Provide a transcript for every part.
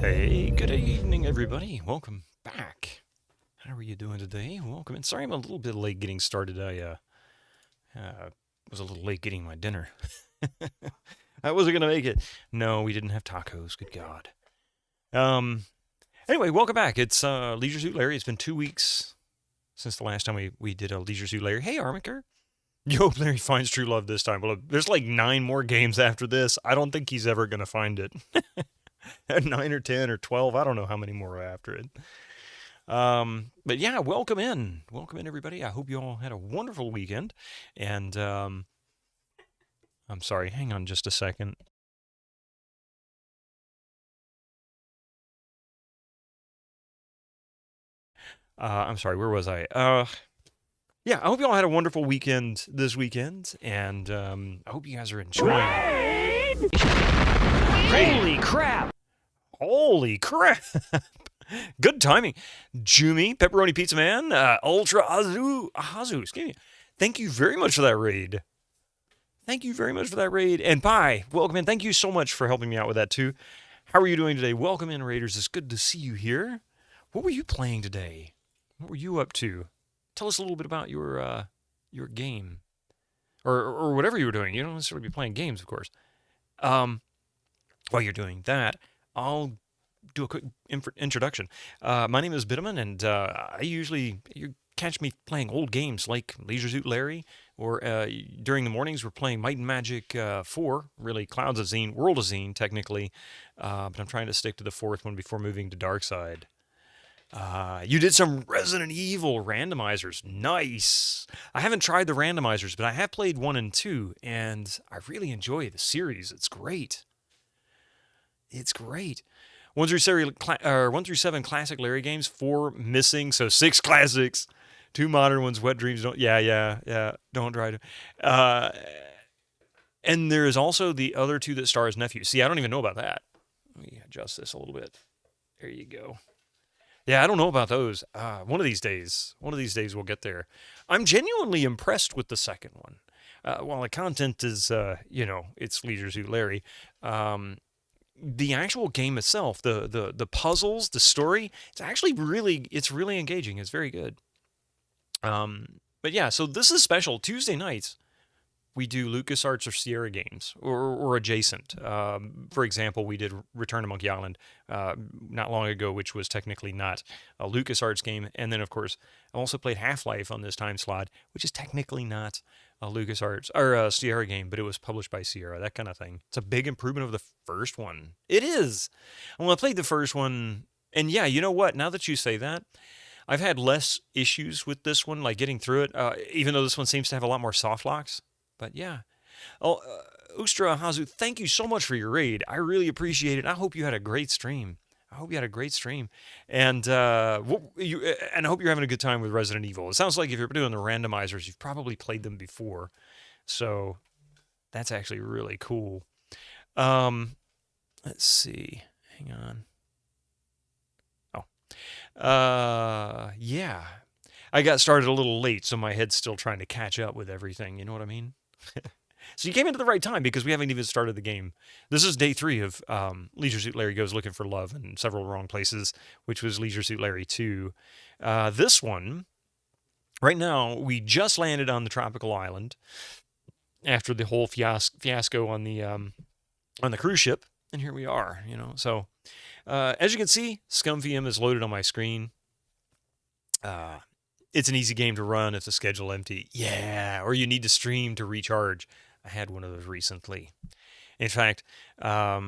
Hey, good evening, everybody. Welcome back. How are you doing today? Welcome. And sorry I'm a little bit late getting started. I was a little late getting my dinner. I wasn't gonna make it. No, we didn't have tacos. Good God. Anyway, welcome back. It's Leisure Suit Larry. It's been 2 weeks since the last time we did a Leisure Suit Larry. Hey, Armiker. You hope Larry finds true love this time. Well, there's like 9 more games after this. I don't think he's ever gonna find it. 9 or 10 or 12. I don't know how many more are after it. But yeah, welcome in. Welcome in, everybody. I hope you all had a wonderful weekend. And I'm sorry, hang on just a second. I'm sorry, where was I? Yeah, I hope you all had a wonderful weekend this weekend. And I hope you guys are enjoying it. Holy crap! Holy crap! Good timing. Jumi, Pepperoni Pizza Man, Ultra Azu, excuse me. Thank you very much for that raid. Thank you very much for that raid. And Pi, welcome in. Thank you so much for helping me out with that too. How are you doing today? Welcome in, Raiders. It's good to see you here. What were you playing today? What were you up to? Tell us a little bit about your game. Or whatever you were doing. You don't necessarily be playing games, of course. While you're doing that, I'll do a quick introduction. My name is Bitterman, and you catch me playing old games like Leisure Suit Larry, or during the mornings we're playing Might and Magic 4, really Clouds of Zine, World of Zine technically, but I'm trying to stick to the 4th one before moving to Dark Side. You did some Resident Evil randomizers. Nice. I haven't tried the randomizers, but I have played 1 and 2, and I really enjoy the series. It's great. It's great. 1 through 7 classic Larry games, 4 missing, so 6 classics, 2 modern ones. Wet Dreams don't. Yeah. Don't try to. And there is also the other 2 that star his nephew. See, I don't even know about that. Let me adjust this a little bit. There you go. Yeah, I don't know about those. One of these days we'll get there. I'm genuinely impressed with the second one. While the content is, it's Leisure Suit Larry. The actual game itself, the puzzles, the story, it's really engaging. It's very good. But yeah, so this is special. Tuesday nights, we do LucasArts or Sierra games, or adjacent. For example, we did Return to Monkey Island not long ago, which was technically not a LucasArts game. And then, of course, I also played Half-Life on this time slot, which is technically not a LucasArts or a Sierra game, but it was published by Sierra, that kind of thing. It's a big improvement of the first one. It is. Well, I played the first one, and yeah, you know what? Now that you say that, I've had less issues with this one, like getting through it, even though this one seems to have a lot more soft locks. But yeah. Oh, Ustra Hazu, thank you so much for your raid. I really appreciate it. I hope you had a great stream. And I hope you're having a good time with Resident Evil. It sounds like if you're doing the randomizers, you've probably played them before. So that's actually really cool. Let's see. Hang on. Yeah. I got started a little late, so my head's still trying to catch up with everything. You know what I mean? So you came into the right time because we haven't even started the game. This is day 3 of Leisure Suit Larry Goes Looking for Love in Several Wrong Places, which was Leisure Suit Larry 2. This one, right now, we just landed on the tropical island after the whole fiasco on the cruise ship, and here we are. So as you can see, ScumVM is loaded on my screen. It's an easy game to run if the schedule empty. Yeah, or you need to stream to recharge. I had one of those recently. In fact, I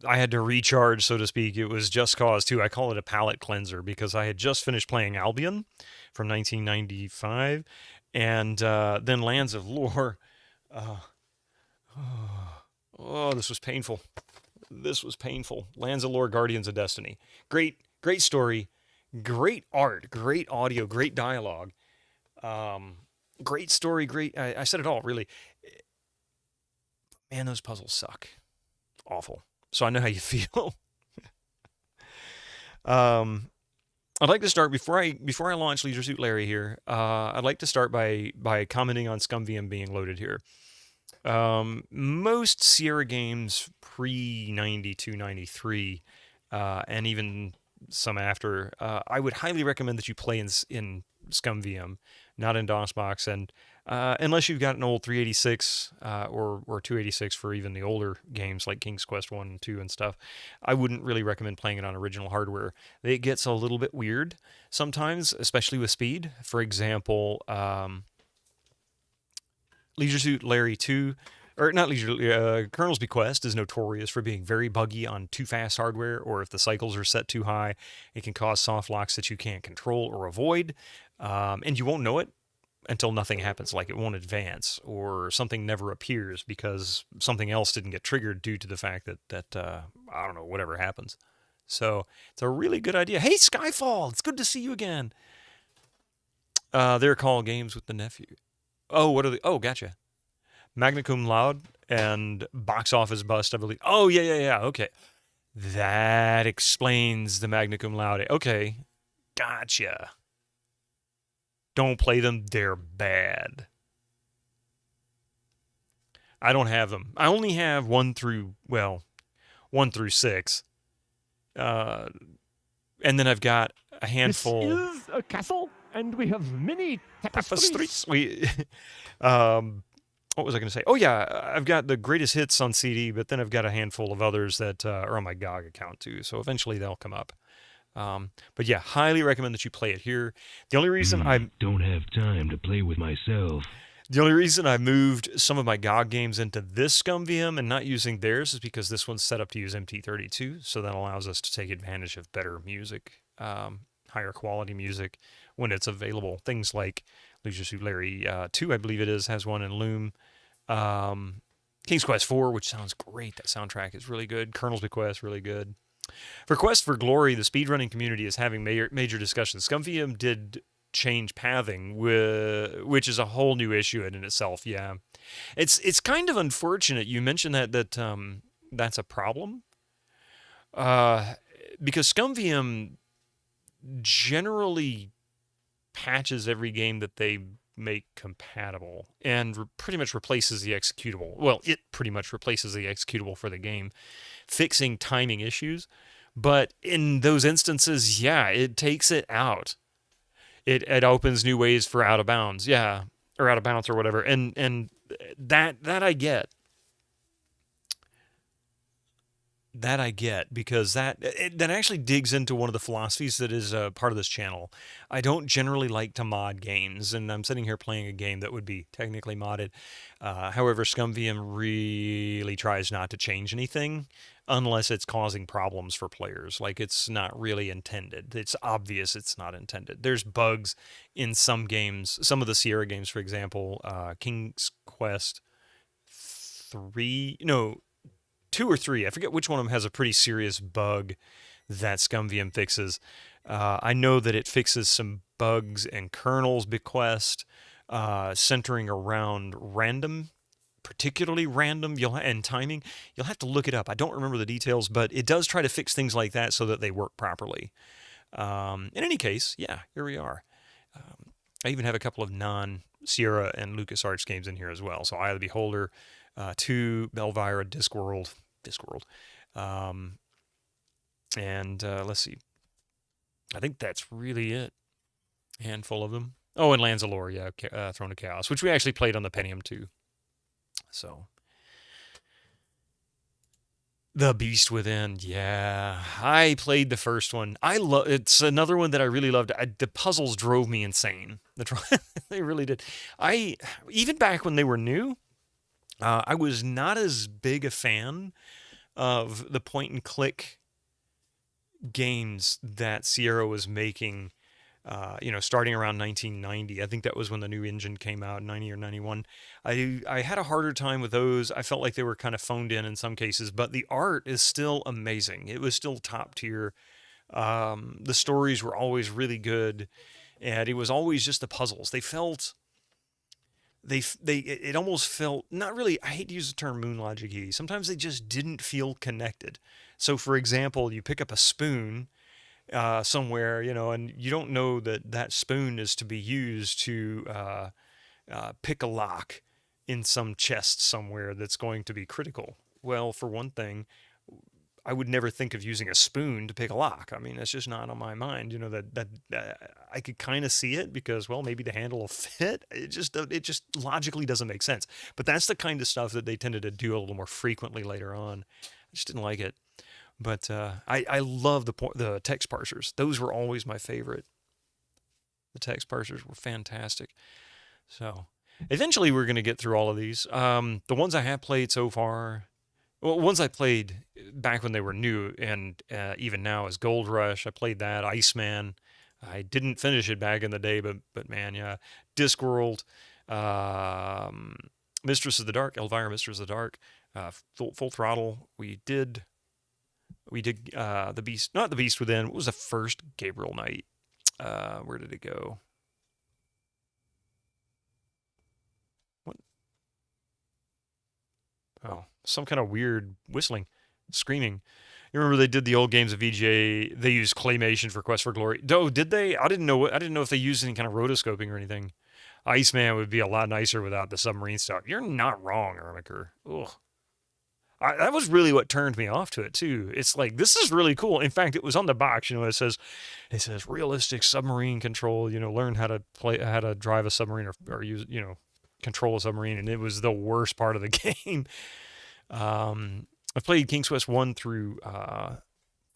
had to recharge, so to speak. It was Just Cause 2. I call it a palate cleanser because I had just finished playing Albion from 1995, and then Lands of Lore. This was painful. Lands of Lore, Guardians of Destiny. Great story. Great art, great audio, great dialogue, great story, I said it all, really. Man, those puzzles suck. Awful. So I know how you feel. I'd like to start, before I launch Leisure Suit Larry here, I'd like to start by commenting on ScumVM being loaded here. Most Sierra games pre-92, 93 and even some after. I would highly recommend that you play in ScumVM, not in DOSBox, and unless you've got an old 386 or 286 for even the older games like King's Quest 1 and 2 and stuff, I wouldn't really recommend playing it on original hardware. It gets a little bit weird sometimes, especially with speed. For example, Leisure Suit Larry 2, or not Colonel's Bequest is notorious for being very buggy on too fast hardware, or if the cycles are set too high, it can cause soft locks that you can't control or avoid, and you won't know it until nothing happens, like it won't advance, or something never appears because something else didn't get triggered due to the fact that I don't know, whatever happens. So it's a really good idea. Hey, Skyfall, it's good to see you again. They're called Games with the Nephew. Oh, what are they? Oh, gotcha. Magna Cum Laude and Box Office Bust, I believe. Oh, yeah. Okay. That explains the Magna Cum Laude. Okay. Gotcha. Don't play them. They're bad. I don't have them. I only have 1 through 6. Uh, and then I've got a handful. This is a castle, and we have many tapestries. What was I going to say? Oh, yeah, I've got the greatest hits on CD, but then I've got a handful of others that are on my GOG account, too. So eventually they'll come up. But yeah, highly recommend that you play it here. The only reason I don't have time to play with myself. The only reason I moved some of my GOG games into this ScumVM and not using theirs is because this one's set up to use MT32, so that allows us to take advantage of better music, higher quality music when it's available. Things like Leisure Suit Larry 2, I believe it is, has one in Loom. King's Quest 4, which sounds great. That soundtrack is really good. Colonel's Bequest, really good. For Quest for Glory, the speedrunning community is having major discussions. ScumVM did change pathing, which is a whole new issue in itself. Yeah, it's kind of unfortunate you mentioned that's a problem, because ScumVM generally patches every game that they make compatible and pretty much replaces the executable. Well, it pretty much replaces the executable for the game, fixing timing issues. But in those instances, yeah, it takes it out. It opens new ways for out of bounds, yeah, or out of bounds or whatever, and that I get. That I get, because that actually digs into one of the philosophies that is part of this channel. I don't generally like to mod games, and I'm sitting here playing a game that would be technically modded. However, ScumVM really tries not to change anything unless it's causing problems for players. Like, it's not really intended. It's obvious it's not intended. There's bugs in some games, some of the Sierra games, for example, King's Quest 3, no, 2 or 3, I forget which one of them, has a pretty serious bug that ScumVM fixes. I know that it fixes some bugs in Colonel's Bequest, centering around random, particularly random, and timing. You'll have to look it up. I don't remember the details, but it does try to fix things like that so that they work properly. In any case, yeah, here we are. I even have a couple of non-Sierra and LucasArts games in here as well. So Eye of the Beholder, 2, Belvira, Discworld. And let's see. I think that's really it. Handful of them. Oh, and Lands of Lore, yeah, Throne of Chaos, which we actually played on the Pentium 2. So, The Beast Within, yeah, I played the first one. It's another one that I really loved. The puzzles drove me insane. They really did. Even back when they were new, I was not as big a fan of the point and click games that Sierra was making, starting around 1990. I think that was when the new engine came out, 90 or 91. I had a harder time with those. I felt like they were kind of phoned in some cases, but the art is still amazing. It was still top tier. The stories were always really good, and it was always just the puzzles. It almost felt, not really, I hate to use the term moon logic-y. Sometimes they just didn't feel connected. So, for example, you pick up a spoon somewhere, and you don't know that spoon is to be used to pick a lock in some chest somewhere that's going to be critical. Well, for one thing, I would never think of using a spoon to pick a lock. I mean, that's just not on my mind. You know, that I could kind of see it because, well, maybe the handle will fit. It just logically doesn't make sense. But that's the kind of stuff that they tended to do a little more frequently later on. I just didn't like it. But I love the text parsers. Those were always my favorite. The text parsers were fantastic. So eventually we're going to get through all of these. The ones I have played so far, well, ones I played back when they were new and even now is Gold Rush. I played that. Iceman. I didn't finish it back in the day, but man, yeah. Discworld. Mistress of the Dark. Elvira, Mistress of the Dark. Full Throttle. We did the Beast, not the Beast Within. What was the first Gabriel Knight? Where did it go? What? Oh, some kind of weird whistling, screaming. You remember they did the old games of VGA? They used claymation for Quest for Glory. Oh, did they? I didn't know if they used any kind of rotoscoping or anything. Iceman would be a lot nicer without the submarine stuff. You're not wrong, Ermiker. Ugh. That was really what turned me off to it too. It's like, this is really cool. In fact, it was on the box. You know, it says realistic submarine control. You know, learn how to drive a submarine or use, you know, control a submarine. And it was the worst part of the game. I played King's Quest 1 through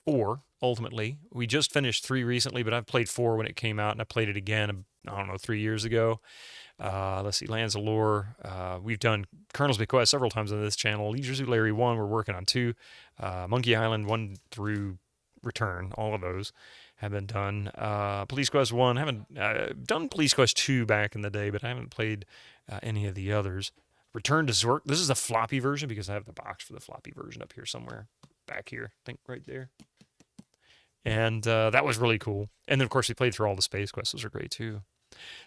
4. Ultimately, we just finished 3 recently, but I've played 4 when it came out, and I played it again. I don't know, 3 years ago. Let's see, Lands of Lore. We've done Colonel's Bequest several times on this channel. Leisure Suit Larry 1, we're working on 2. Monkey Island 1 through Return, all of those have been done. Police Quest 1, haven't done Police Quest 2 back in the day, but I haven't played any of the others. Return to Zork. This is the floppy version because I have the box for the floppy version up here somewhere. Back here, I think right there. And that was really cool. And then, of course, we played through all the Space Quests. Those are great, too.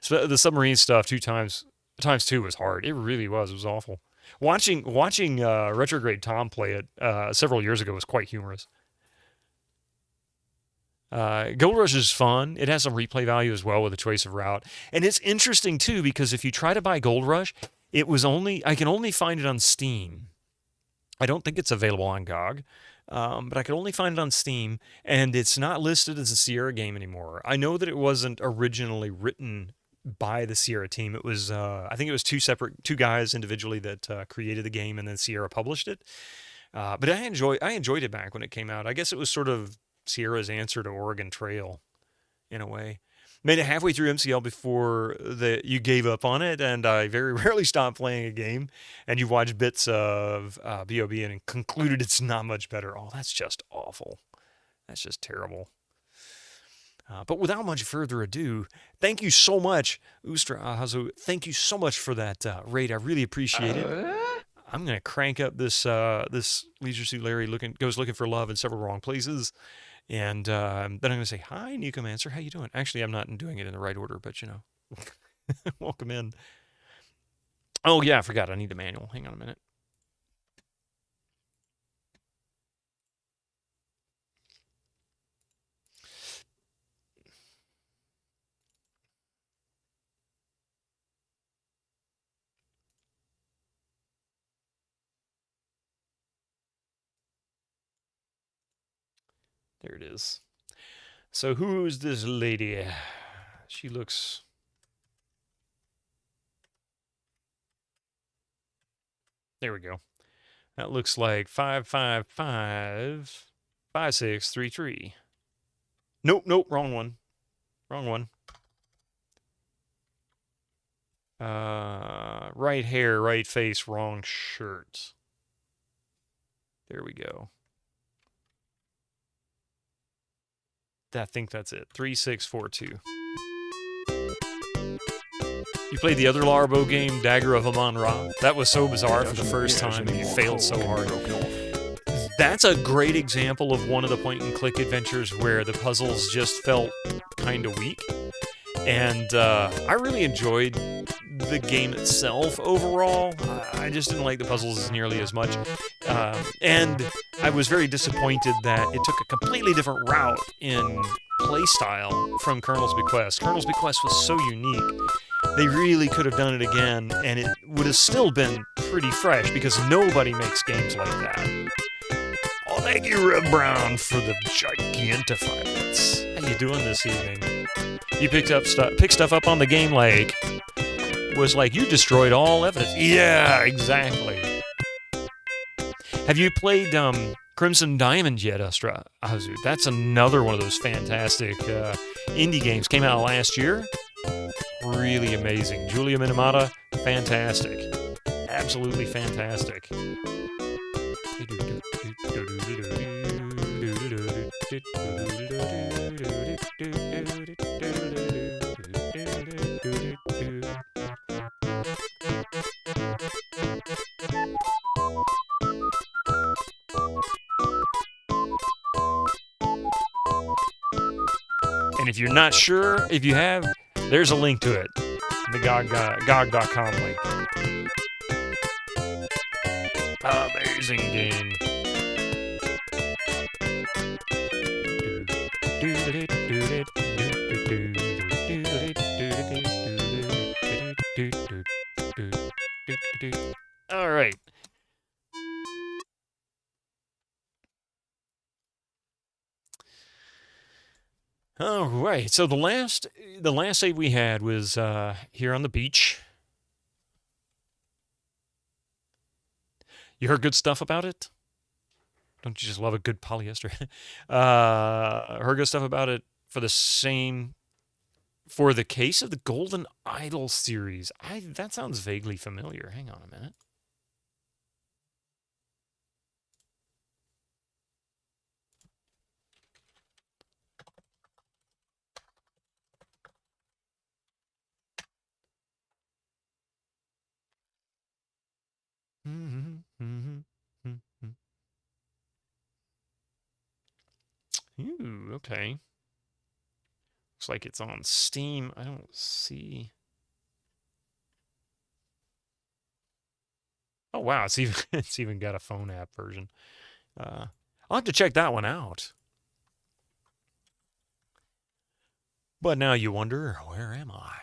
So the submarine stuff, times 2 was hard. It really was. It was awful. Watching Retrograde Tom play it several years ago was quite humorous. Gold Rush is fun. It has some replay value as well with the choice of route. And it's interesting, too, because if you try to buy Gold Rush, I can only find it on Steam. I don't think it's available on GOG. But I could only find it on Steam, and it's not listed as a Sierra game anymore. I know that it wasn't originally written by the Sierra team. It was, I think it was two guys individually that created the game, and then Sierra published it. But I enjoyed it back when it came out. I guess it was sort of Sierra's answer to Oregon Trail, in a way. Made it halfway through MCL before you gave up on it, and I very rarely stopped playing a game. And you watched bits of BOB and concluded it's not much better. Oh, that's just awful. That's just terrible. But without much further ado, thank you so much, Ustra Ahazu. Thank you so much for that raid. I really appreciate it. I'm going to crank up this Leisure Suit Larry goes looking for love in several wrong places. And then I'm going to say, hi, Neocomancer, how you doing? Actually, I'm not doing it in the right order, but, you know, welcome in. Oh, yeah, I forgot. I need the manual. Hang on a minute. There it is. So who's this lady? She looks... There we go. That looks like 555-5633. Nope, wrong one. Wrong one. Right hair, right face, wrong shirt. There we go. I think that's it. 3642. You played the other Larbo game, Dagger of Amon-Ra. That was so bizarre for the first time, and you failed so hard. That's a great example of one of the point-and-click adventures where the puzzles just felt kind of weak. And I really enjoyed the game itself overall. I just didn't like the puzzles nearly as much. And I was very disappointed that it took a completely different route in playstyle from Colonel's Bequest. Colonel's Bequest was so unique. They really could have done it again, and it would have still been pretty fresh, because nobody makes games like that. Thank you, Rev Brown, for the gigantifieds. How you doing this evening? You picked stuff up on the game like was like you destroyed all evidence. Yeah, exactly. Have you played Crimson Diamond yet, Azu? That's another one of those fantastic indie games. Came out last year. Really amazing. Julia Minamata, fantastic. Absolutely fantastic. And if you're not sure, if you have, there's a link to it. The GOG.com link. Amazing game. All right. All right. So the last save we had was here on the beach. You heard good stuff about it? Don't you just love a good polyester? Heard good stuff about it for the case of the Golden Idol series. That sounds vaguely familiar. Hang on a minute. Ooh, okay. Looks like it's on Steam. I don't see. Oh wow, it's even got a phone app version. I'll have to check that one out. But now you wonder, where am I?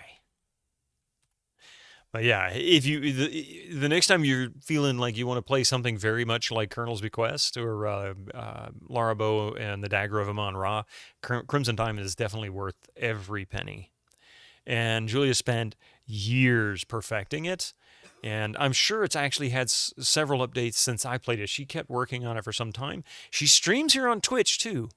But yeah, if you the next time you're feeling like you want to play something very much like Colonel's Bequest or Larabo and the Dagger of Amon-Ra, Crimson Diamond is definitely worth every penny. And Julia spent years perfecting it, and I'm sure it's actually had several updates since I played it. She kept working on it for some time. She streams here on Twitch too.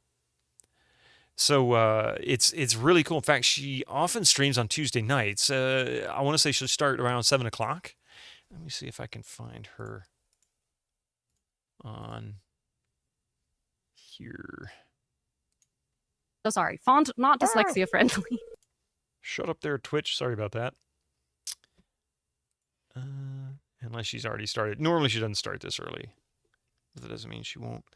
So it's really cool. In fact, she often streams on Tuesday nights. I want to say she'll start around 7 o'clock. Let me see if I can find her on here. So sorry, font not dyslexia friendly. Shut up there, Twitch. Sorry about that. Unless she's already started. Normally she doesn't start this early. That doesn't mean she won't.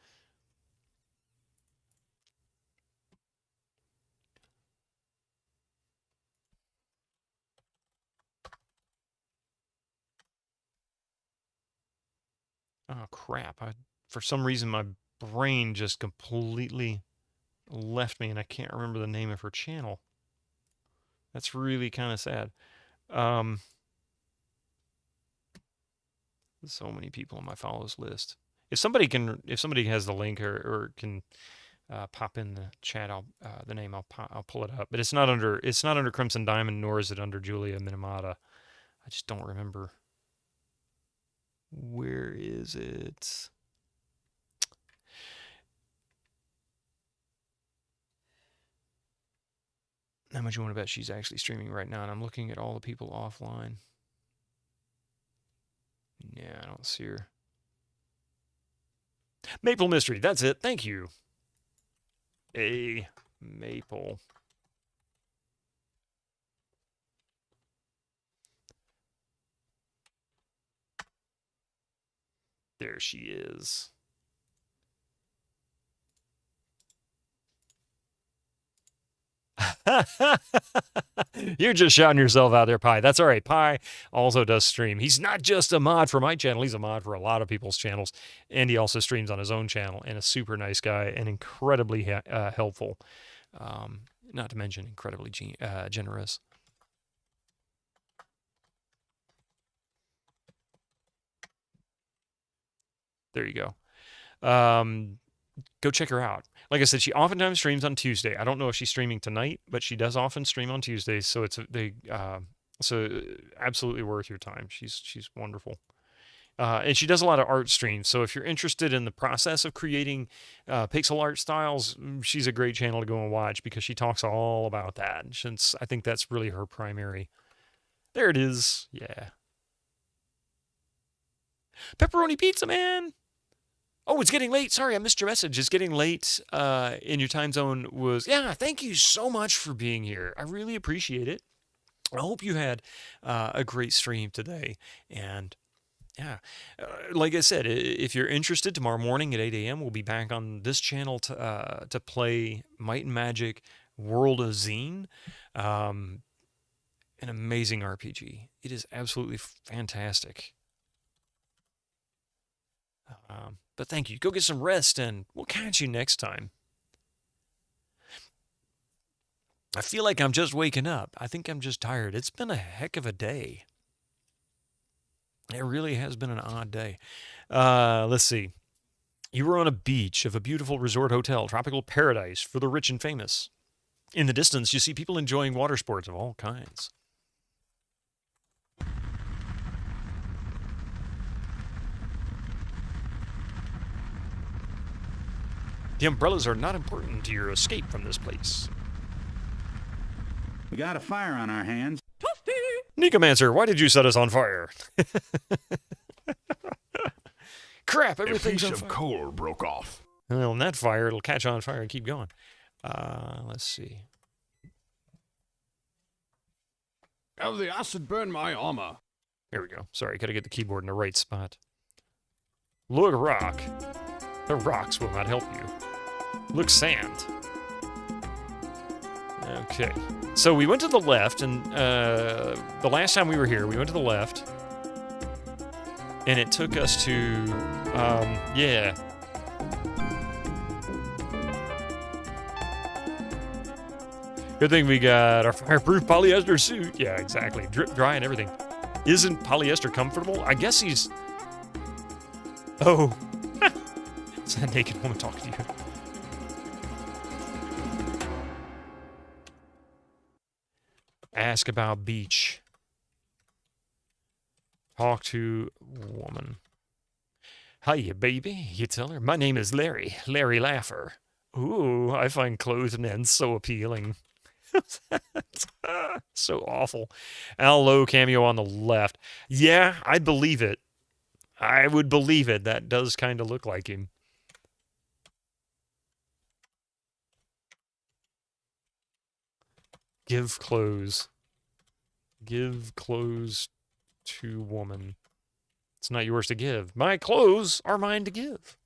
Oh, crap. For some reason, my brain just completely left me, and I can't remember the name of her channel. That's really kind of sad. So many people on my follows list. If somebody has the link or can pop in the chat, the name, I'll pull it up. But it's not under Crimson Diamond, nor is it under Julia Minamata. I just don't remember. Where is it? How much you want to bet she's actually streaming right now? And I'm looking at all the people offline. Yeah, I don't see her. Maple Mystery, that's it. Thank you. A Maple. There she is. You're just shouting yourself out there, Pi. That's all right. Pi also does stream. He's not just a mod for my channel. He's a mod for a lot of people's channels. And he also streams on his own channel. And a super nice guy and incredibly helpful. Not to mention incredibly generous. There you go. go check her out. Like I said, she oftentimes streams on Tuesday. I don't know if she's streaming tonight, but she does often stream on Tuesdays. So so absolutely worth your time. She's wonderful. And she does a lot of art streams. So if you're interested in the process of creating pixel art styles, she's a great channel to go and watch because she talks all about that. Since I think that's really her primary. There it is. Yeah. Pepperoni pizza, man. Oh, it's getting late. Sorry, I missed your message. It's getting late in your time zone. Yeah, thank you so much for being here. I really appreciate it. I hope you had a great stream today. And yeah, like I said, if you're interested, tomorrow morning at 8 a.m., we'll be back on this channel to play Might and Magic World of Zine. An amazing RPG. It is absolutely fantastic. But thank you. Go get some rest, and we'll catch you next time. I feel like I'm just waking up. I think I'm just tired. It's been a heck of a day. It really has been an odd day. Let's see. You were on a beach of a beautiful resort hotel, tropical paradise for the rich and famous. In the distance, you see people enjoying water sports of all kinds. The umbrellas are not important to your escape from this place. We got a fire on our hands. Necomancer, why did you set us on fire? Crap, everything's on fire. A piece of coal broke off. Well, in that fire, it'll catch on fire and keep going. Let's see. Have the acid burn my armor. Here we go. Sorry, gotta get the keyboard in the right spot. Look, rock. The rocks will not help you. Look, sand. Okay. So we went to the left, and the last time we were here, we went to the left. And it took us to, yeah. Good thing we got our fireproof polyester suit. Yeah, exactly. Drip dry and everything. Isn't polyester comfortable? I guess he's... Oh. It's that naked woman talking to you. Ask about beach. Talk to woman. Hiya, baby, you tell her. My name is Larry. Larry Laffer. Ooh, I find clothed men so appealing. So awful. Al Lowe cameo on the left. Yeah, I'd believe it. I would believe it. That does kind of look like him. Give clothes. Give clothes to woman. It's not yours to give. My clothes are mine to give.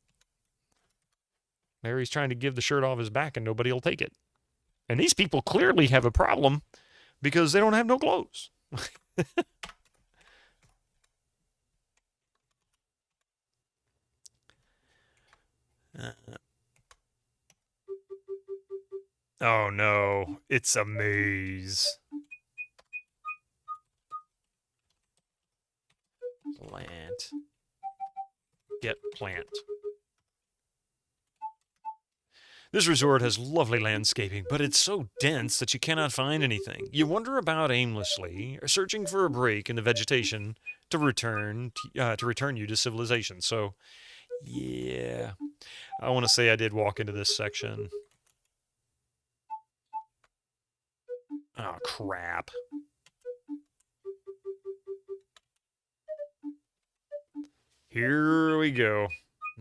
Larry's trying to give the shirt off his back and nobody will take it. And these people clearly have a problem because they don't have no clothes. Oh no, it's a maze. Plant. Get plant. This resort has lovely landscaping, but it's so dense that you cannot find anything. You wander about aimlessly, searching for a break in the vegetation to return you to civilization. So, yeah, I want to say I did walk into this section. Oh, crap. Here we go.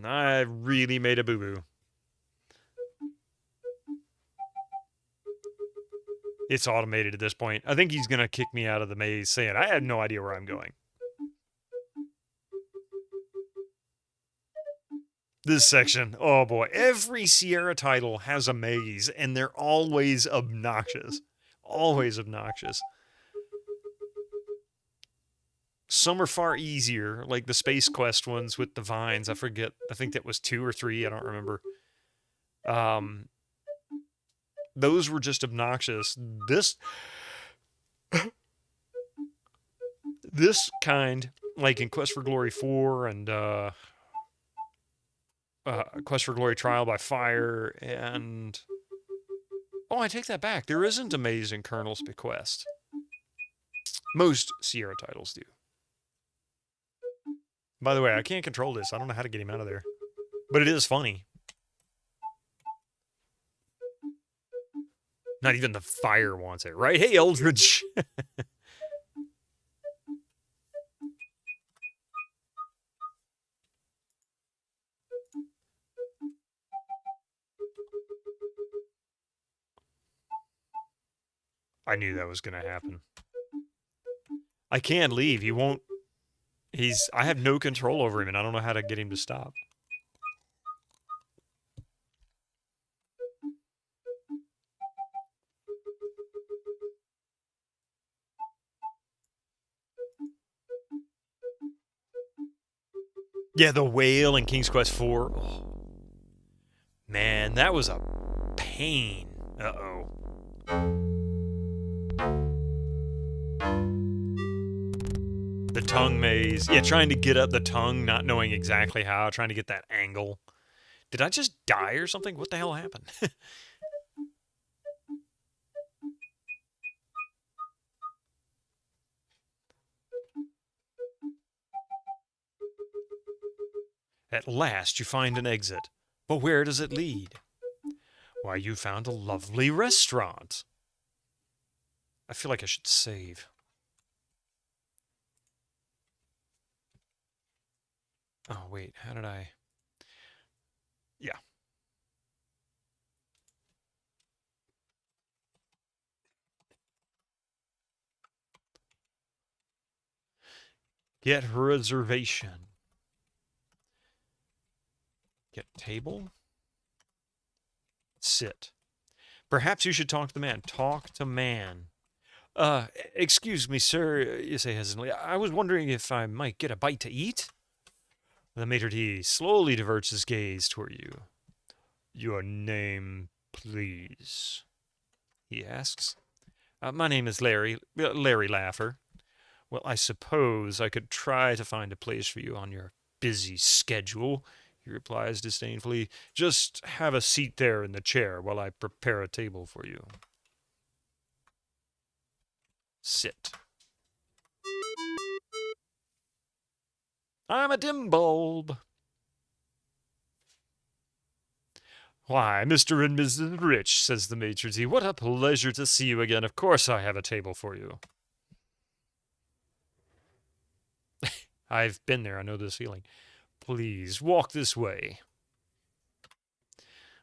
I really made a boo-boo. It's automated at this point. I think he's going to kick me out of the maze saying, I had no idea where I'm going. This section, oh boy. Every Sierra title has a maze, and they're always obnoxious. Always obnoxious. Some are far easier, like the Space Quest ones with the vines. I forget. I think that was 2 or 3. I don't remember. Those were just obnoxious. This kind, like in Quest for Glory 4 and Quest for Glory Trial by Fire, and... Oh, I take that back. There isn't Amazing Colonel's Bequest. Most Sierra titles do. By the way, I can't control this. I don't know how to get him out of there. But it is funny. Not even the fire wants it, right? Hey, Eldridge! I knew that was going to happen. I can't leave. He won't... I have no control over him, and I don't know how to get him to stop. Yeah, the whale in King's Quest IV. Oh. Man, that was a pain. Uh-oh. The tongue maze. Yeah, trying to get up the tongue, not knowing exactly how, trying to get that angle. Did I just die or something? What the hell happened? At last you find an exit. But where does it lead? Why, you found a lovely restaurant. I feel like I should save. Oh, wait, how did I... Yeah. Get reservation. Get table. Sit. Perhaps you should talk to the man. Talk to man. Excuse me, sir, you say hesitantly. I was wondering if I might get a bite to eat? The maitre d' slowly diverts his gaze toward you. Your name, please, he asks. My name is Larry Laffer. Well, I suppose I could try to find a place for you on your busy schedule, he replies disdainfully. Just have a seat there in the chair while I prepare a table for you. Sit. I'm a dim bulb. Why, Mr. and Mrs. Rich, says the maitre d', what a pleasure to see you again. Of course I have a table for you. I've been there. I know this feeling. Please, walk this way.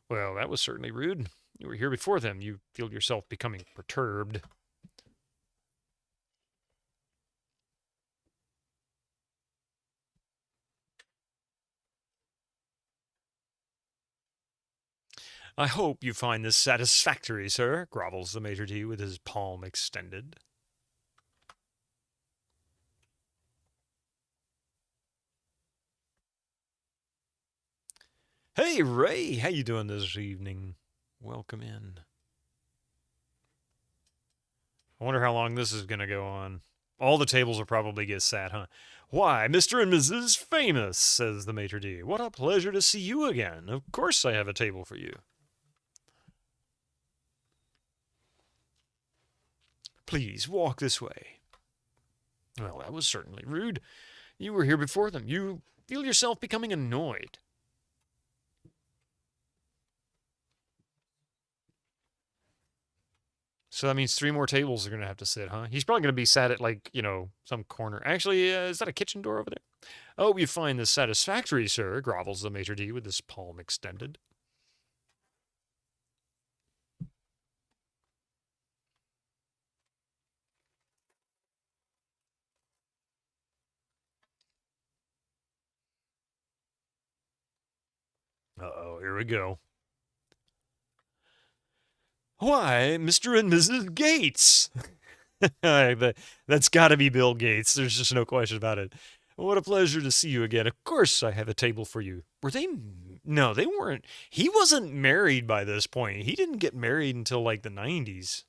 Well, that was certainly rude. You were here before them. You feel yourself becoming perturbed. I hope you find this satisfactory, sir, grovels the maitre d' with his palm extended. Hey, Ray, how you doing this evening? Welcome in. I wonder how long this is going to go on. All the tables will probably get sat, huh? Why, Mr. and Mrs. Famous, says the maitre d'. What a pleasure to see you again. Of course I have a table for you. Please, walk this way. Well, that was certainly rude. You were here before them. You feel yourself becoming annoyed. So that means 3 more tables are going to have to sit, huh? He's probably going to be sat at, like, you know, some corner. Actually, is that a kitchen door over there? Oh, you find this satisfactory, sir, grovels the maitre d' with his palm extended. Uh-oh, here we go. Why, Mr. and Mrs. Gates! That's got to be Bill Gates. There's just no question about it. What a pleasure to see you again. Of course I have a table for you. Were they... No, they weren't. He wasn't married by this point. He didn't get married until, like, the 90s.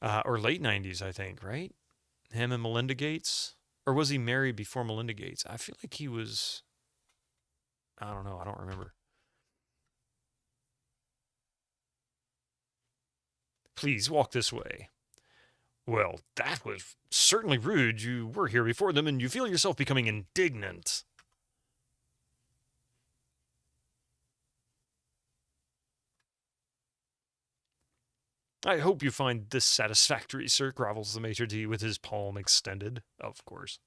Or late 90s, I think, right? Him and Melinda Gates? Or was he married before Melinda Gates? I feel like he was... I don't know. I don't remember. Please walk this way. Well, that was certainly rude. You were here before them, and you feel yourself becoming indignant. I hope you find this satisfactory, sir, grovels the maitre d' with his palm extended. Of course.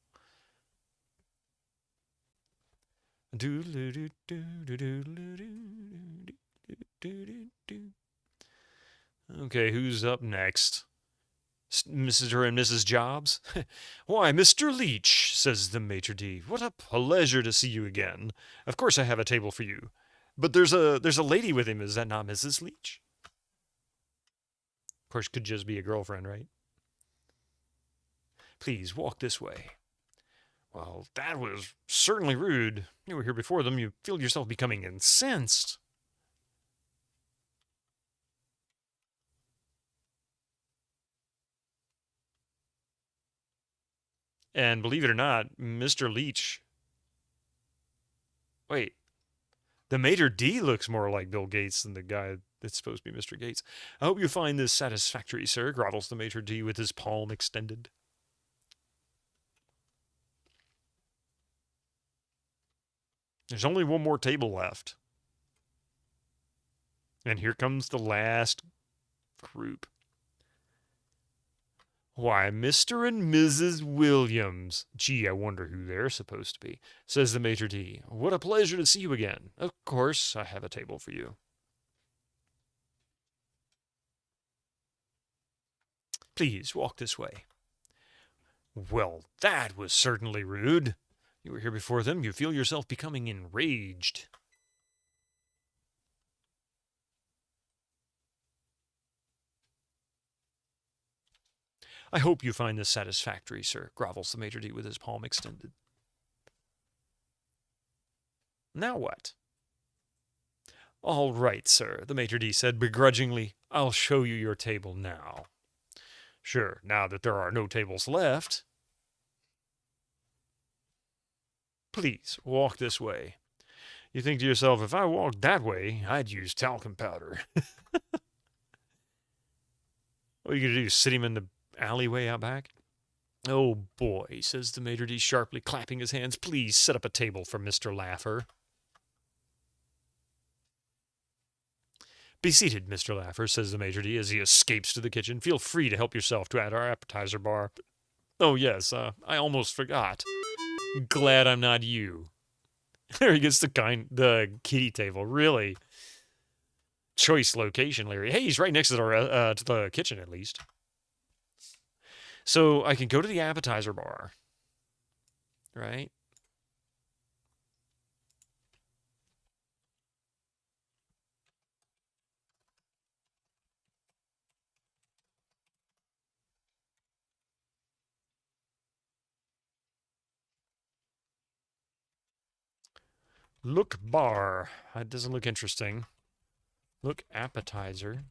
Okay, who's up next? Mr. and Mrs. Jobs? Why, Mr. Leach, says the maitre d'. What a pleasure to see you again. Of course I have a table for you. But there's a lady with him, is that not Mrs. Leach? Of course, could just be a girlfriend, right? Please, walk this way. Well, that was certainly rude. You were here before them. You feel yourself becoming incensed. And believe it or not, Mr. Leach... Wait. The maitre d' looks more like Bill Gates than the guy that's supposed to be Mr. Gates. I hope you find this satisfactory, sir, grovels the maitre d' with his palm extended. There's only one more table left. And here comes the last group. Why, Mr. and Mrs. Williams. Gee, I wonder who they're supposed to be, says the maitre d'. What a pleasure to see you again. Of course, I have a table for you. Please, walk this way. Well, that was certainly rude. You were here before them. You feel yourself becoming enraged. I hope you find this satisfactory, sir, grovels the maitre d' with his palm extended. Now what? All right, sir, the maitre d' said begrudgingly. I'll show you your table now. Sure, now that there are no tables left. Please, walk this way. You think to yourself, if I walked that way, I'd use talcum powder. What are you going to do, sit him in the alleyway out back? Oh, boy, says the maitre d' sharply, clapping his hands. Please set up a table for Mr. Laffer. Be seated, Mr. Laffer, says the maitre d' as he escapes to the kitchen. Feel free to help yourself to add our appetizer bar. Oh, yes, I almost forgot. Glad I'm not you. There he gets the kitty table. Really? Choice location, Larry. Hey, he's right next to the kitchen, at least. So I can go to the appetizer bar, right? Look bar. That doesn't look interesting. Look appetizer.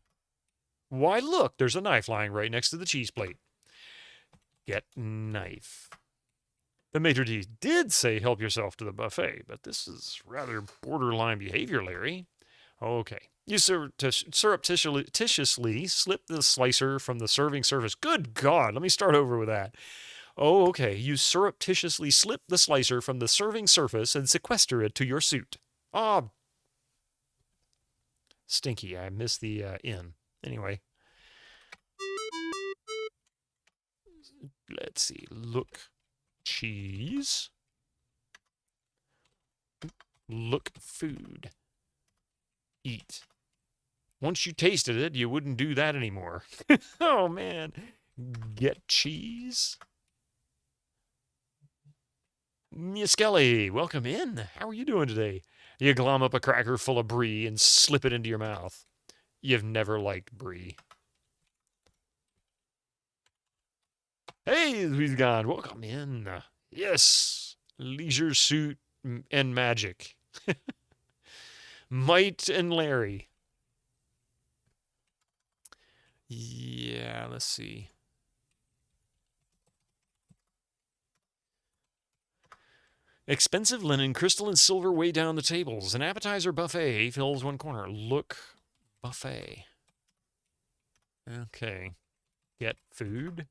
Why, look, there's a knife lying right next to the cheese plate. Get knife. The maitre d' did say help yourself to the buffet, but this is rather borderline behavior, Larry. Okay. You surreptitiously slip the slicer from the serving surface. Good God, let me start over with that. Oh, okay. You surreptitiously slip the slicer from the serving surface and sequester it to your suit. Ah, stinky. I missed the N. Anyway. Let's see. Look. Cheese. Look food. Eat. Once you tasted it, you wouldn't do that anymore. Oh, man. Get cheese. Miss Kelly, welcome in. How are you doing today? You glom up a cracker full of brie and slip it into your mouth. You've never liked brie. Hey, who's gone? Welcome in. Yes, leisure suit and magic. Might and Larry. Yeah, let's see. Expensive linen, crystal, and silver way down the tables. An appetizer buffet fills one corner. Look, buffet. Okay. Get food.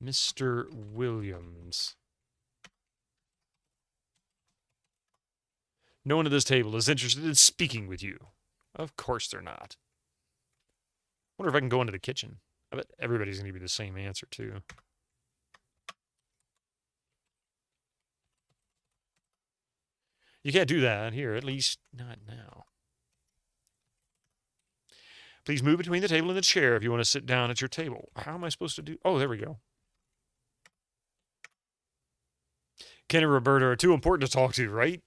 Mr. Williams. No one at this table is interested in speaking with you. Of course they're not. Wonder if I can go into the kitchen. I bet everybody's going to give me the same answer, too. You can't do that here, at least not now. Please move between the table and the chair if you want to sit down at your table. How am I supposed to do? Oh, there we go. Ken and Roberta are too important to talk to, right?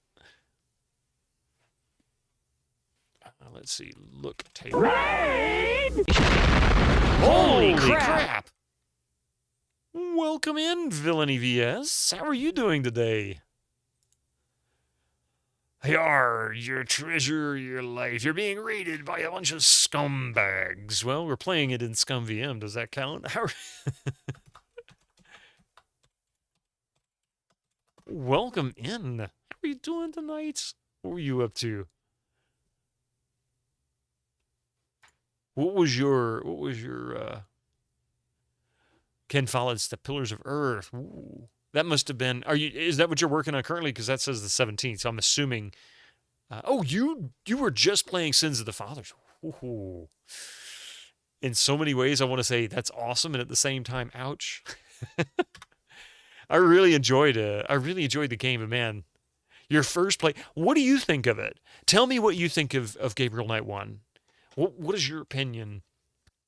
Let's see. Look, table. Holy crap! Welcome in, Villainy VS. How are you doing today? Yar, your treasure, your life. You're being raided by a bunch of scumbags. Well, we're playing it in Scum VM. Does that count? Welcome in. How are you doing tonight? What were you up to? What was your Ken Follett's The Pillars of Earth? Ooh, that must have been. Is that what you're working on currently? Because that says the 17th. So I'm assuming. Oh, you were just playing Sins of the Fathers. Ooh. In so many ways, I want to say that's awesome, and at the same time, ouch. I really enjoyed the game, but man, your first play. What do you think of it? Tell me what you think of Gabriel Knight 1. What is your opinion?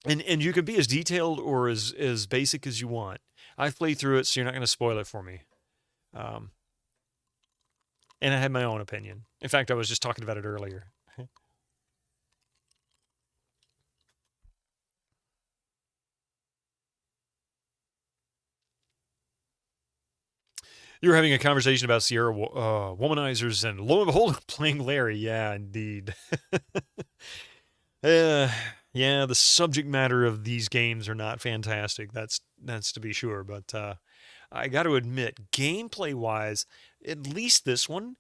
And you can be as detailed or as basic as you want. I've played through it, so you're not going to spoil it for me. And I had my own opinion. In fact, I was just talking about it earlier. You were having a conversation about Sierra womanizers, and lo and behold, playing Larry. Yeah, indeed. Yeah, the subject matter of these games are not fantastic. That's to be sure. But I got to admit, gameplay-wise, at least this one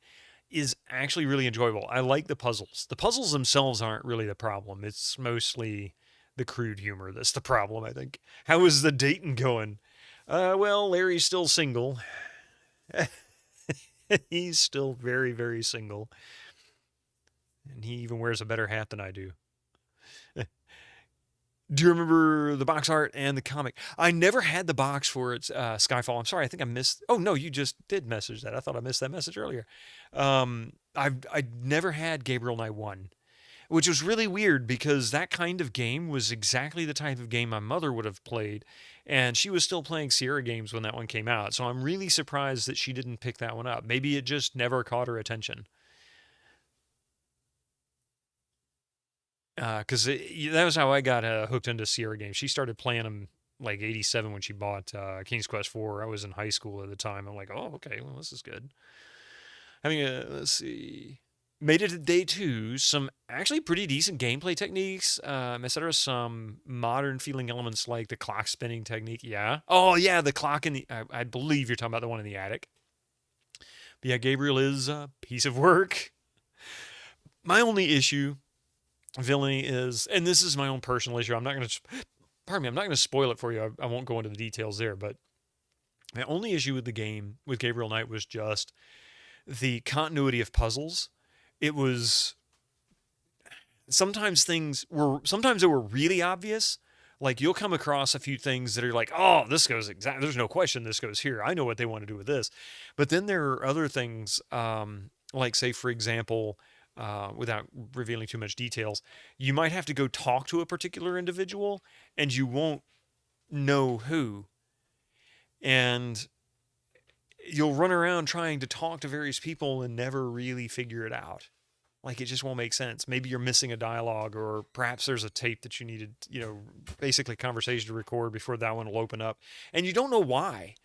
is actually really enjoyable. I like the puzzles. The puzzles themselves aren't really the problem. It's mostly the crude humor that's the problem, I think. How is the dating going? Well, Larry's still single. He's still very, very single. And he even wears a better hat than I do. Do you remember the box art and the comic? I never had the box for its Skyfall. I'm sorry, I think I missed. Oh no, you just did message that. I thought I missed that message earlier. I never had Gabriel Knight 1, which was really weird because that kind of game was exactly the type of game my mother would have played, and she was still playing Sierra games when that one came out. So I'm really surprised that she didn't pick that one up. Maybe it just never caught her attention. Because that was how I got hooked into Sierra games. She started playing them like 87 when she bought King's Quest 4. I was in high school at the time. I'm like, oh, okay, well, this is good. Let's see. Made it to day 2. Some actually pretty decent gameplay techniques, etc. Some modern feeling elements like the clock spinning technique. Yeah. Oh, yeah, the clock in the... I believe you're talking about the one in the attic. But yeah, Gabriel is a piece of work. My only issue... Villainy is, and this is my own personal issue. I'm not going to spoil it for you. I won't go into the details there, but my only issue with the game with Gabriel Knight was just the continuity of puzzles. It was sometimes they were really obvious. Like you'll come across a few things that are like, oh, this goes exactly. There's no question this goes here. I know what they want to do with this. But then there are other things, like say for example. Without revealing too much details, you might have to go talk to a particular individual and you won't know who. And you'll run around trying to talk to various people and never really figure it out. Like it just won't make sense. Maybe you're missing a dialogue, or perhaps there's a tape that you needed, basically conversation to record before that one will open up. And you don't know why.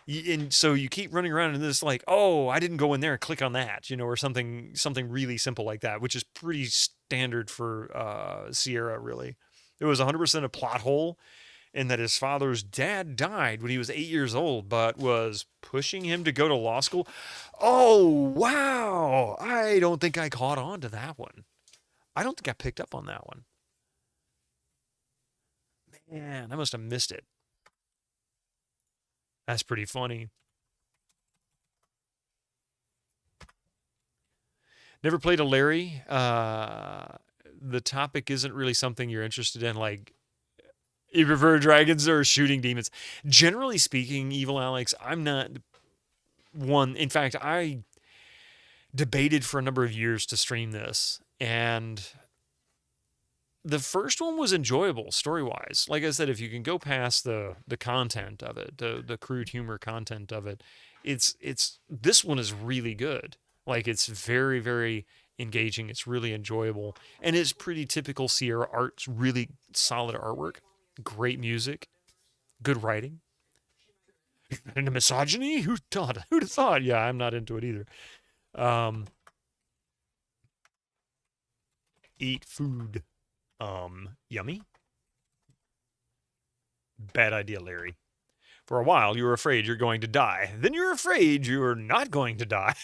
And so you keep running around and this like, oh, I didn't go in there and click on that, you know, or something really simple like that, which is pretty standard for Sierra. Really, it was 100% a plot hole, in that his father's dad died when he was 8 years old, but was pushing him to go to law school. Oh wow! I don't think I caught on to that one. I don't think I picked up on that one. Man, I must have missed it. That's pretty funny. Never played a Larry. The topic isn't really something you're interested in, like you prefer dragons or shooting demons. Generally speaking, Evil Alex, I'm not one. In fact, I debated for a number of years to stream this, and the first one was enjoyable story-wise. Like I said, if you can go past the content of it, the crude humor content of it, it's this one is really good. Like it's very, very engaging. It's really enjoyable, and it's pretty typical Sierra art. Really solid artwork, great music, good writing. And the misogyny? Who thought? Who'd have thought? Yeah, I'm not into it either. Eat food. Yummy? Bad idea, Larry. For a while, you were afraid you're going to die. Then you're afraid you're not going to die.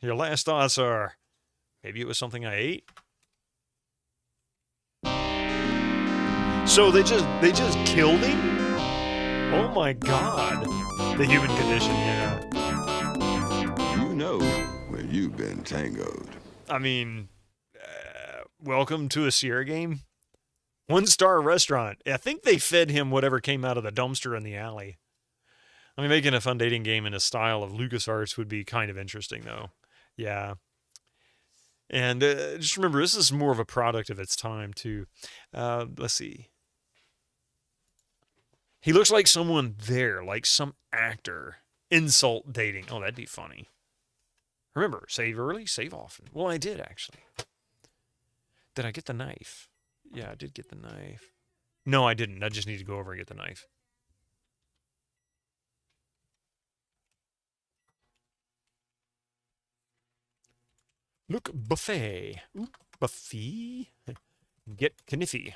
Your last thoughts are, maybe it was something I ate. So they just killed him? Oh my god. The human condition, yeah. You know when you've been tangoed. I mean, welcome to a Sierra game. 1-star restaurant. I think they fed him whatever came out of the dumpster in the alley. I mean, making a fun dating game in a style of LucasArts would be kind of interesting, though. Yeah. And just remember, this is more of a product of its time, too. Let's see. He looks like someone there, like some actor. Insult dating. Oh, that'd be funny. Remember, save early, save often. Well, I did, actually. Did I get the knife? Yeah, I did get the knife. No, I didn't. I just need to go over and get the knife. Look, buffet. Ooh, buffet. Get kniffy.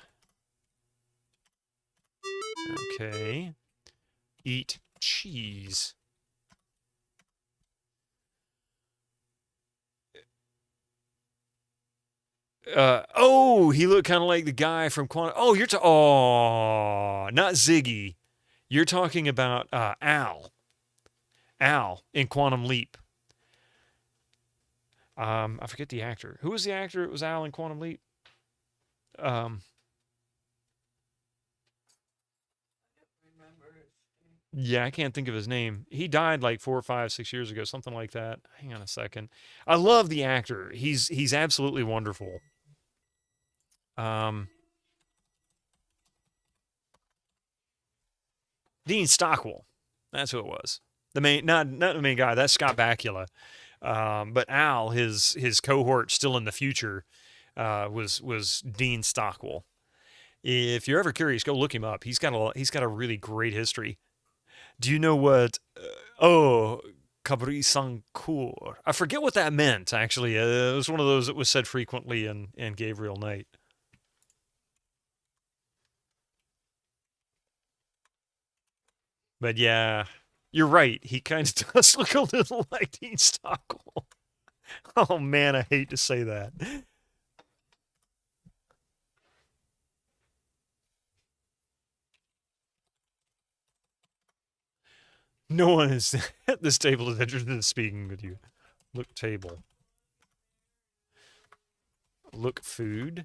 Okay. Eat cheese. Oh, he looked kind of like the guy from Quantum. Oh, oh, not Ziggy. You're talking about Al. Al in Quantum Leap. I forget the actor. Who was the actor? It was Al in Quantum Leap. Yeah, I can't think of his name. He died like 4 or 5, 6 years ago, something like that. Hang on a second. I love the actor. He's absolutely wonderful. Dean Stockwell. That's who it was. The main, not the main guy. That's Scott Bakula. But Al, his cohort still in the future, was Dean Stockwell. If you're ever curious, go look him up. He's got a really great history. Do you know what? Cabri Sancour. I forget what that meant. Actually, it was one of those that was said frequently in Gabriel Knight. But yeah, you're right. He kind of does look a little like Dean Stockwell. Oh man, I hate to say that. No one is at this table is interested in speaking with you. Look table. Look food.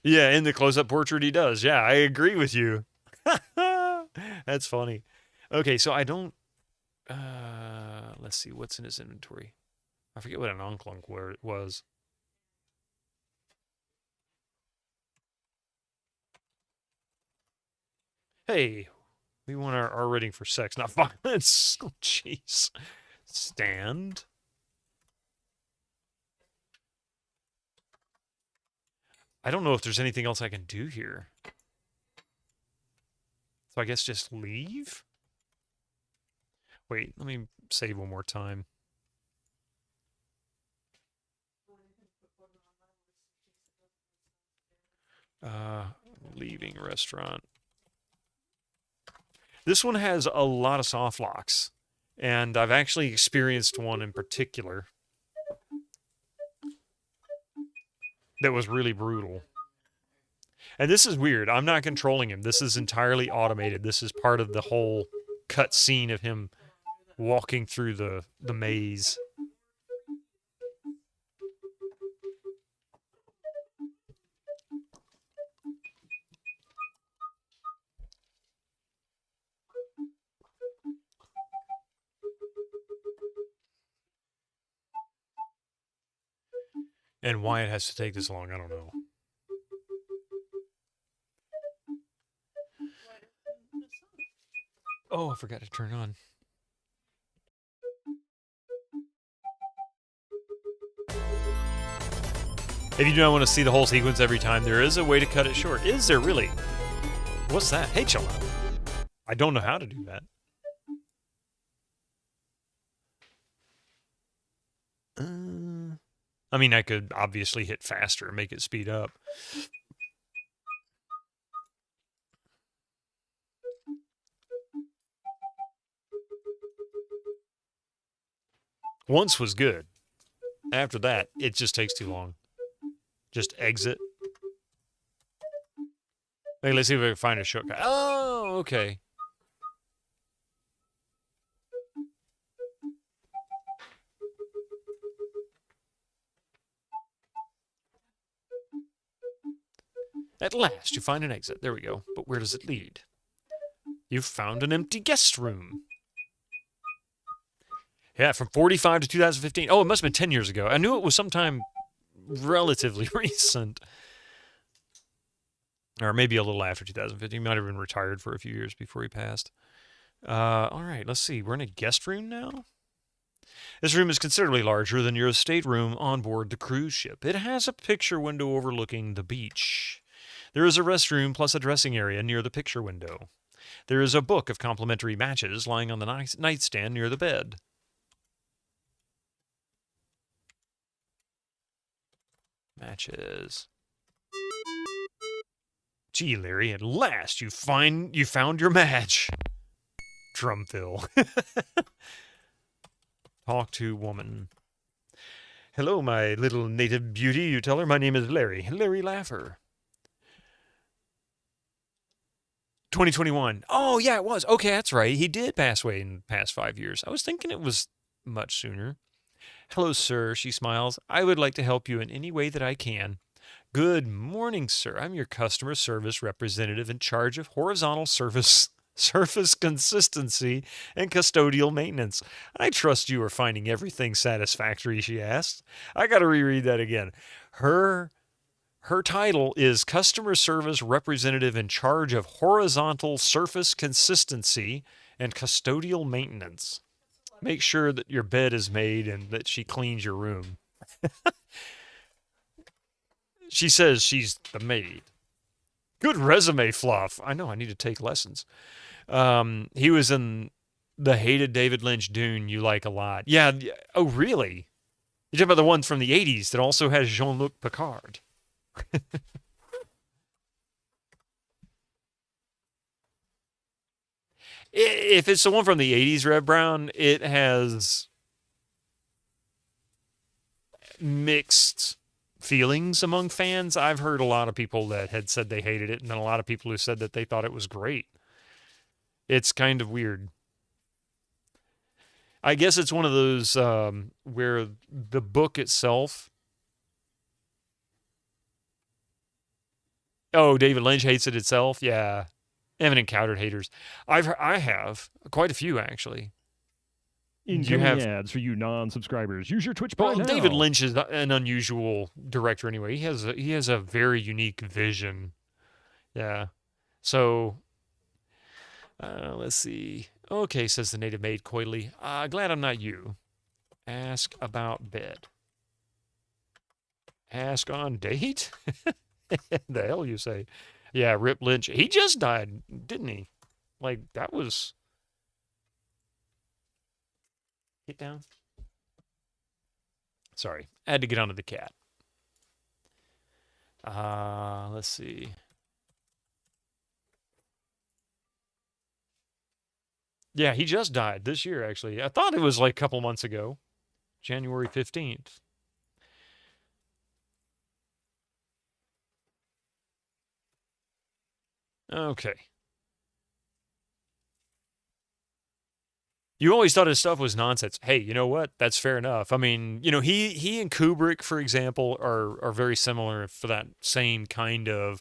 Yeah, in the close-up portrait he does. Yeah, I agree with you. That's funny. Okay, so I don't... let's see, what's in his inventory? I forget what an onklunk was. Hey, we want our R rating for sex, not violence. Oh, jeez. Stand. I don't know if there's anything else I can do here. So I guess just leave? Wait, let me save one more time. Leaving restaurant. This one has a lot of soft locks, and I've actually experienced one in particular that was really brutal. And this is weird. I'm not controlling him. This is entirely automated. This is part of the whole cut scene of him walking through the maze. And why it has to take this long, I don't know. Oh, I forgot to turn on. If you don't want to see the whole sequence every time, there is a way to cut it short. Is there really? What's that? Hey, chill out. I don't know how to do that. I mean, I could obviously hit faster and make it speed up. Once was good. After that, it just takes too long. Just exit. Hey, let's see if I can find a shortcut. Oh, okay. At last, you find an exit. There we go. But where does it lead? You've found an empty guest room. Yeah, from 45 to 2015. Oh, it must have been 10 years ago. I knew it was sometime relatively recent. Or maybe a little after 2015. He might have been retired for a few years before he passed. All right, let's see. We're in a guest room now? This room is considerably larger than your stateroom on board the cruise ship. It has a picture window overlooking the beach. There is a restroom plus a dressing area near the picture window. There is a book of complimentary matches lying on the nightstand near the bed. Matches. Gee, Larry, at last you found your match. Drum fill. Talk to woman. Hello, my little native beauty, you tell her. My name is Larry. Larry Laffer. 2021. Oh, yeah, it was. Okay, that's right. He did pass away in the past 5 years. I was thinking it was much sooner. Hello, sir, she smiles. I would like to help you in any way that I can. Good morning, sir. I'm your customer service representative in charge of horizontal surface consistency and custodial maintenance. I trust you are finding everything satisfactory, she asks. I got to reread that again. Her title is Customer Service Representative in charge of horizontal surface consistency and custodial maintenance. Make sure that your bed is made and that she cleans your room. She says she's the maid. Good resume, Fluff. I know, I need to take lessons. He was in the hated David Lynch Dune you like a lot. Yeah. Oh, really? You're talking about the one from the 80s that also has Jean-Luc Picard. If it's the one from the 80s, Red Brown, it has mixed feelings among fans. I've heard a lot of people that had said they hated it, and then a lot of people who said that they thought it was great. It's kind of weird. I guess it's one of those where the book itself... Oh, David Lynch hates it itself? Yeah. I haven't encountered haters. I have. Quite a few, actually. Incoming ads for you non-subscribers. Use your Twitch Prime now. David Lynch is an unusual director anyway. He has a very unique vision. Yeah. So, let's see. Okay, says the native maid coyly. Glad I'm not you. Ask about bed. Ask on date? The hell you say? Yeah, Rip Lynch. He just died, didn't he? Like, that was... Get down. Sorry. I had to get onto the cat. Let's see. Yeah, he just died this year, actually. I thought it was like a couple months ago. January 15th. Okay. You always thought his stuff was nonsense. Hey, you know what? That's fair enough. I mean, you know, he and Kubrick, for example, are very similar for that same kind of.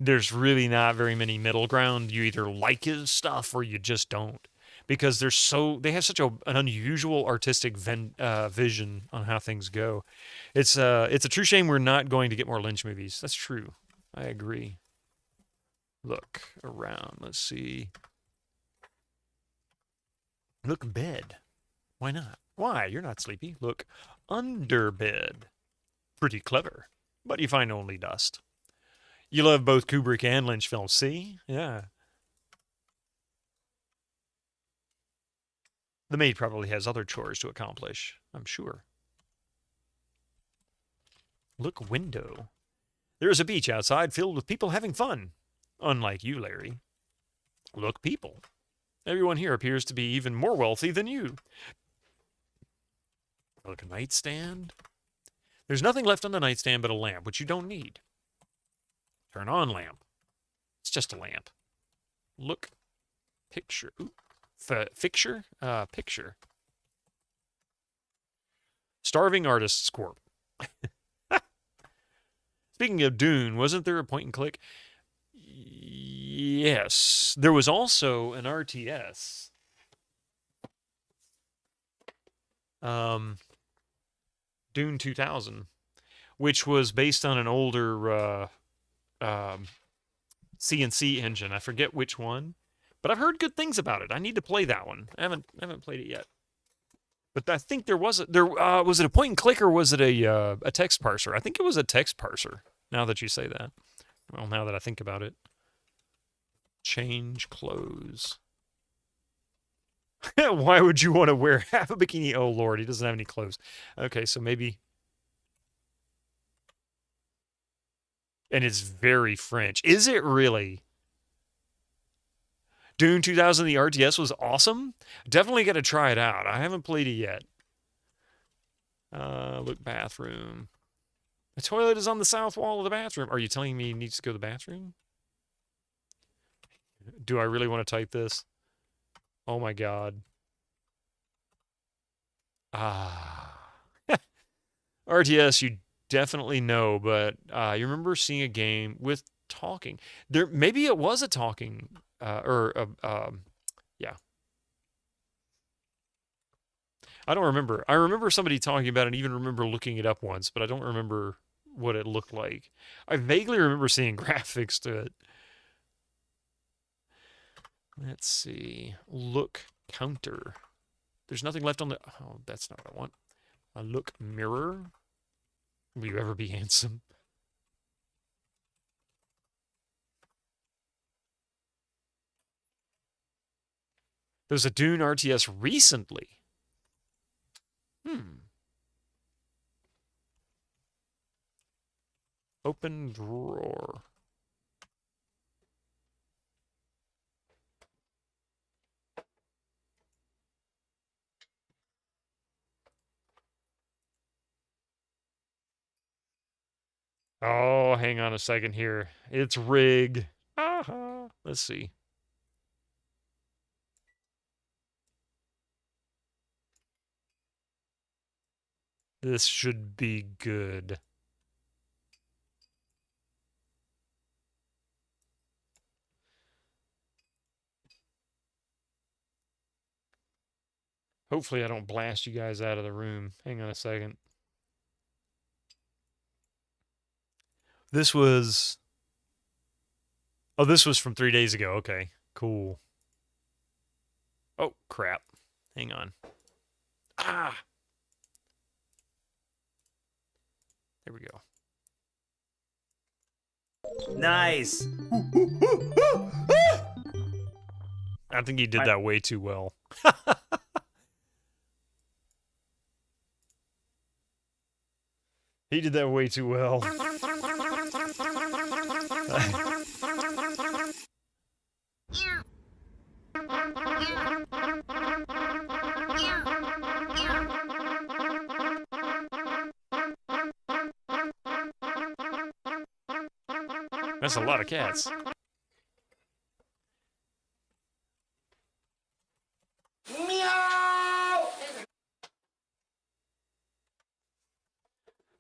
There's really not very many middle ground. You either like his stuff or you just don't, because they have such an unusual artistic vision on how things go. It's a true shame we're not going to get more Lynch movies. That's true. I agree. Look around. Let's see. Look bed. Why not? Why? You're not sleepy. Look under bed. Pretty clever. But you find only dust. You love both Kubrick and Lynch films. See? Yeah. The maid probably has other chores to accomplish, I'm sure. Look window. There is a beach outside filled with people having fun. Unlike you, Larry. Look people. Everyone here appears to be even more wealthy than you. Look, a nightstand. There's nothing left on the nightstand but a lamp, which you don't need. Turn on lamp. It's just a lamp. Look. Picture. Ooh. Fixture? Picture. Starving Artists Corp. Speaking of Dune, wasn't there a point and click? Yes. There was also an RTS. Dune 2000, which was based on an older CNC engine. I forget which one, but I've heard good things about it. I need to play that one. I haven't played it yet. But I think there was was it a point and click or was it a text parser? I think it was a text parser. Now that you say that, well, now that I think about it, change clothes. Why would you want to wear half a bikini? Oh Lord, he doesn't have any clothes. Okay, so maybe. And it's very French. Is it really? Dune 2000, the RTS was awesome. Definitely got to try it out. I haven't played it yet. Look, bathroom. The toilet is on the south wall of the bathroom. Are you telling me he needs to go to the bathroom? Do I really want to type this? Oh my God. RTS, you definitely know, but you remember seeing a game with talking. There, maybe it was a talking, yeah. I don't remember. I remember somebody talking about it and even remember looking it up once, but I don't remember what it looked like. I vaguely remember seeing graphics to it. Let's see. Look counter. There's nothing left on the... Oh, that's not what I want. A look mirror. Will you ever be handsome? There's a Dune RTS recently. Open drawer. Oh, hang on a second here. It's rigged. Let's see. This should be good. Hopefully I don't blast you guys out of the room. Hang on a second. This was... Oh, this was from 3 days ago. Okay, cool. Oh, crap. Hang on. There we go. Nice. I think he did that way too well. He did that way too well. That's a lot of cats.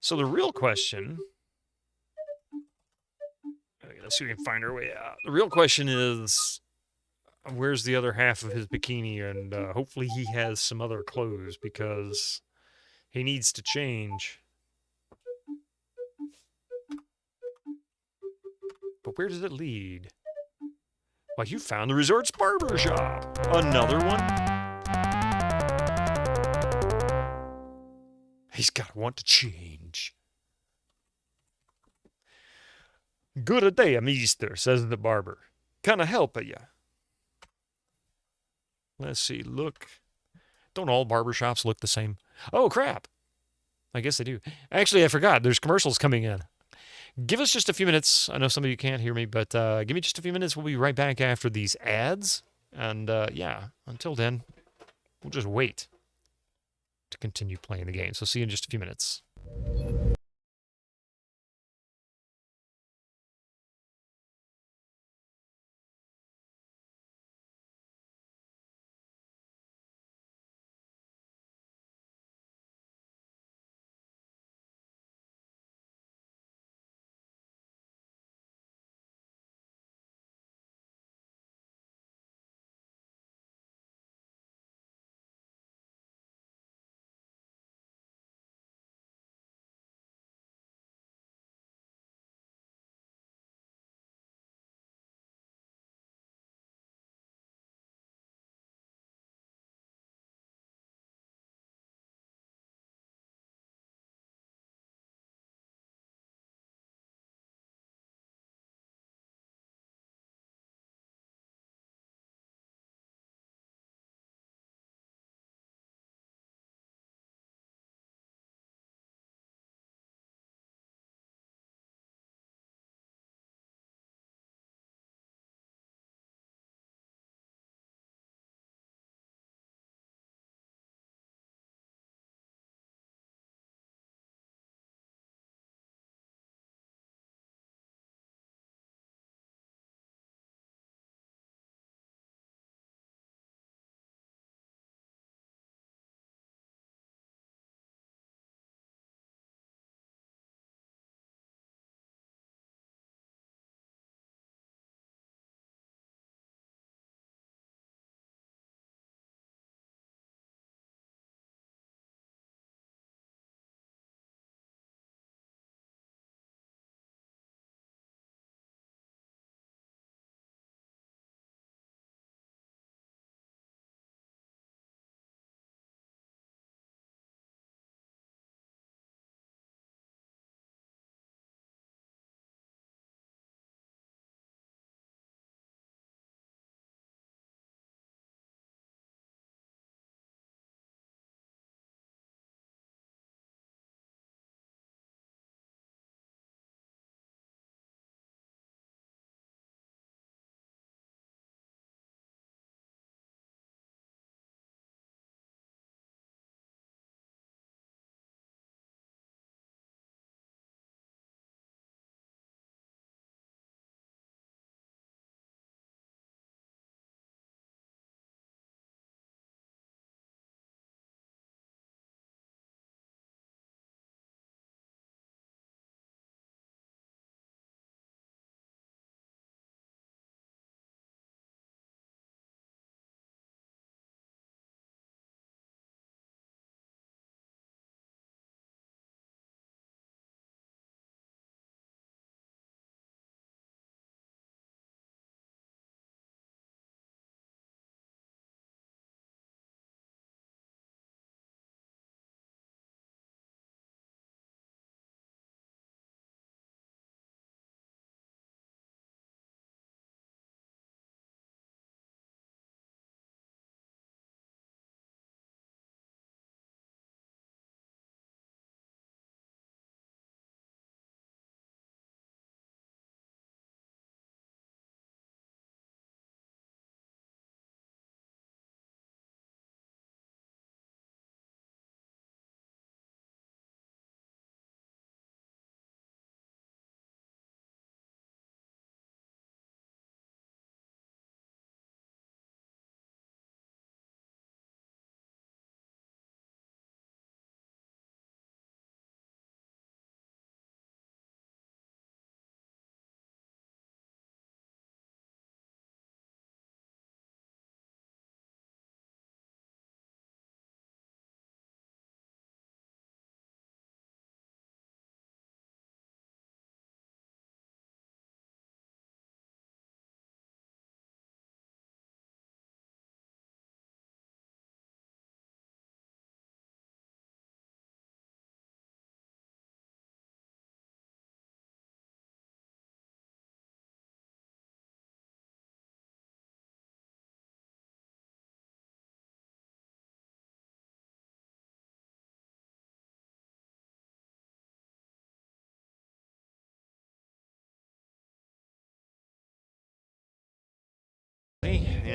So the real question, let's see if we can find our way out. The real question is, where's the other half of his bikini? And hopefully he has some other clothes because he needs to change. But where does it lead? Well, you found the resort's barber shop. Another one? He's got to want to change. Good a day, mister, says the barber. Can I help ya? Let's see, look. Don't all barbershops look the same? Oh, crap. I guess they do. Actually, I forgot. There's commercials coming in. Give us just a few minutes. I know some of you can't hear me, but give me just a few minutes. We'll be right back after these ads. And, yeah, until then, we'll just wait to continue playing the game. So see you in just a few minutes.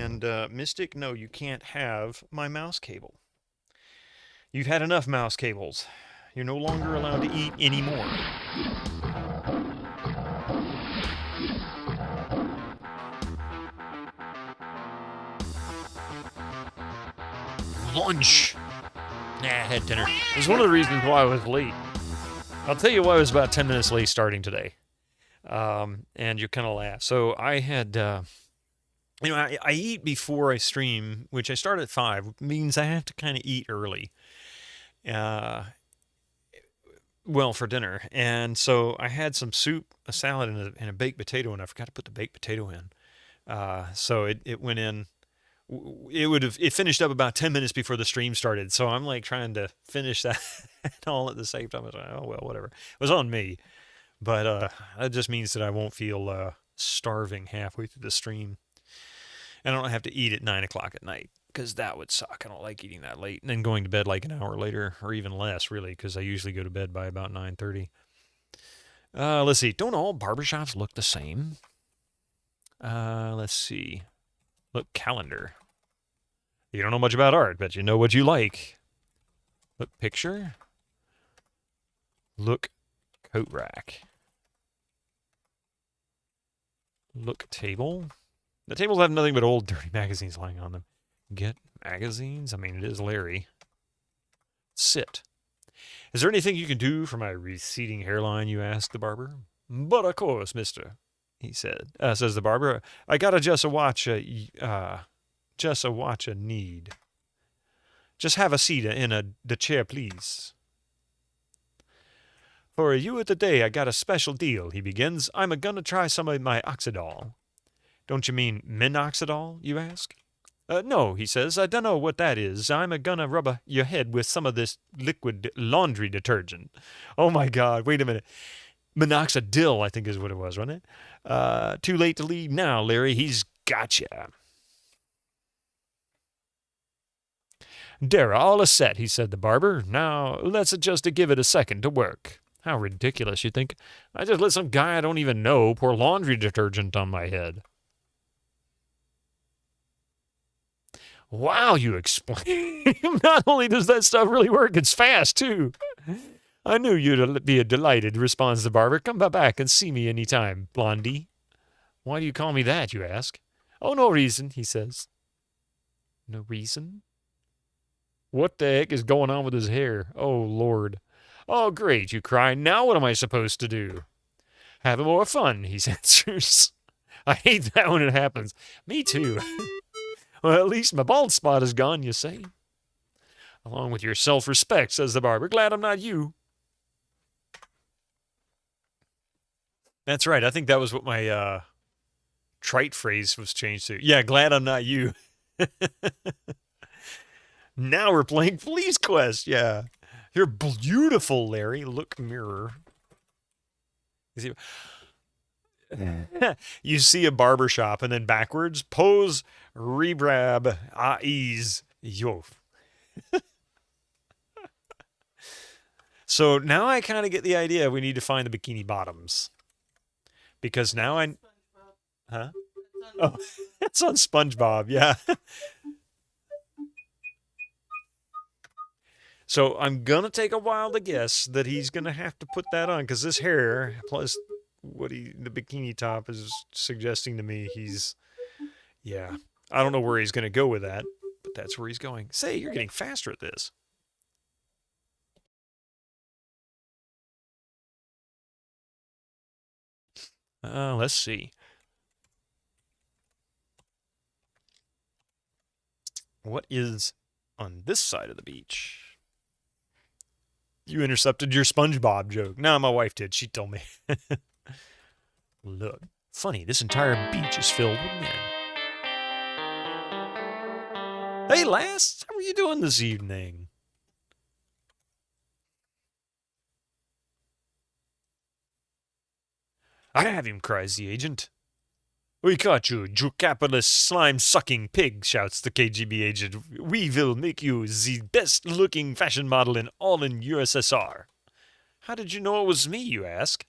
And Mystic, no, you can't have my mouse cable. You've had enough mouse cables. You're no longer allowed to eat anymore. Lunch. Nah, I had dinner. It was one of the reasons why I was late. I'll tell you why I was about 10 minutes late starting today. And you kind of laugh. So I had, I eat before I stream, which I start at 5, which means I have to kind of eat early. Well, for dinner. And so I had some soup, a salad, and a baked potato, and I forgot to put the baked potato in. So it went in. It finished up about 10 minutes before the stream started. So I'm like trying to finish that all at the same time. I was like, oh, well, whatever. It was on me. But that just means that I won't feel starving halfway through the stream. And I don't have to eat at 9 o'clock at night, because that would suck. I don't like eating that late. And then going to bed like an hour later, or even less, really, because I usually go to bed by about 9:30. Let's see. Don't all barbershops look the same? Let's see. Look, calendar. You don't know much about art, but you know what you like. Look, picture. Look, coat rack. Look, table. The tables have nothing but old, dirty magazines lying on them. Get magazines? I mean, it is Larry. Sit. Is there anything you can do for my receding hairline, you ask the barber? But of course, mister, he said. Says the barber, I gotta just a watch a need. Just have a seat in the chair, please. For you today, I got a special deal, he begins. I'm gonna try some of my Oxidol. Don't you mean minoxidil, you ask? No, he says. I don't know what that is. I'm gonna rub your head with some of this liquid laundry detergent. Oh, my God. Wait a minute. Minoxidil, I think is what it was, wasn't it? Too late to leave now, Larry. He's got you. Dara, all a set, he said, the barber. Now, let's just give it a second to work. How ridiculous, you think? I just let some guy I don't even know pour laundry detergent on my head. Wow, you explain. Not only does that stuff really work, it's fast, too. I knew you'd be delighted, responds the barber. Come back and see me any time, Blondie. Why do you call me that, you ask? Oh, no reason, he says. No reason? What the heck is going on with his hair? Oh, Lord. Oh, great, you cry. Now what am I supposed to do? Have more fun, he answers. I hate that when it happens. Me too. Well, at least my bald spot is gone, you say. Along with your self-respect, says the barber. Glad I'm not you. That's right. I think that was what my trite phrase was changed to. Yeah, glad I'm not you. Now we're playing Police Quest. Yeah. You're beautiful, Larry. Look, mirror. You see a barber shop, and then backwards, pose, rebrab, ease, yo. So now I kind of get the idea we need to find the Bikini Bottoms. Because now I... Huh? Oh, it's on SpongeBob, yeah. So I'm going to take a while to guess that he's going to have to put that on, because this hair, plus what the bikini top is suggesting to me, yeah. I don't know where he's going to go with that, but that's where he's going. Say, you're getting faster at this. Let's see. What is on this side of the beach? You intercepted your SpongeBob joke. No, my wife did. She told me. Look, funny, this entire beach is filled with men. Hey, lass, how are you doing this evening? I have him, cries the agent. We caught you, you capitalist slime-sucking pig, shouts the KGB agent. We will make you the best-looking fashion model in all in USSR. How did you know it was me, you ask?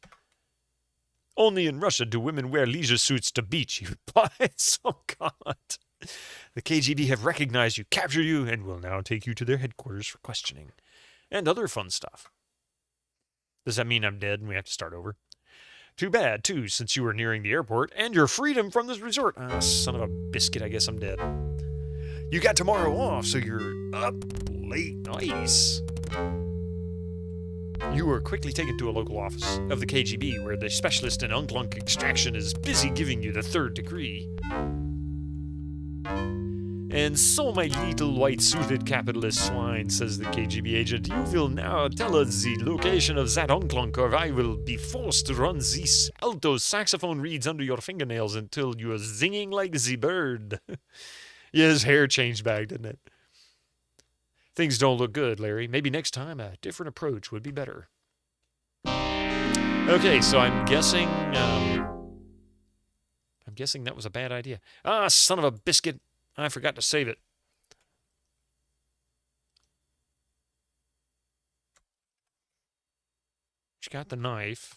Only in Russia do women wear leisure suits to beach, he replies. Oh, God. The KGB have recognized you, captured you, and will now take you to their headquarters for questioning. And other fun stuff. Does that mean I'm dead and we have to start over? Too bad, too, since you were nearing the airport and your freedom from this resort. Ah, son of a biscuit, I guess I'm dead. You got tomorrow off, so you're up late. Nice. You were quickly taken to a local office of the KGB, where the specialist in unklunk extraction is busy giving you the 3rd degree. And so, my little white-suited capitalist swine, says the KGB agent, you will now tell us the location of that unklunk, or I will be forced to run this alto saxophone reeds under your fingernails until you are zinging like the bird. Yeah, his hair changed back, didn't it? Things don't look good, Larry. Maybe next time a different approach would be better. Okay, so I'm guessing that was a bad idea. Ah, son of a biscuit. I forgot to save it. She got the knife.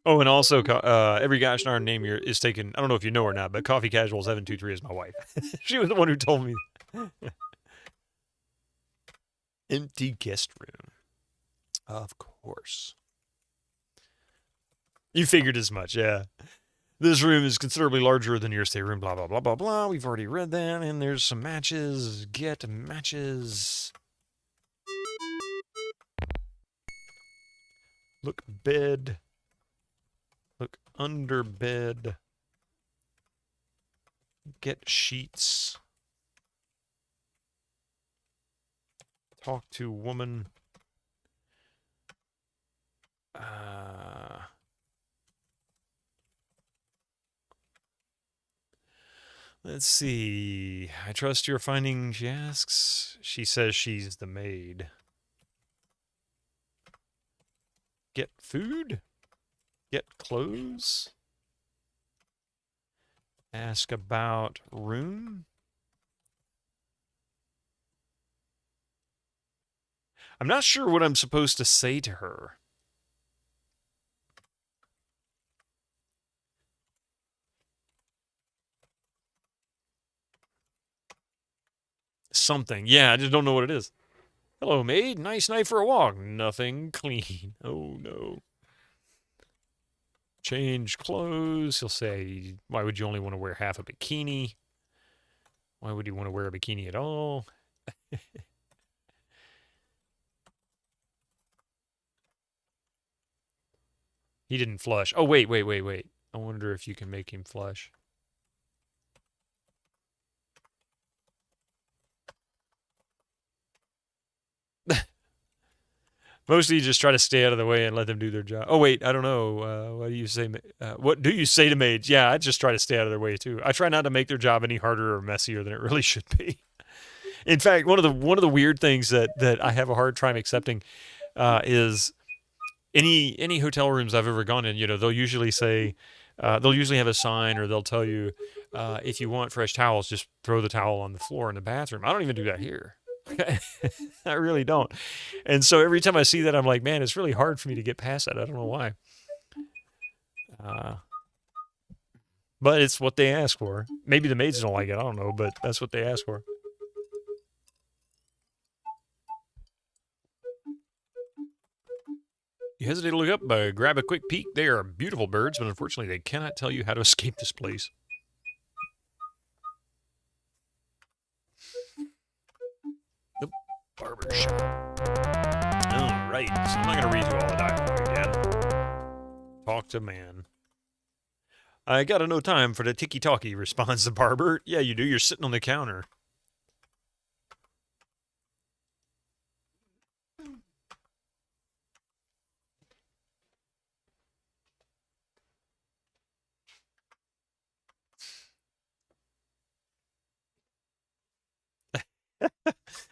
Oh, and also, every gosh darn name here is taken. I don't know if you know or not, but Coffee Casual 723 is my wife. She was the one who told me. Empty guest room. Of course. You figured as much, yeah. This room is considerably larger than your stateroom, blah, blah, blah, blah, blah. We've already read that, and there's some matches. Get matches. Look, bed. Look under bed. Get sheets. Talk to woman. Let's see. I trust your finding, she asks. She says she's the maid. Get food? Get clothes? Ask about room? I'm not sure what I'm supposed to say to her. Something. Yeah, I just don't know what it is. Hello, maid. Nice night for a walk. Nothing clean. Oh, no. Change clothes. He'll say, why would you only want to wear half a bikini? Why would you want to wear a bikini at all? He didn't flush. Oh, wait. I wonder if you can make him flush. Mostly you just try to stay out of the way and let them do their job. Oh, wait, I don't know. What do you say? What do you say to maids? Yeah, I just try to stay out of their way, too. I try not to make their job any harder or messier than it really should be. In fact, one of the weird things that I have a hard time accepting is any hotel rooms I've ever gone in, you know, they'll usually say, they'll usually have a sign or they'll tell you, if you want fresh towels, just throw the towel on the floor in the bathroom. I don't even do that here. I really don't. And so every time I see that, I'm like, man, it's really hard for me to get past that. I don't know why. But it's what they ask for. Maybe the maids don't like it. I don't know, but that's what they ask for. You hesitate to look up, grab a quick peek. They are beautiful birds, but unfortunately they cannot tell you how to escape this place. The barber shop. All right, so I'm not going to read through all the dialogue again. Talk to man. I got no time for the ticky-talkie, responds the barber. Yeah, you do. You're sitting on the counter.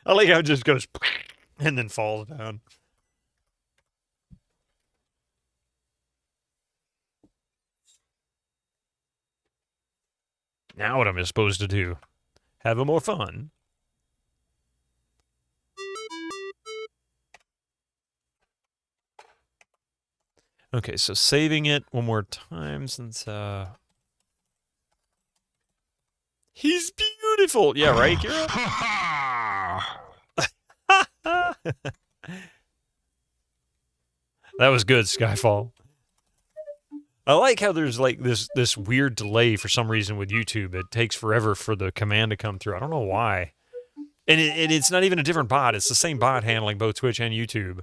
I like how it just goes and then falls down. Now what am I supposed to do? Have more fun? Okay, so saving it one more time since, He's beautiful! Yeah, right, Kira? That was good, Skyfall. I like how there's like this weird delay for some reason with YouTube. It takes forever for the command to come through. I don't know why. And it's not even a different bot. It's the same bot handling both Twitch and YouTube.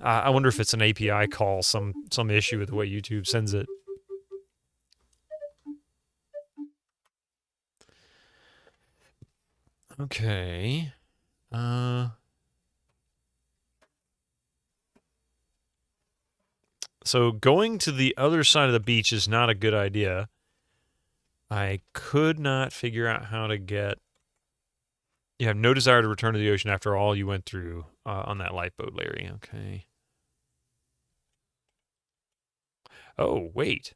I wonder if it's an API call, some issue with the way YouTube sends it. Okay. So going to the other side of the beach is not a good idea. I could not figure out how to get... You have no desire to return to the ocean after all you went through on that lifeboat, Larry. Okay. Oh, wait.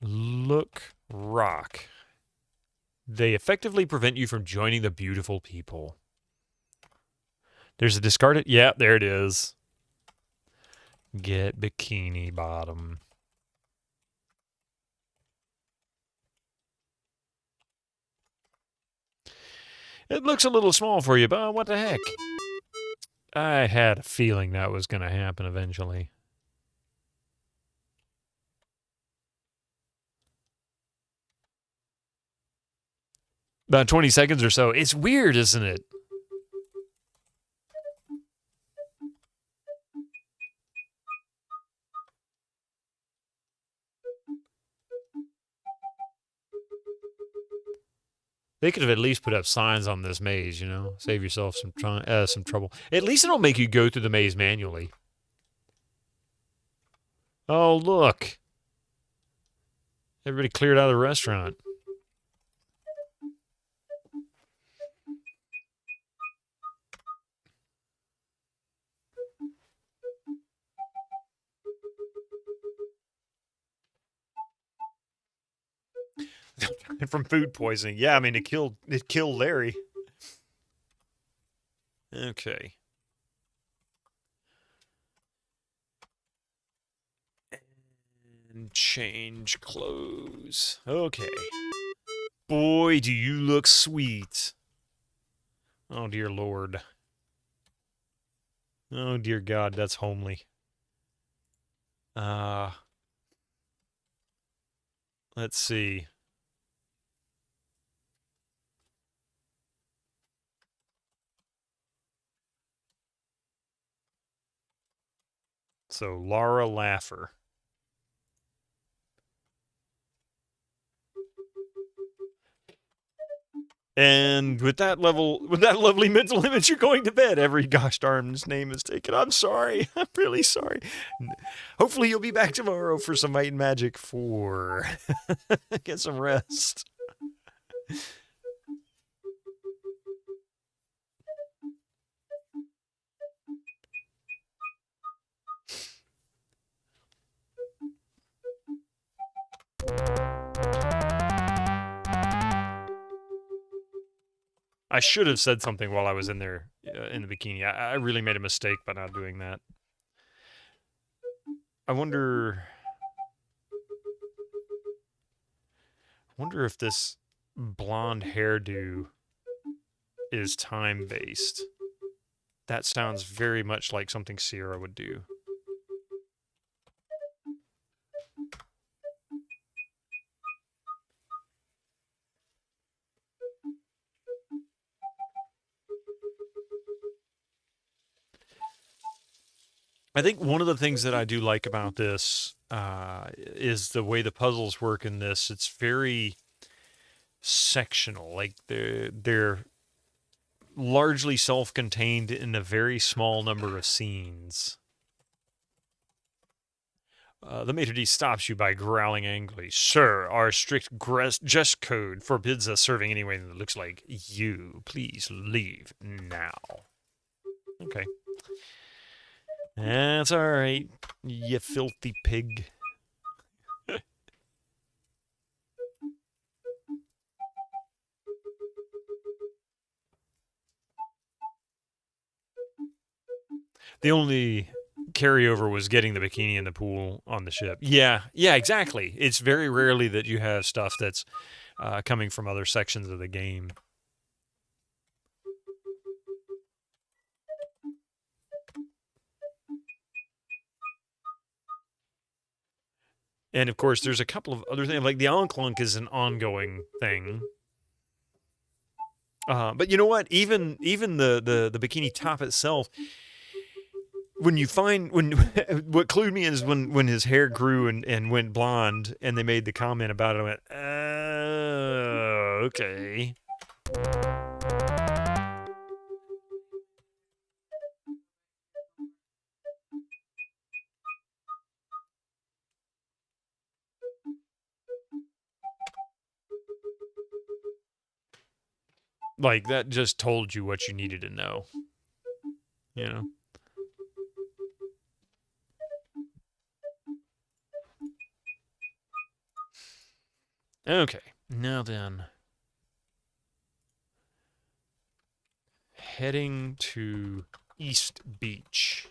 Look, rock. They effectively prevent you from joining the beautiful people. There's a discarded... Yeah, there it is. Get Bikini Bottom. It looks a little small for you, but what the heck? I had a feeling that was going to happen eventually. About 20 seconds or so. It's weird, isn't it? They could have at least put up signs on this maze, you know? Save yourself some trouble. At least it'll make you go through the maze manually. Oh, look. Everybody cleared out of the restaurant. From food poisoning. Yeah, I mean, it killed Larry. Okay. And change clothes. Okay. Boy, do you look sweet. Oh, dear Lord. Oh, dear God, that's homely. Let's see. So, Laura Laffer. And with that lovely mental image, you're going to bed. Every gosh darn's name is taken. I'm sorry. I'm really sorry. Hopefully you'll be back tomorrow for some Might and Magic 4. Get some rest. I should have said something while I was in there in the bikini. I really made a mistake by not doing that. I wonder if this blonde hairdo is time-based. That sounds very much like something Sierra would do. I think one of the things that I do like about this is the way the puzzles work in this. It's very sectional. Like they're largely self-contained in a very small number of scenes. The maitre d' stops you by growling angrily. Sir, our strict dress code forbids us serving anyone that looks like you. Please leave now. Okay. That's all right, you filthy pig. The only carryover was getting the bikini in the pool on the ship. Yeah, exactly. It's very rarely that you have stuff that's coming from other sections of the game. And of course, there's a couple of other things, like the Onklunk is an ongoing thing. But you know what? Even the bikini top itself, when you find what clued me in is when his hair grew and went blonde, and they made the comment about it. I went, oh, okay. Like, that just told you what you needed to know. You know? Okay, now then. Heading to East Beach.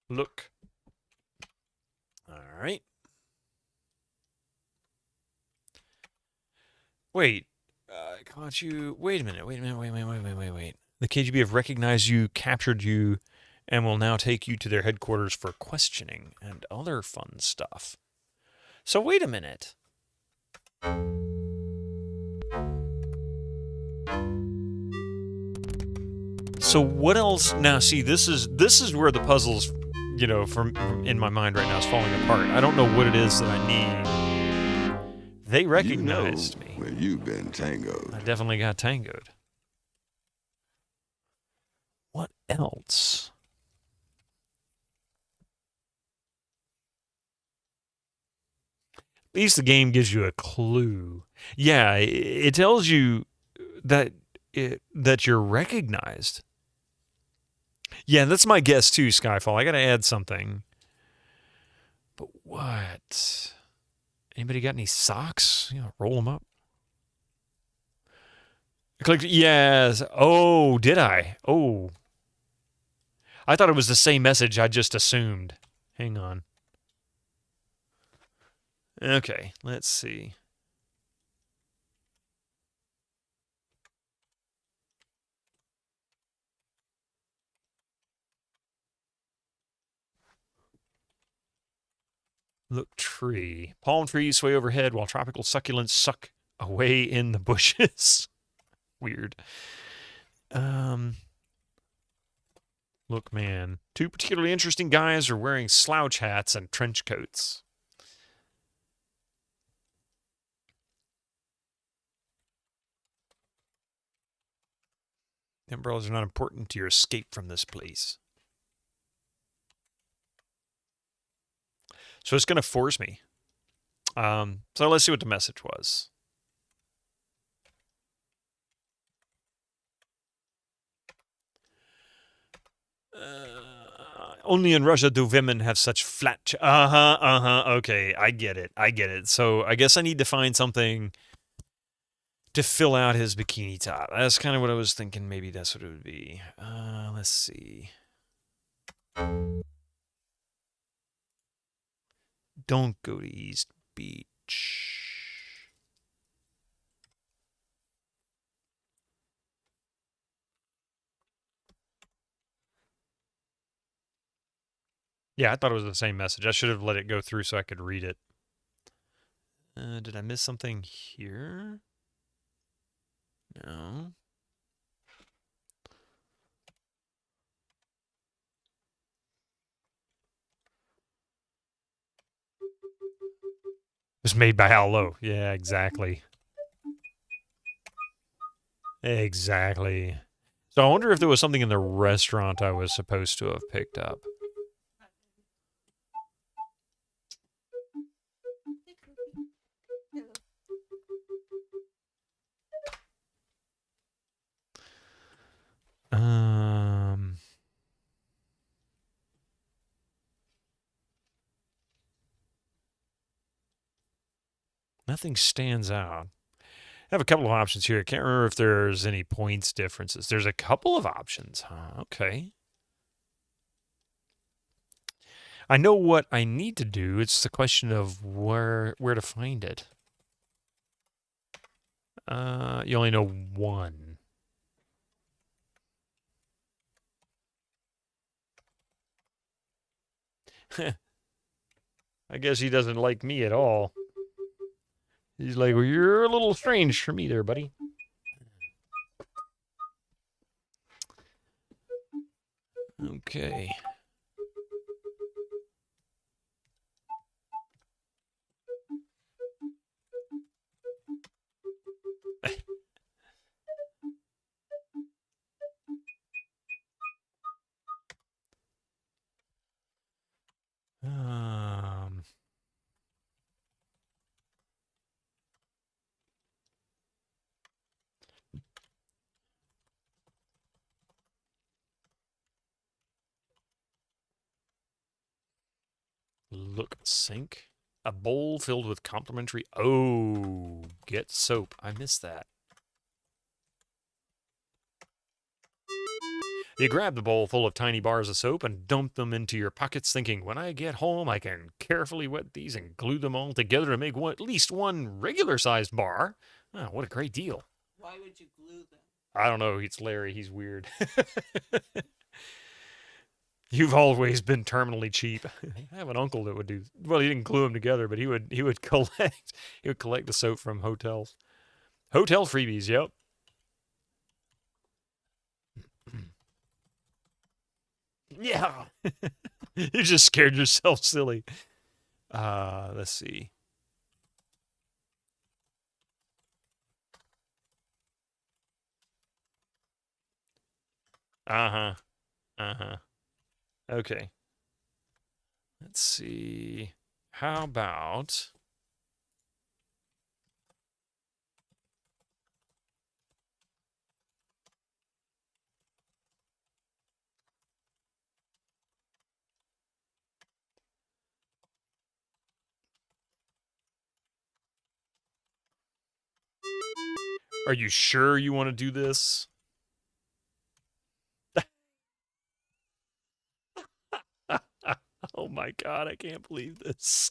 Look. All right. Wait. Caught you. Wait a minute. Wait. The KGB have recognized you, captured you, and will now take you to their headquarters for questioning and other fun stuff. So wait a minute. So what else? Now, see, this is where the puzzles, you know, from in my mind right now is falling apart. I don't know what it is that I need. They recognized me. Where you've been tangoed. I definitely got tangoed. What else? At least the game gives you a clue. Yeah, it tells you that you're recognized. Yeah, that's my guess too, Skyfall. I got to add something. But what? Anybody got any socks? You know, roll them up. I clicked yes. Oh, did I? Oh. I thought it was the same message. I just assumed. Hang on. Okay, let's see. Look, tree. Palm trees sway overhead while tropical succulents suck away in the bushes. Weird. Look, man. Two particularly interesting guys are wearing slouch hats and trench coats. The umbrellas are not important to your escape from this place. So it's going to force me. So let's see what the message was. Only in Russia do women have such flat... Okay, I get it. So I guess I need to find something to fill out his bikini top. That's kind of what I was thinking. Maybe that's what it would be. Let's see. Don't go to East Beach. Yeah, I thought it was the same message. I should have let it go through so I could read it. Did I miss something here? No. It was made by How Low. Yeah, exactly. Exactly. So I wonder if there was something in the restaurant I was supposed to have picked up. Nothing stands out. I have a couple of options here. I can't remember if there's any points differences. There's a couple of options, huh? Okay. I know what I need to do. It's the question of where to find it. You only know one. I guess he doesn't like me at all. He's like, well, you're a little strange for me there, buddy. Okay. Look, sink. A bowl filled with complimentary. Oh, get soap. I missed that. You grab the bowl full of tiny bars of soap and dump them into your pockets, thinking, when I get home, I can carefully wet these and glue them all together to make at least one regular-sized bar. Oh, what a great deal. Why would you glue them? I don't know. It's Larry. He's weird. You've always been terminally cheap. I have an uncle that would do. Well, he didn't glue them together, but he would collect the soap from hotels. Hotel freebies. Yep. Yeah. You just scared yourself silly. Let's see. Uh-huh. Uh-huh. Okay. Let's see. How about... Are you sure you want to do this? Oh my God, I can't believe this.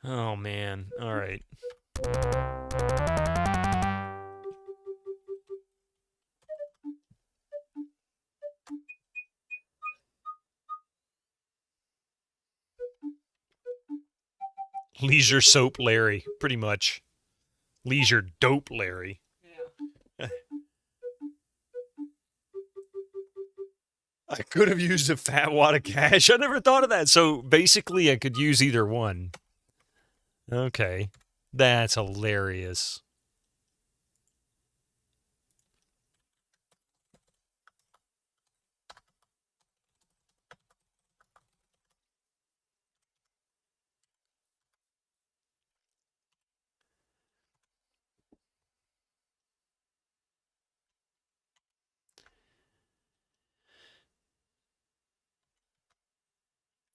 Oh man, all right. Leisure soap Larry, pretty much. Leisure dope Larry. Yeah. I could have used a fat wad of cash. I never thought of that. So basically, I could use either one. Okay. That's hilarious.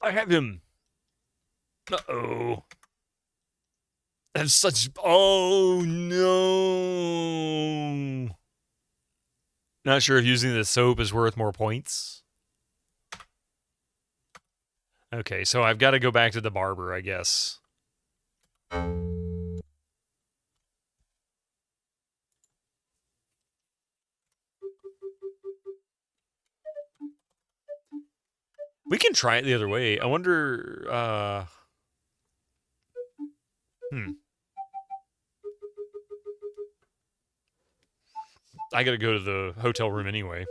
I have him. Uh-oh. That's such... Oh, no. Not sure if using the soap is worth more points. Okay, so I've got to go back to the barber, I guess. We can try it the other way. I wonder... I gotta go to the hotel room anyway.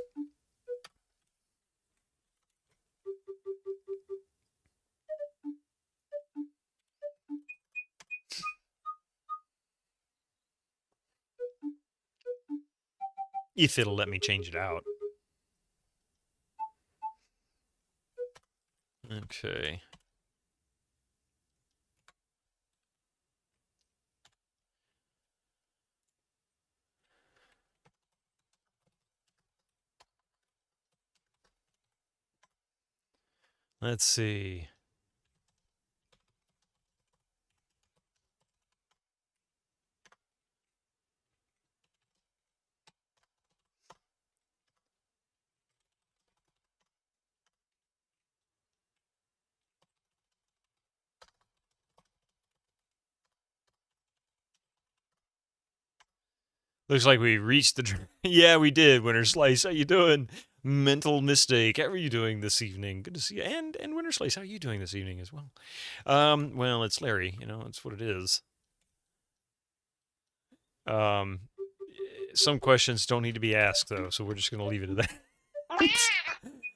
If it'll let me change it out. Okay. Let's see. Looks like we reached the... Yeah, we did. Winter Slice, how you doing? Mental mistake. How are you doing this evening? Good to see you. And Winter Slice, how are you doing this evening as well? Well, it's Larry. You know, it's what it is. Some questions don't need to be asked, though, so we're just going to leave it at that.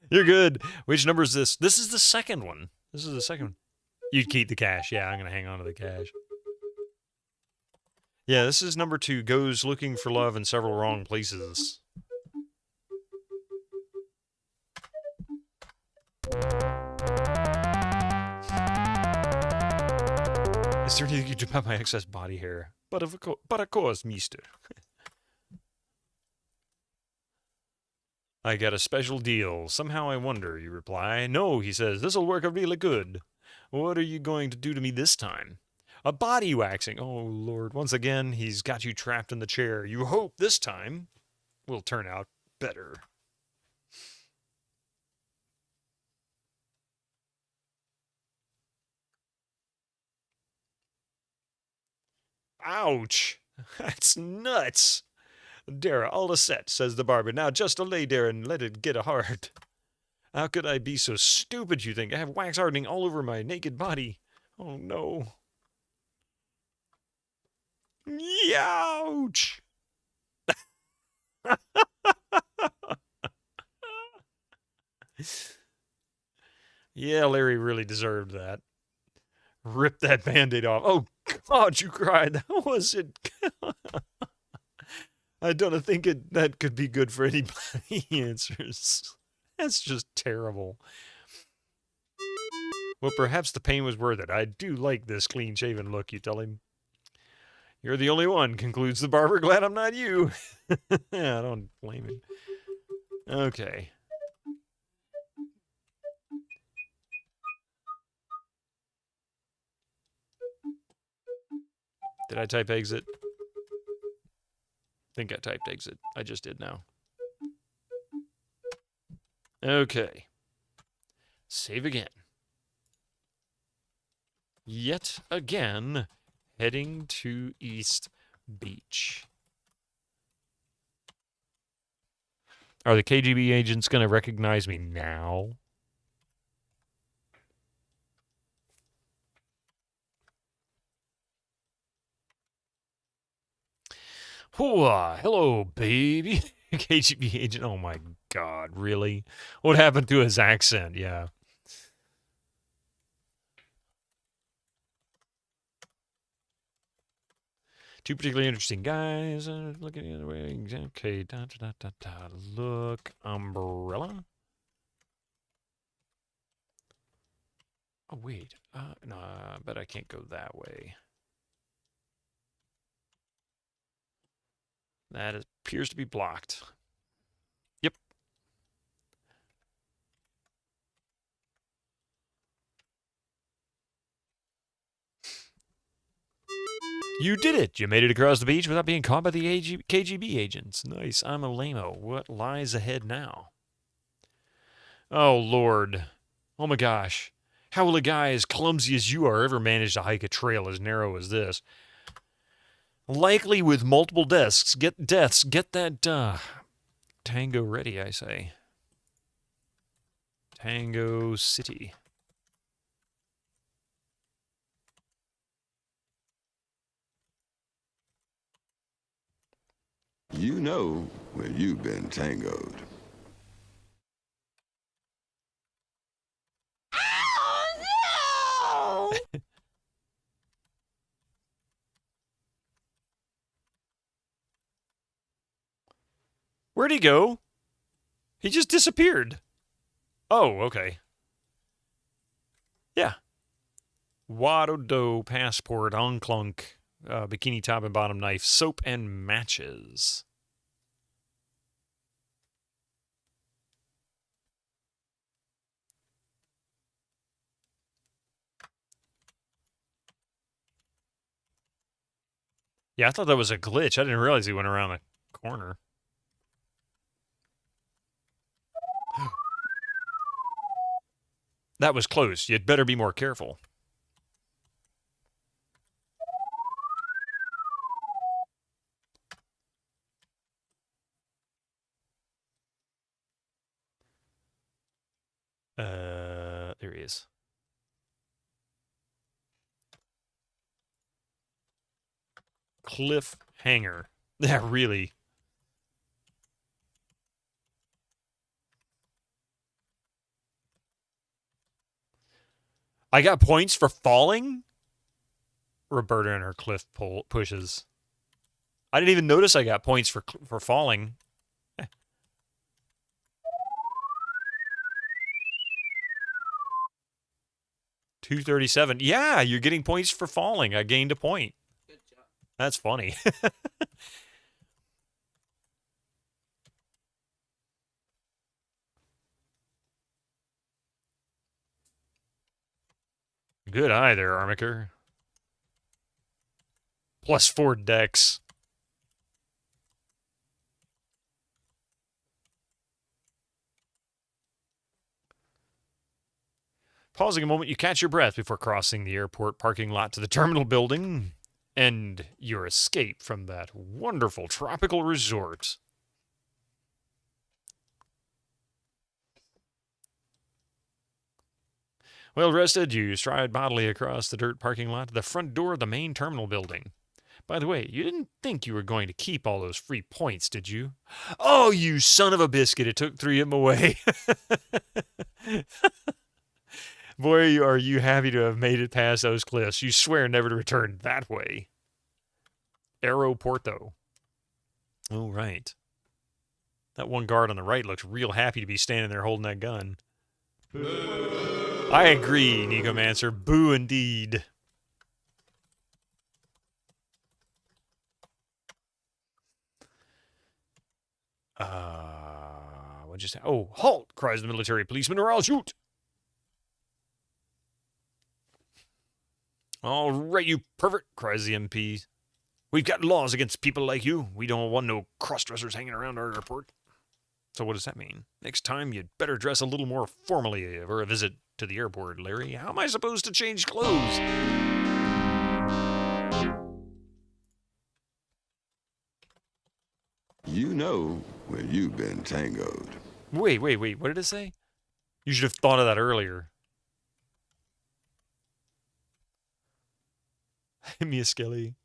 You're good. Which number is this? This is the second one. This is the second one. You'd keep the cash. Yeah, I'm going to hang on to the cash. Yeah, this is number 2. Goes looking for love in several wrong places. Is there anything you do about my excess body hair? But of course, mister. I got a special deal. Somehow I wonder, you reply. No, he says, this'll work really good. What are you going to do to me this time? A body waxing. Oh, Lord. Once again, he's got you trapped in the chair. You hope this time will turn out better. Ouch. That's nuts. Dara, all a set, says the barber. Now just lay there and let it get a hard. How could I be so stupid, you think? I have wax hardening all over my naked body. Oh, no. Ouch! Yeah, Larry really deserved that. Rip that Band-Aid off. Oh, God, you cried. That was it. I don't think that could be good for anybody, he answers. That's just terrible. Well, perhaps the pain was worth it. I do like this clean-shaven look, you tell him. You're the only one, concludes the barber. Glad I'm not you. Yeah, I don't blame him. Okay. Did I type exit? I think I typed exit. I just did now. Okay. Save again. Yet again, heading to East Beach. Are the KGB agents going to recognize me now? Hooah, hello, baby. KGB agent. Oh, my God, really? What happened to his accent? Yeah. Two particularly interesting guys. Looking the other way. Okay. Look. Umbrella. Oh, wait. No, I bet I can't go that way. That appears to be blocked. Yep. You did it! You made it across the beach without being caught by the KGB agents. Nice. I'm a lame-o. What lies ahead now? Oh, Lord. Oh, my gosh. How will a guy as clumsy as you are ever manage to hike a trail as narrow as this? Likely with multiple deaths. Get that tango ready, I say. Tango City. You know where you've been tangoed. Oh, no! Where'd he go? He just disappeared. Oh, okay. Yeah. Wado do passport, clunk, bikini top and bottom knife, soap and matches. Yeah, I thought that was a glitch. I didn't realize he went around the corner. That was close. You'd better be more careful. There he is. Cliffhanger. Yeah, really. I got points for falling? Roberta and her cliff pushes. I didn't even notice I got points for falling. 237. Yeah, you're getting points for falling. I gained a point. Good job. That's funny. Good eye there, Armiker. +4 dex. Pausing a moment, you catch your breath before crossing the airport parking lot to the terminal building and your escape from that wonderful tropical resort. Well rested, you stride bodily across the dirt parking lot to the front door of the main terminal building. By the way, you didn't think you were going to keep all those free points, did you? Oh, you son of a biscuit, it took 3 of them away. Boy, are you happy to have made it past those cliffs. You swear never to return that way. Aeroporto. Oh, right. That one guard on the right looks real happy to be standing there holding that gun. I agree, Nicomancer. Boo indeed. What just happened? Oh, halt! Cries the military policeman, or I'll shoot! All right, you pervert, cries the MP. We've got laws against people like you. We don't want no cross-dressers hanging around our airport. So what does that mean? Next time, you'd better dress a little more formally for a visit to the airport, Larry. How am I supposed to change clothes? You know where you've been tangoed. Wait. What did it say? You should have thought of that earlier. Mia Skelly.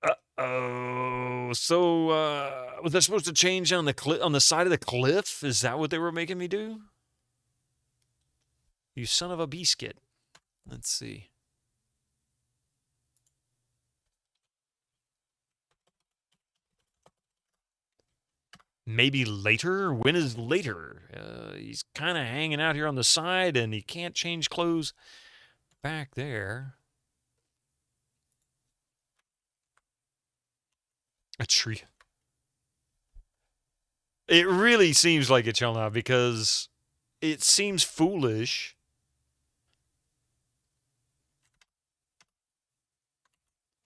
Uh-oh. So, was I supposed to change on the side of the cliff? Is that what they were making me do? You son of a biscuit. Let's see. Maybe later? When is later? He's kind of hanging out here on the side, and he can't change clothes back there. A tree. It really seems like it shall not, because it seems foolish.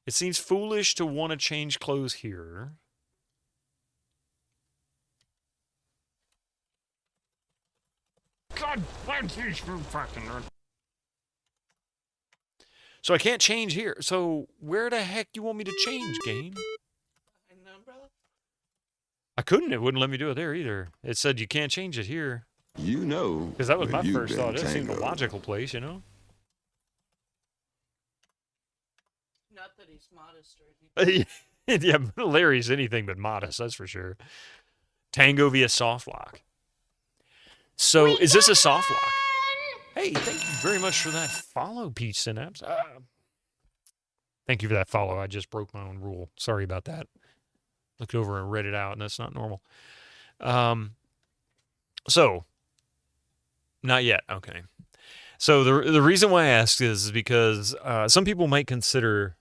It seems foolish to want to change clothes here. God, so I can't change here. So where the heck you want me to change, game? I couldn't. It wouldn't let me do it there either. It said you can't change it here. You know. Because that was my first thought. It seemed a logical place, you know? Not that he's modest or anything. Yeah, Larry's anything but modest, that's for sure. Tango via soft lock. So, is this a soft lock? Hey, thank you very much for that follow, Peach Synapse. Thank you for that follow. I just broke my own rule. Sorry about that. Looked over and read it out, and that's not normal. So, not yet. Okay. So, the reason why I asked is because some people might consider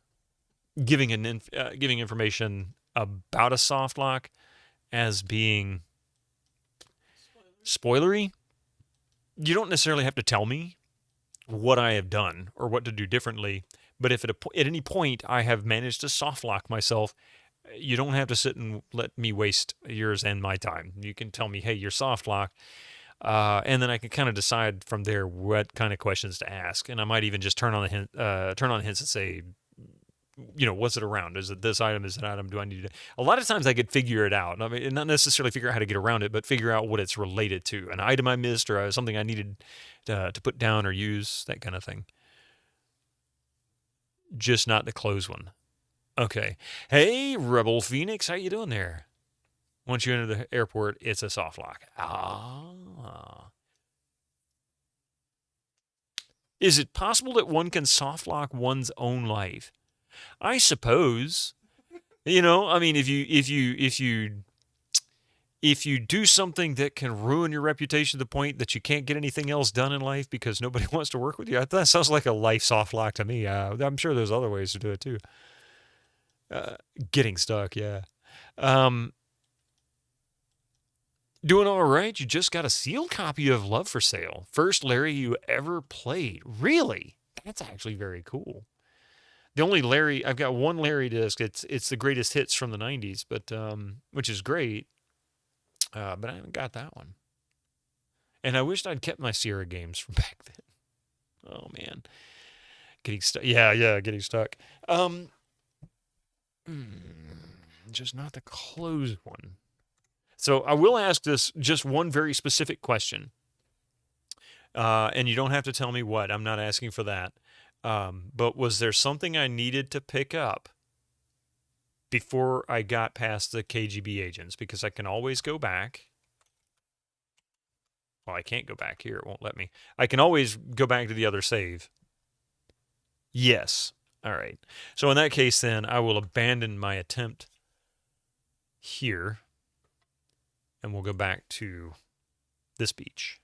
giving information about a soft lock as being spoilery. You don't necessarily have to tell me what I have done or what to do differently. But if at any point I have managed to soft lock myself, you don't have to sit and let me waste yours and my time. You can tell me, hey, you're soft locked. And then I can kind of decide from there what kind of questions to ask. And I might even just turn on hints and say, what's it around? Is it this item? Is it item? Do I need to? A lot of times I could figure it out. I mean, not necessarily figure out how to get around it, but figure out what it's related to. An item I missed or something I needed to put down or use, that kind of thing. Just not the close one. Okay. Hey, Rebel Phoenix, how you doing there? Once you enter the airport, it's a soft lock. Is it possible that one can soft lock one's own life? I suppose. I mean, if you do something that can ruin your reputation to the point that you can't get anything else done in life because nobody wants to work with you, that sounds like a life soft lock to me. I'm sure there's other ways to do it too. Getting stuck, yeah. Doing all right. You just got a sealed copy of Love for Sale. First Larry you ever played. Really? That's actually very cool. The only Larry, I've got one Larry disc. It's the greatest hits from the 90s, but which is great. But I haven't got that one. And I wished I'd kept my Sierra games from back then. Oh man. Getting stuck. Yeah, getting stuck. Just not the closed one. So I will ask this just one very specific question. And you don't have to tell me what. I'm not asking for that. But was there something I needed to pick up before I got past the KGB agents? Because I can always go back. Well, I can't go back here. It won't let me. I can always go back to the other save. Yes. All right. So in that case, then, I will abandon my attempt here. And we'll go back to this beach.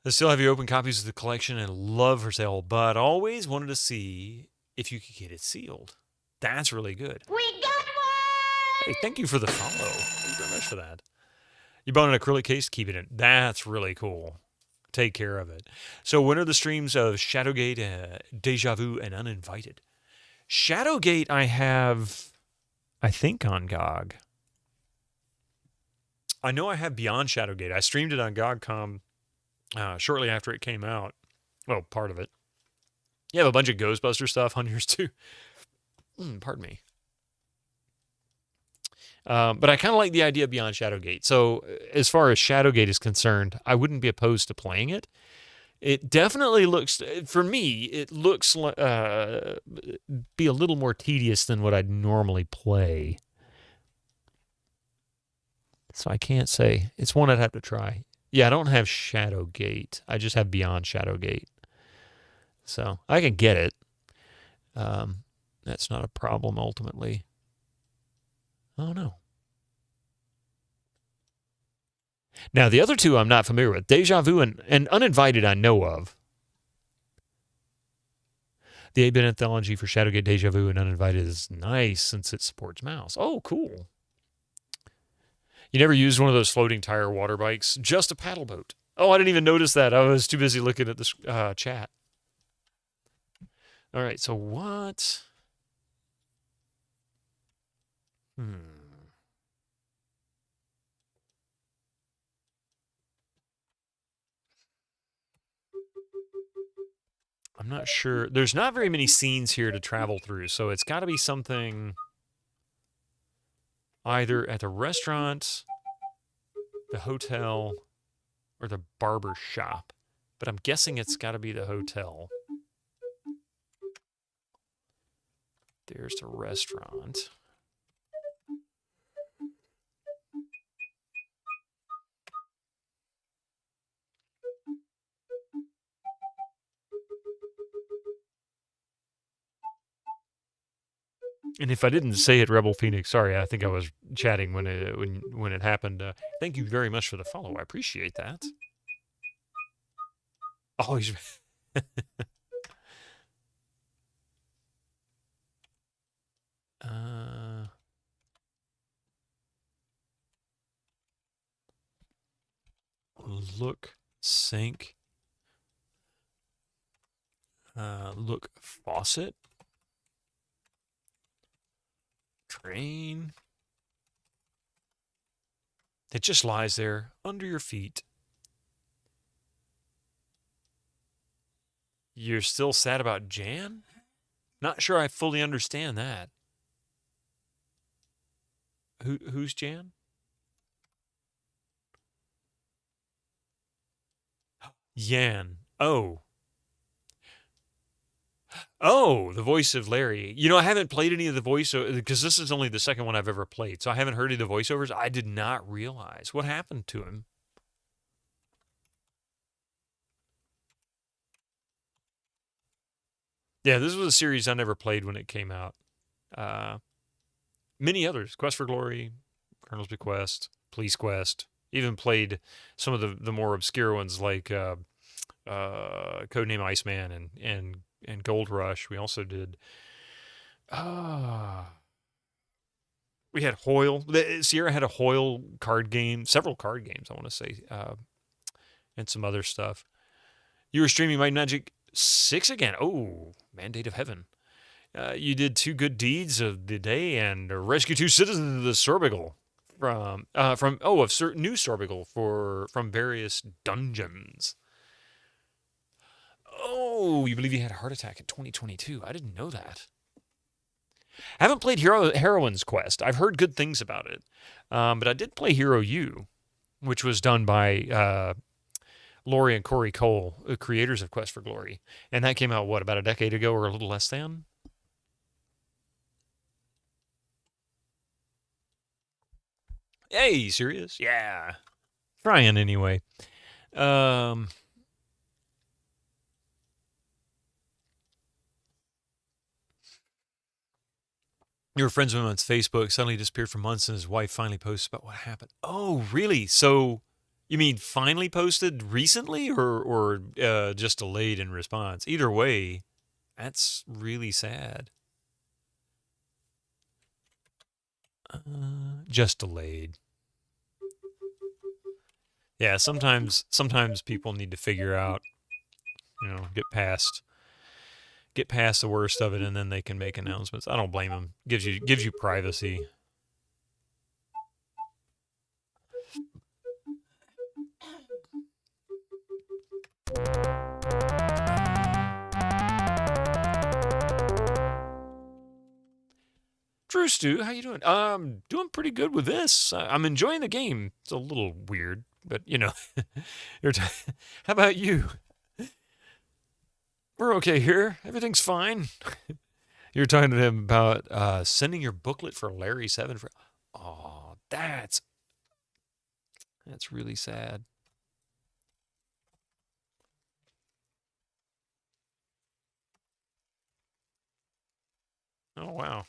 I still have your open copies of the collection and Love for Sale, but always wanted to see if you could get it sealed. That's really good. We got one! Hey, thank you for the follow. Thank you very much for that. You bought an acrylic case? Keep it in. That's really cool. Take care of it. So when are the streams of Shadowgate, Deja Vu, and Uninvited? Shadowgate I have... I think on GOG. I know I have Beyond Shadowgate. I streamed it on GOGcom shortly after it came out. Well, part of it. You have a bunch of Ghostbuster stuff on yours too. Pardon me. But I kind of like the idea of Beyond Shadowgate. So as far as Shadowgate is concerned, I wouldn't be opposed to playing it. It definitely looks, for me, it looks like be a little more tedious than what I'd normally play. So I can't say. It's one I'd have to try. Yeah, I don't have Shadowgate. I just have Beyond Shadowgate. So I can get it. That's not a problem ultimately. Oh, no. Now, the other two I'm not familiar with. Deja Vu and Uninvited I know of. The 8-bit anthology for Shadowgate, Deja Vu, and Uninvited is nice since it supports mouse. Oh, cool. You never used one of those floating tire water bikes? Just a paddle boat. Oh, I didn't even notice that. I was too busy looking at the chat. All right, so what? I'm not sure. There's not very many scenes here to travel through, so it's got to be something either at the restaurant, the hotel, or the barber shop. But I'm guessing it's got to be the hotel. There's the restaurant. And if I didn't say it, Rebel Phoenix, sorry, I think I was chatting when it happened. Thank you very much for the follow. I appreciate that. Always. Look Sink. Look, faucet. Train. It just lies there under your feet. You're still sad about Jan? Not sure I fully understand that. Who's Jan? Yan. Oh. Oh, the voice of Larry. You know, I haven't played any of the voiceovers because this is only the second one I've ever played. So I haven't heard any of the voiceovers. I did not realize what happened to him. Yeah, this was a series I never played when it came out. Many others. Quest for Glory, Colonel's Bequest, Police Quest. Even played some of the more obscure ones like Codename Iceman and Gold Rush. We also did we had Hoyle. Sierra had a Hoyle card game, several card games, I want to say, and some other stuff. You were streaming Might and Magic 6 again. Oh, Mandate of Heaven. You did 2 good deeds of the day and rescue 2 citizens of the Sorbigal from New Sorbigal from various dungeons. Oh, you believe you had a heart attack in 2022? I didn't know that. I haven't played Heroine's Quest. I've heard good things about it, but I did play Hero U, which was done by Lori and Corey Cole, the creators of Quest for Glory, and that came out about a decade ago or a little less than. Hey, serious? Yeah, trying anyway. You were friends with him on Facebook, suddenly disappeared for months, and his wife finally posted about what happened. Oh, really? So, you mean finally posted recently or just delayed in response? Either way, that's really sad. Just delayed. Yeah, sometimes people need to figure out, get past the worst of it, and then they can make announcements. I don't blame them. Gives you privacy. Drew Stu, how you doing? Doing pretty good with this. I'm enjoying the game. It's a little weird, but how about you? We're okay here. Everything's fine. You're talking to him about sending your booklet for Larry 7 for. Oh, that's really sad. Oh, wow.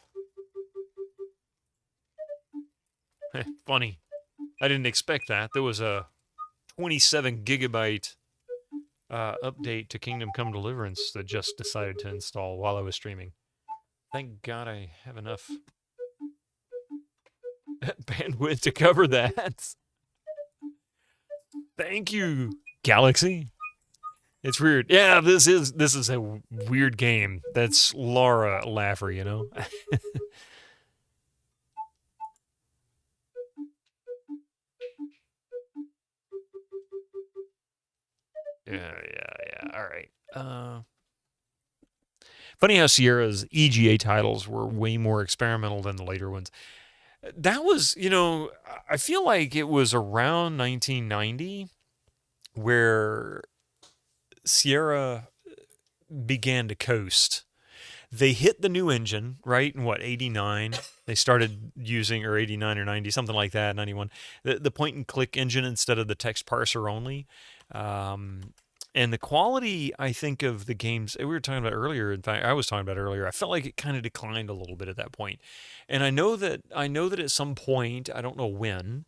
Funny. I didn't expect that. There was a 27 gigabyte update to Kingdom Come Deliverance that just decided to install while I was streaming. Thank God I have enough bandwidth to cover that. Thank you, Galaxy. It's weird. Yeah, this is a weird game. That's Laura Laffer, Yeah. All right. Funny how Sierra's EGA titles were way more experimental than the later ones. That was, I feel like it was around 1990 where Sierra began to coast. They hit the new engine, right? In 89? They started using, or 89 or 90, something like that, 91. The point and click engine instead of the text parser only. And the quality, I think, of the games we were talking about earlier, in fact, I was talking about earlier, I felt like it kind of declined a little bit at that point. And I know that at some point, I don't know when,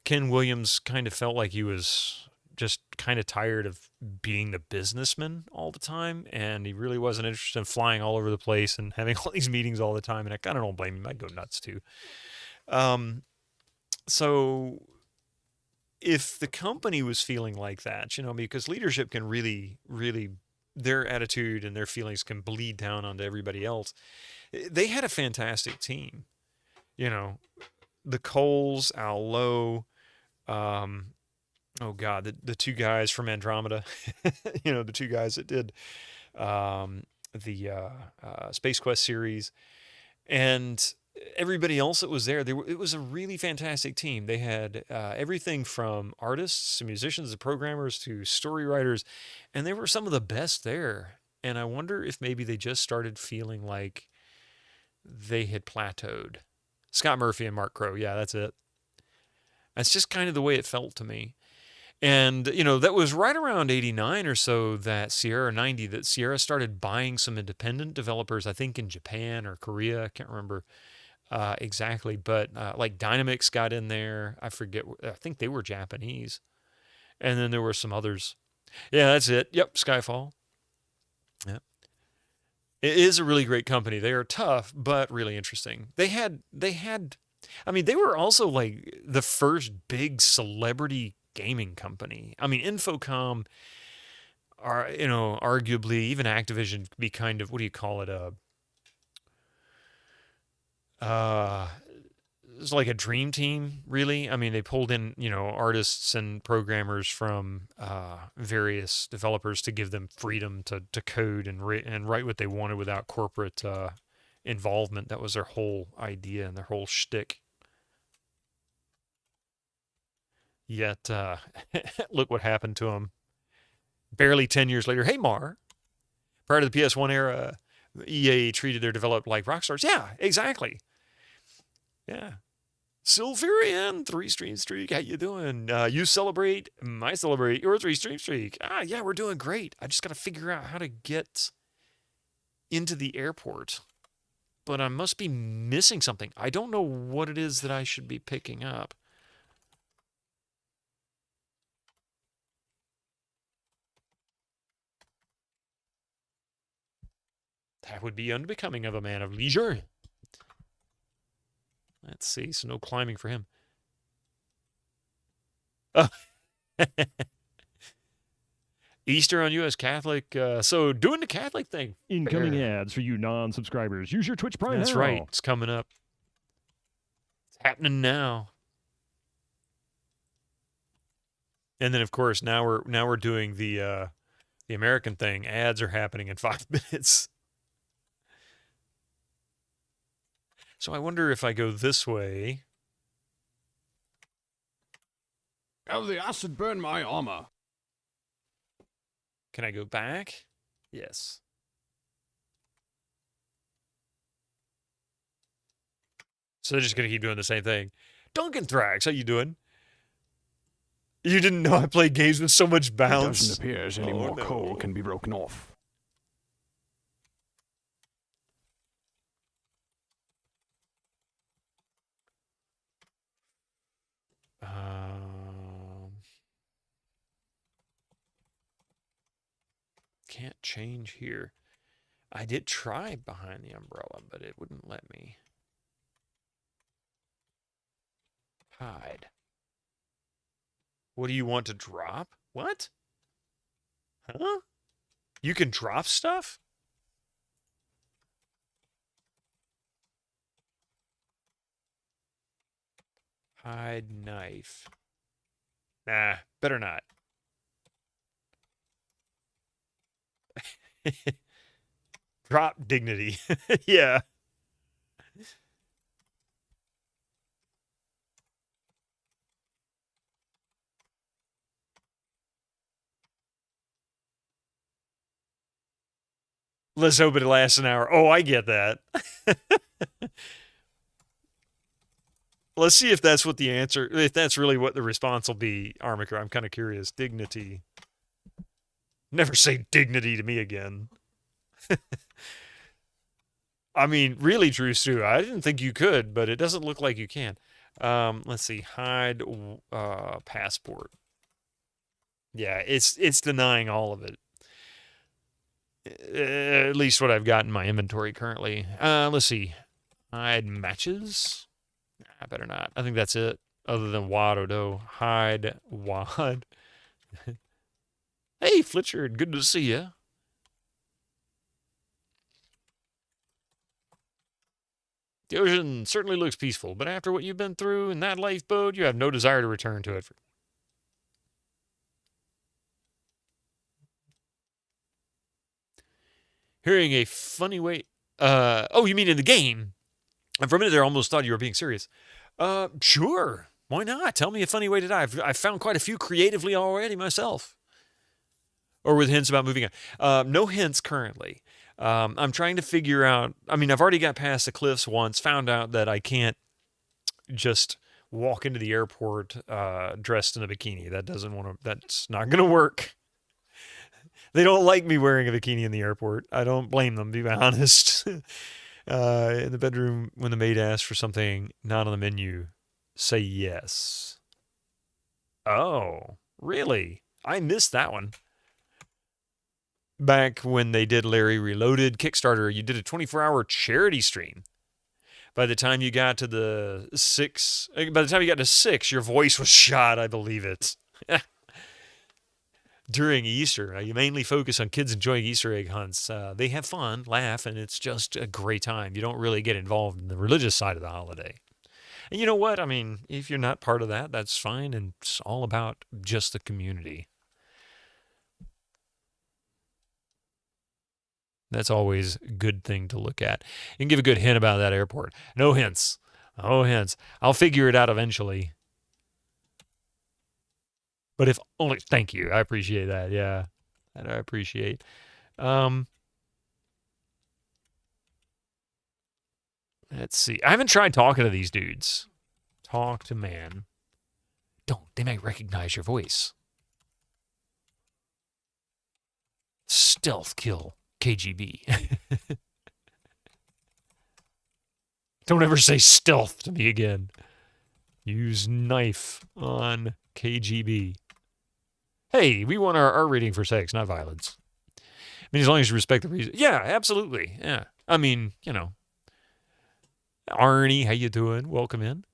Ken Williams kind of felt like he was just kind of tired of being the businessman all the time, and he really wasn't interested in flying all over the place and having all these meetings all the time, and I kind of don't blame him. I'd go nuts too. So if the company was feeling like that, because leadership can really, really, their attitude and their feelings can bleed down onto everybody else. They had a fantastic team. The Coles, Al Lowe, oh God, the two guys from Andromeda, the two guys that did the Space Quest series, and everybody else that was there. It was a really fantastic team. They had everything from artists to musicians to programmers to story writers, and they were some of the best there. And I wonder if maybe they just started feeling like they had plateaued. Scott Murphy and Mark Crow, yeah, that's it. That's just kind of the way it felt to me. And, that was right around 89 or so that Sierra started buying some independent developers, I think in Japan or Korea. I can't remember exactly. But like Dynamix got in there. I think they were Japanese. And then there were some others. Yeah, that's it. Yep, Skyfall. Yeah. It is a really great company. They are tough, but really interesting. They were also like the first big celebrity gaming company. Infocom are, arguably, even Activision could be kind of, what do you call it? It's like a dream team, really. They pulled in, artists and programmers from various developers to give them freedom to code and write what they wanted without corporate involvement. That was their whole idea and their whole shtick. Yet, look what happened to them. Barely 10 years later. Hey, Mar. Prior to the PS1 era, EA treated their developers like rock stars. Yeah, exactly. Yeah. Silverian, 3-stream streak. How you doing? You celebrate, I celebrate your 3-stream streak. Yeah, we're doing great. I just got to figure out how to get into the airport. But I must be missing something. I don't know what it is that I should be picking up. That would be unbecoming of a man of leisure. Let's see. So no climbing for him. Oh. Easter on U.S. Catholic. So doing the Catholic thing. Incoming ads for you non-subscribers. Use your Twitch Prime That's now. right. It's coming up. It's happening now. And then, of course, now we're doing the American thing. Ads are happening in 5 minutes. So I wonder if I go this way. How the acid burned my armor. Can I go back? Yes. So they're just going to keep doing the same thing. Duncan Thrax, how you doing? You didn't know I played games with so much bounce? It doesn't appear as any more coal can be broken off. Can't change here. I did try behind the umbrella, but it wouldn't let me. Hide. What do you want to drop? What? Huh? You can drop stuff? Hide knife. Nah, better not. Drop dignity. Yeah. Let's hope it lasts an hour. Oh, I get that. Let's see if that's what the answer, if that's really what the response will be, Armiker. I'm kind of curious. Dignity. Never say dignity to me again. I mean, really, Drew Stu, I didn't think you could, but it doesn't look like you can. Let's see. Hide passport. Yeah, it's denying all of it. At least what I've got in my inventory currently. Let's see. Hide matches. I better not. I think that's it. other than Wad Odo. Hide Wad. Hey, Flitchard, good to see you. The ocean certainly looks peaceful, but after what you've been through in that lifeboat, you have no desire to return to it. Hearing a funny way... oh, you mean in the game? And for a minute there, I almost thought you were being serious. Sure. Why not? Tell me a funny way to die. I've found quite a few creatively already myself. Or with hints about moving on. No hints currently. I'm trying to figure out... I mean, I've already got past the cliffs once, found out that I can't just walk into the airport dressed in a bikini. That's not going to work. They don't like me wearing a bikini in the airport. I don't blame them, to be honest. In the bedroom, when the maid asks for something not on the menu, say yes. Oh, really? I missed that one. Back when they did Larry Reloaded Kickstarter, you did a 24-hour charity stream. By the time you got to six, your voice was shot, I believe it. During Easter, you mainly focus on kids enjoying Easter egg hunts. They have fun, laugh, and it's just a great time. You don't really get involved in the religious side of the holiday. And you know what? I mean, if you're not part of that, that's fine, and it's all about just the community. That's always a good thing to look at. You can give a good hint about that airport. No hints. No hints. I'll figure it out eventually. But if only... Thank you. I appreciate that. Yeah. That I appreciate. Let's see. I haven't tried talking to these dudes. Talk to man. Don't. They might recognize your voice. Stealth kill. KGB. Don't ever say stealth to me again. Use knife on KGB. Hey, we want our R rating for sex, not violence. I mean, as long as you respect the reason. Yeah, absolutely. Yeah. I mean, you know. Arnie, how you doing? Welcome in.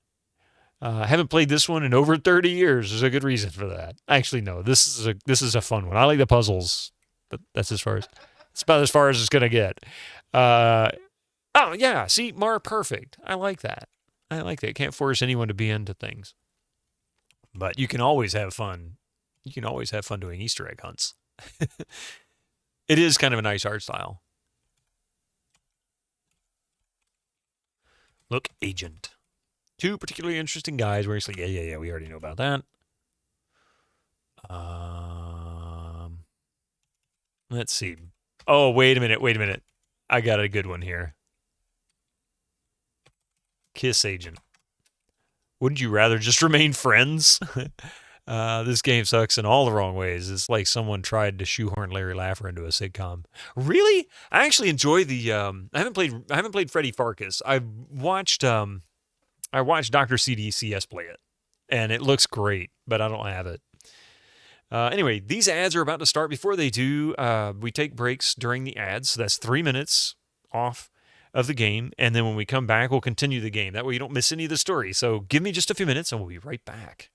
I haven't played this one in over 30 years. There's a good reason for that. Actually, no. This is a fun one. I like the puzzles, but that's it's about as far as it's gonna get. Oh yeah, see, Mar, perfect. I like that. Can't force anyone to be into things, but you can always have fun. You can always have fun doing Easter egg hunts. It is kind of a nice art style. Look, agent. Two particularly interesting guys wearing sleep. Yeah. We already know about that. Let's see. Oh, wait a minute. I got a good one here. Kiss agent. Wouldn't you rather just remain friends? This game sucks in all the wrong ways. It's like someone tried to shoehorn Larry Laffer into a sitcom. Really? I actually enjoy the. I haven't played Freddy Farkas. I watched Dr. CDCS play it, and it looks great, but I don't have it. Anyway, these ads are about to start. Before they do, we take breaks during the ads. So that's 3 minutes off of the game. And then when we come back, we'll continue the game. That way you don't miss any of the story. So give me just a few minutes and we'll be right back.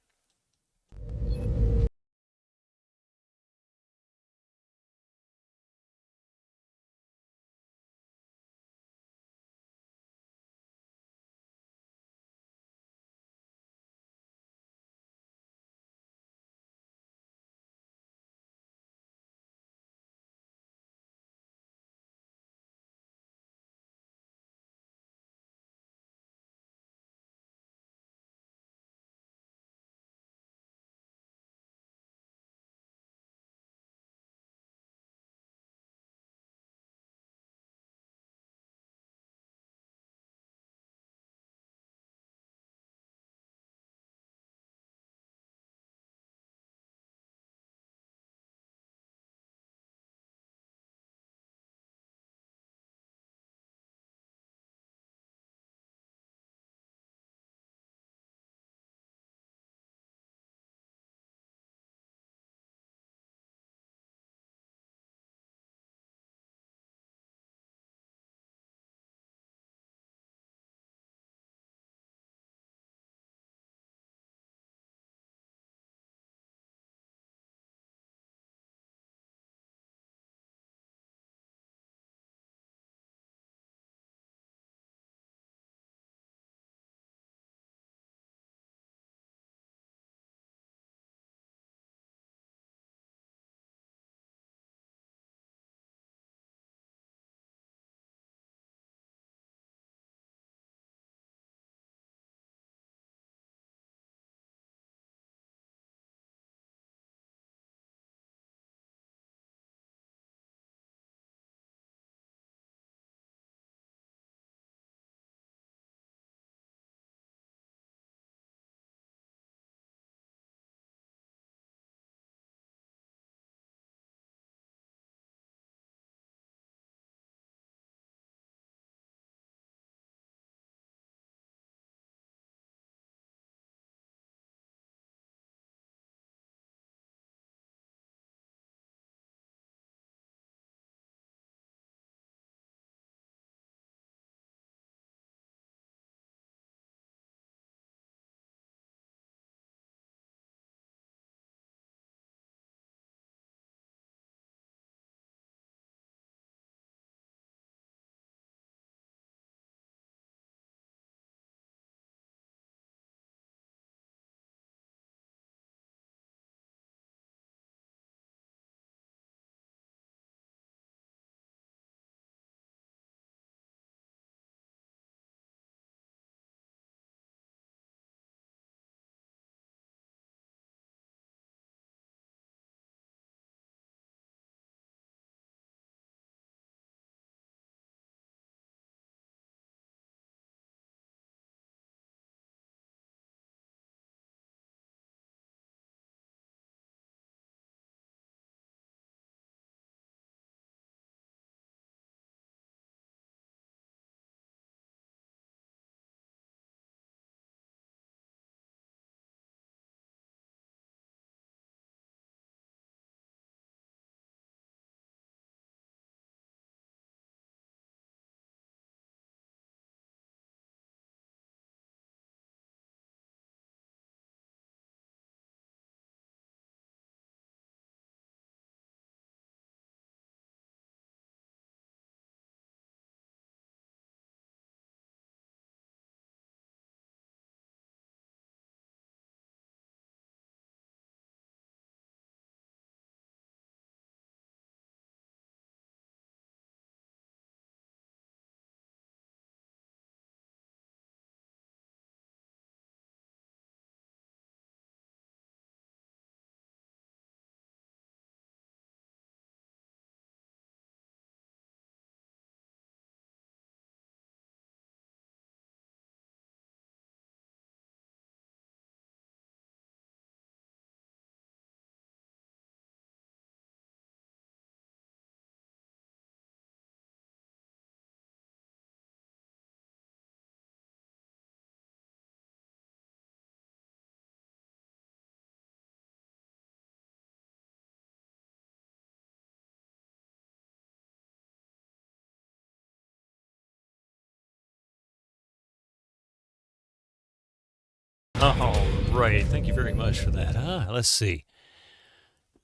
All right. Thank you very much for that. Let's see.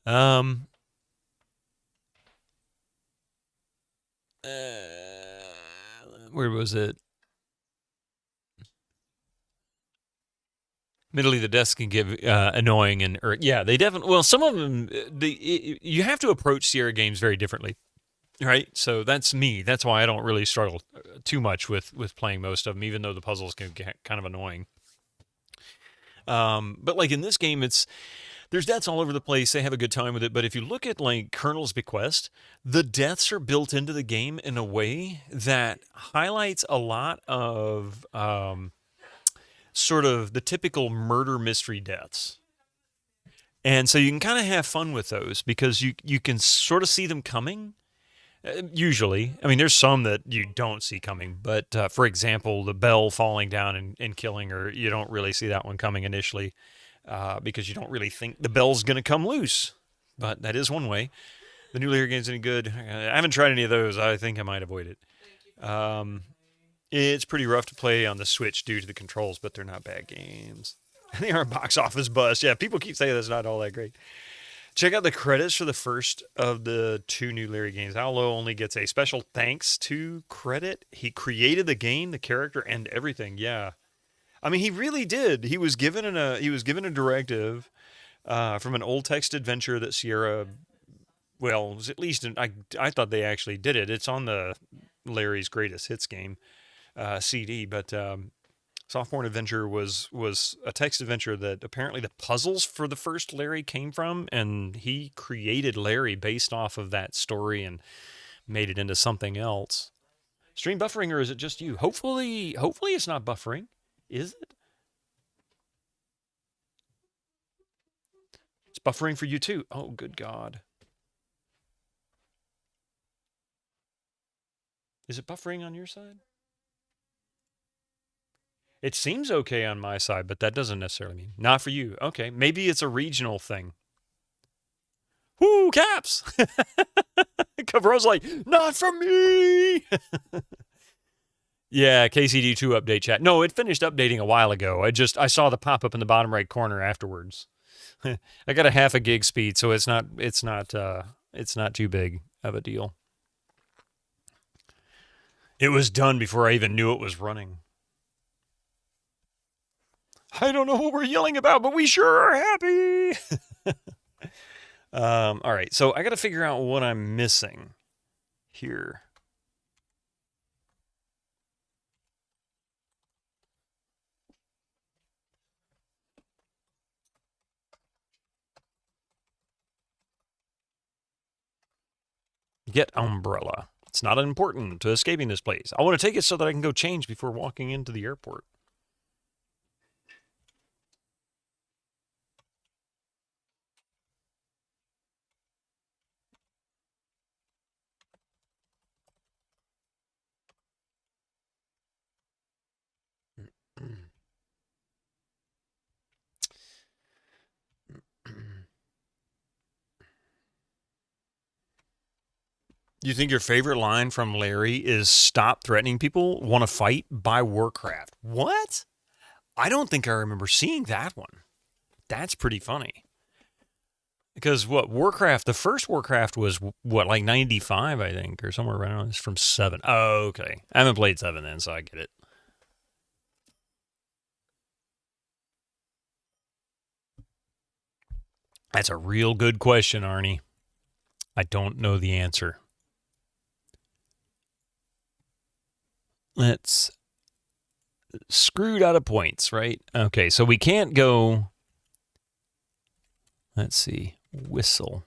Where was it? Admittedly, the deaths can get annoying yeah, they definitely. Well, some of them, you have to approach Sierra games very differently, right? So that's me. That's why I don't really struggle too much with playing most of them, even though the puzzles can get kind of annoying. But like in this game, there's deaths all over the place. They have a good time with it. But if you look at like Colonel's Bequest, the deaths are built into the game in a way that highlights a lot of sort of the typical murder mystery deaths. And so you can kind of have fun with those because you can sort of see them coming. Usually. I mean, there's some that you don't see coming. But for example, the bell falling down and killing her, you don't really see that one coming initially because you don't really think the bell's going to come loose. But that is one way. The new Lear game's any good? I haven't tried any of those. I think I might avoid it. It's pretty rough to play on the Switch due to the controls, but they're not bad games. They are a box office bust. Yeah, people keep saying that's not all that great. Check out the credits for the first of the 2 new Larry games. Allo only gets a special thanks to credit. He created the game, the character, and everything. Yeah, I mean he really did. He was given a directive from an old text adventure that Sierra. Well, was at least I thought they actually did it. It's on the Larry's Greatest Hits game CD, but Sophomore Adventure was a text adventure that apparently the puzzles for the first Larry came from, and he created Larry based off of that story and made it into something else. Stream buffering, or is it just you? Hopefully it's not buffering. Is it? It's buffering for you too. Oh, good God. Is it buffering on your side? It seems okay on my side, but that doesn't necessarily mean. Not for you. Okay, maybe it's a regional thing. Woo, caps! Cabro's like, not for me! Yeah, KCD2 update chat. No, it finished updating a while ago. I saw the pop-up in the bottom right corner afterwards. I got a half a gig speed, so it's not too big of a deal. It was done before I even knew it was running. I don't know what we're yelling about, but we sure are happy. All right, so I got to figure out what I'm missing here. Get umbrella. It's not important to escaping this place. I want to take it so that I can go change before walking into the airport. You think your favorite line from Larry is "Stop threatening people, want to fight" by Warcraft? What? I don't think I remember seeing that one. That's pretty funny. Because Warcraft, the first Warcraft was like 95, I think, or somewhere around. It's from 7. Oh, okay. I haven't played 7 then, so I get it. That's a real good question, Arnie. I don't know the answer. Let's screwed out of points, right? Okay, so we can't go. Let's see. Whistle.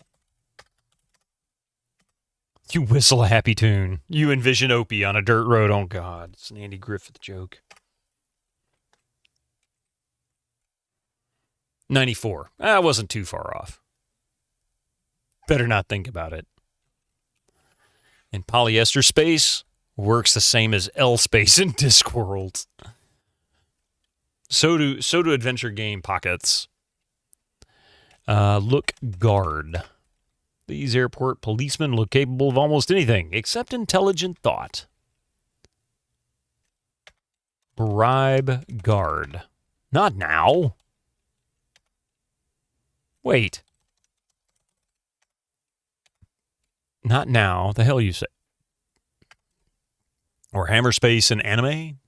You whistle a happy tune. You envision Opie on a dirt road. Oh, God. It's an Andy Griffith joke. 94. I wasn't too far off. Better not think about it. In polyester space, works the same as L space in Discworld. So do adventure game pockets. Look guard. These airport policemen look capable of almost anything except intelligent thought. Bribe guard. Not now. Wait. Not now. The hell you say? Or Hammer Space and anime?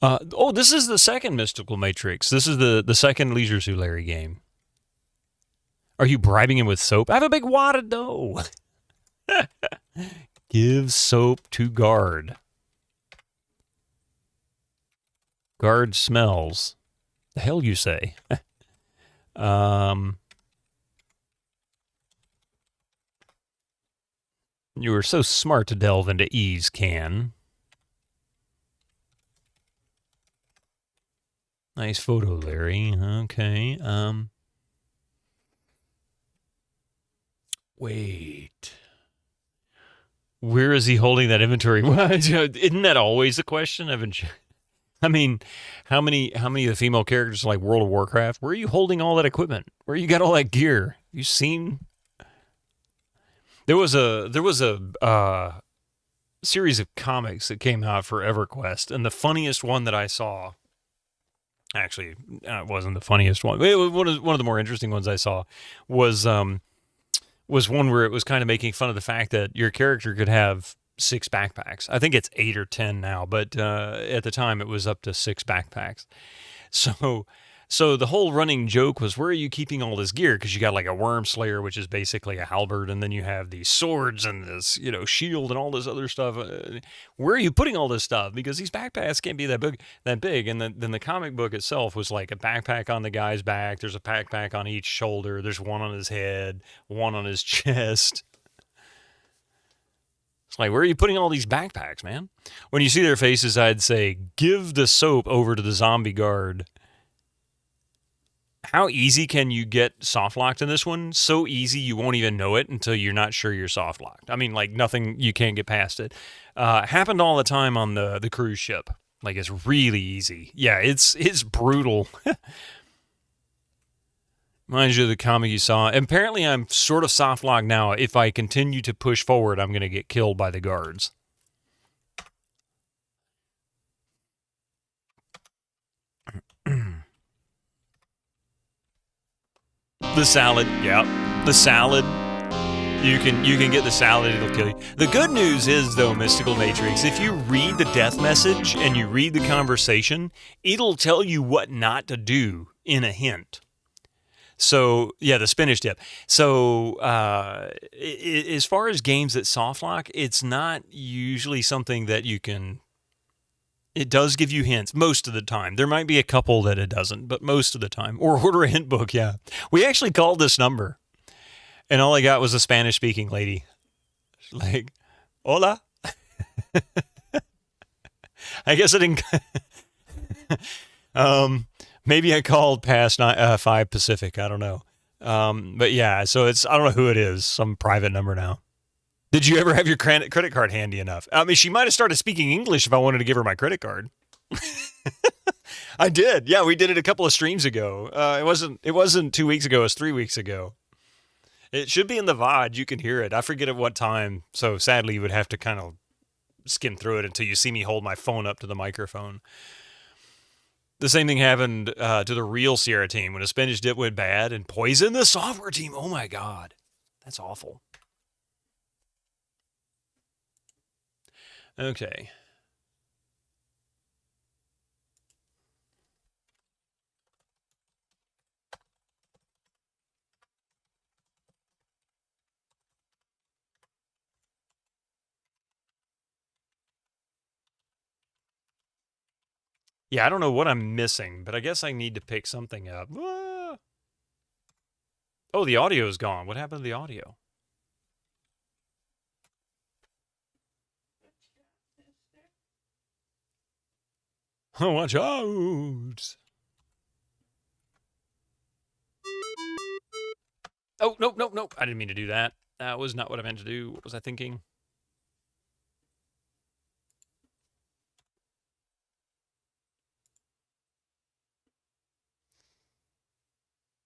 Oh, this is the second Mystical Matrix. This is the second Leisure Suit Larry game. Are you bribing him with soap? I have a big wad of dough. Give soap to guard. Guard smells. The hell you say? You were so smart to delve into E's can. Nice photo, Larry. Okay. Wait. Where is he holding that inventory? Isn't that always the question? I mean, how many of the female characters like World of Warcraft? Where are you holding all that equipment? Where you got all that gear? You seen? There was a series of comics that came out for EverQuest, and the funniest one that I saw. Actually, it wasn't the funniest one. One of the more interesting ones I saw was one where it was kind of making fun of the fact that your character could have 6 backpacks. I think it's 8 or 10 now, but at the time it was up to 6 backpacks. So the whole running joke was, where are you keeping all this gear? Because you got like a worm slayer, which is basically a halberd, and then you have these swords and this, shield and all this other stuff. Where are you putting all this stuff? Because these backpacks can't be that big. And then the comic book itself was like a backpack on the guy's back. There's a backpack on each shoulder. There's one on his head, one on his chest. It's like, where are you putting all these backpacks, man? When you see their faces, I'd say, give the soap over to the zombie guard. How easy can you get soft locked in this one? So easy you won't even know it until you're not sure you're soft locked. I mean, like nothing, you can't get past it. Happened all the time on the cruise ship. Like, it's really easy. Yeah, it's brutal. Reminds you of the comic you saw. Apparently, I'm sort of soft locked now. If I continue to push forward, I'm going to get killed by the guards. The salad, yeah. The salad. You can get the salad, it'll kill you. The good news is, though, Mystical Matrix, if you read the death message and you read the conversation, it'll tell you what not to do in a hint. So, yeah, the spinach dip. So, as far as games that soft lock, it's not usually something that you can... It does give you hints most of the time. There might be a couple that it doesn't, but most of the time. Or order a hint book, yeah. We actually called this number, and all I got was a Spanish-speaking lady. Like, hola. I guess I didn't... maybe I called past 5 Pacific. I don't know. But yeah, so I don't know who it is. Some private number now. Did you ever have your credit card handy enough? I mean, she might have started speaking English if I wanted to give her my credit card. I did. Yeah, we did it a couple of streams ago. It wasn't 2 weeks ago. It was 3 weeks ago. It should be in the VOD. You can hear it. I forget at what time. So sadly, you would have to kind of skim through it until you see me hold my phone up to the microphone. The same thing happened to the real Sierra team when a spinach dip went bad and poisoned the software team. Oh my God. That's awful. Okay. Yeah, I don't know what I'm missing, but I guess I need to pick something up. Ah! Oh, the audio's gone. What happened to the audio? Oh, watch out. Oh, nope. I didn't mean to do that. That was not what I meant to do. What was I thinking?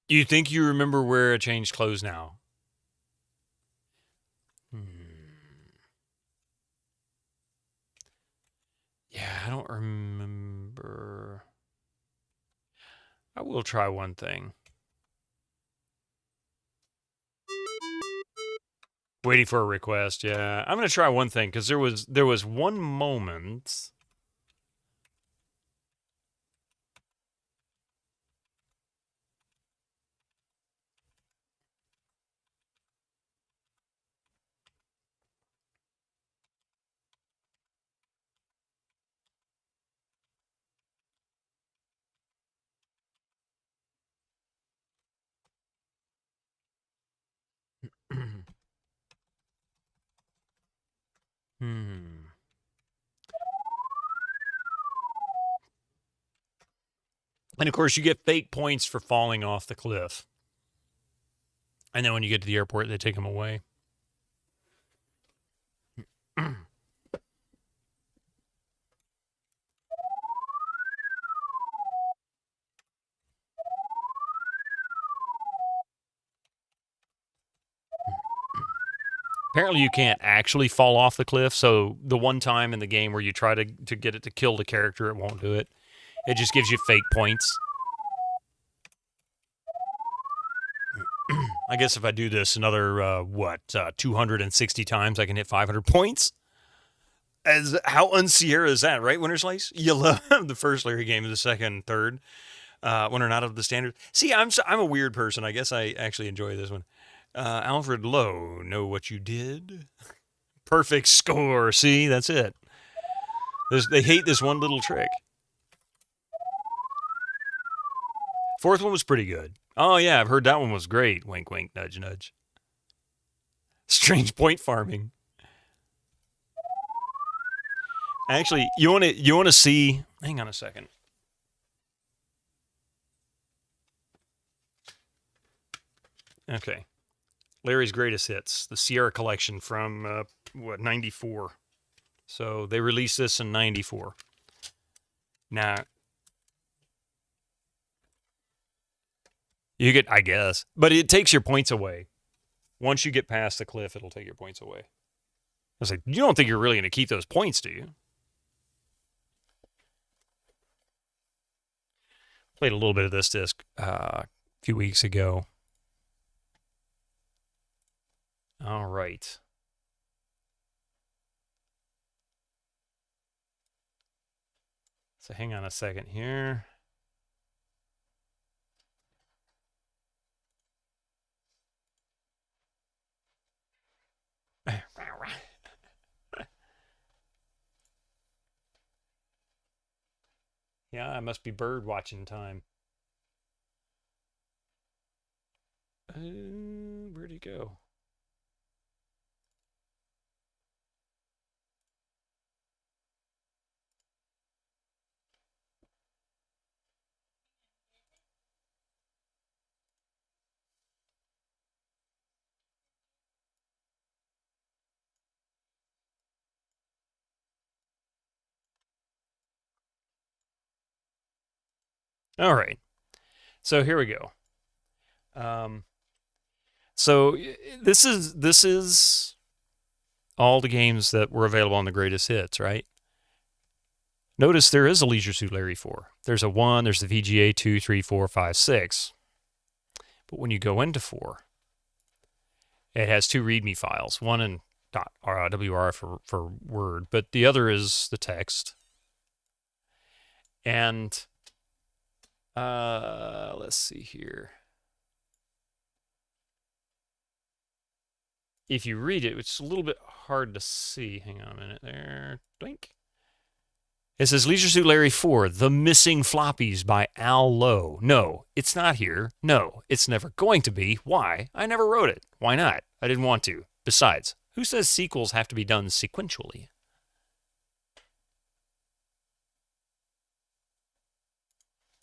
You think you remember where I changed clothes now? Yeah, I don't remember. I will try one thing. Waiting for a request. Yeah, I'm gonna try one thing because there was one moment. And of course, you get fake points for falling off the cliff. And then when you get to the airport, they take them away. Apparently, you can't actually fall off the cliff. So the one time in the game where you try to get it to kill the character, it won't do it. It just gives you fake points. I guess if I do this another, 260 times, I can hit 500 points? As how un-Sierra is that, right, Winter Slice? You love the first Larry game, the second, third, when they're not of the standard. See, I'm a weird person. I guess I actually enjoy this one. Alfred Lowe, know what you did? Perfect score. See, that's it. They hate this one little trick. Fourth one was pretty good. Oh, yeah, I've heard that one was great. Wink, wink, nudge, nudge. Strange point farming. Actually, you want to see... Hang on a second. Okay. Larry's Greatest Hits, the Sierra Collection from, 94. So they released this in 94. Now... You get, I guess. But it takes your points away. Once you get past the cliff, it'll take your points away. I was like, you don't think you're really going to keep those points, do you? Played a little bit of this disc a few weeks ago. All right. So hang on a second here. Yeah, it must be bird watching time. Where'd he go? All right. So here we go. So this is all the games that were available on the Greatest Hits, right? Notice there is a Leisure Suit Larry 4. There's a 1, there's the VGA 2, 3, 4, 5, 6. But when you go into 4, it has 2 README files, one in .WR for Word, but the other is the text. And let's see here. If you read it, it's a little bit hard to see. Hang on a minute there. Blink. It says Leisure Suit Larry 4, The Missing Floppies by Al Lowe. No, it's not here. No, it's never going to be. Why? I never wrote it. Why not? I didn't want to. Besides, who says sequels have to be done sequentially?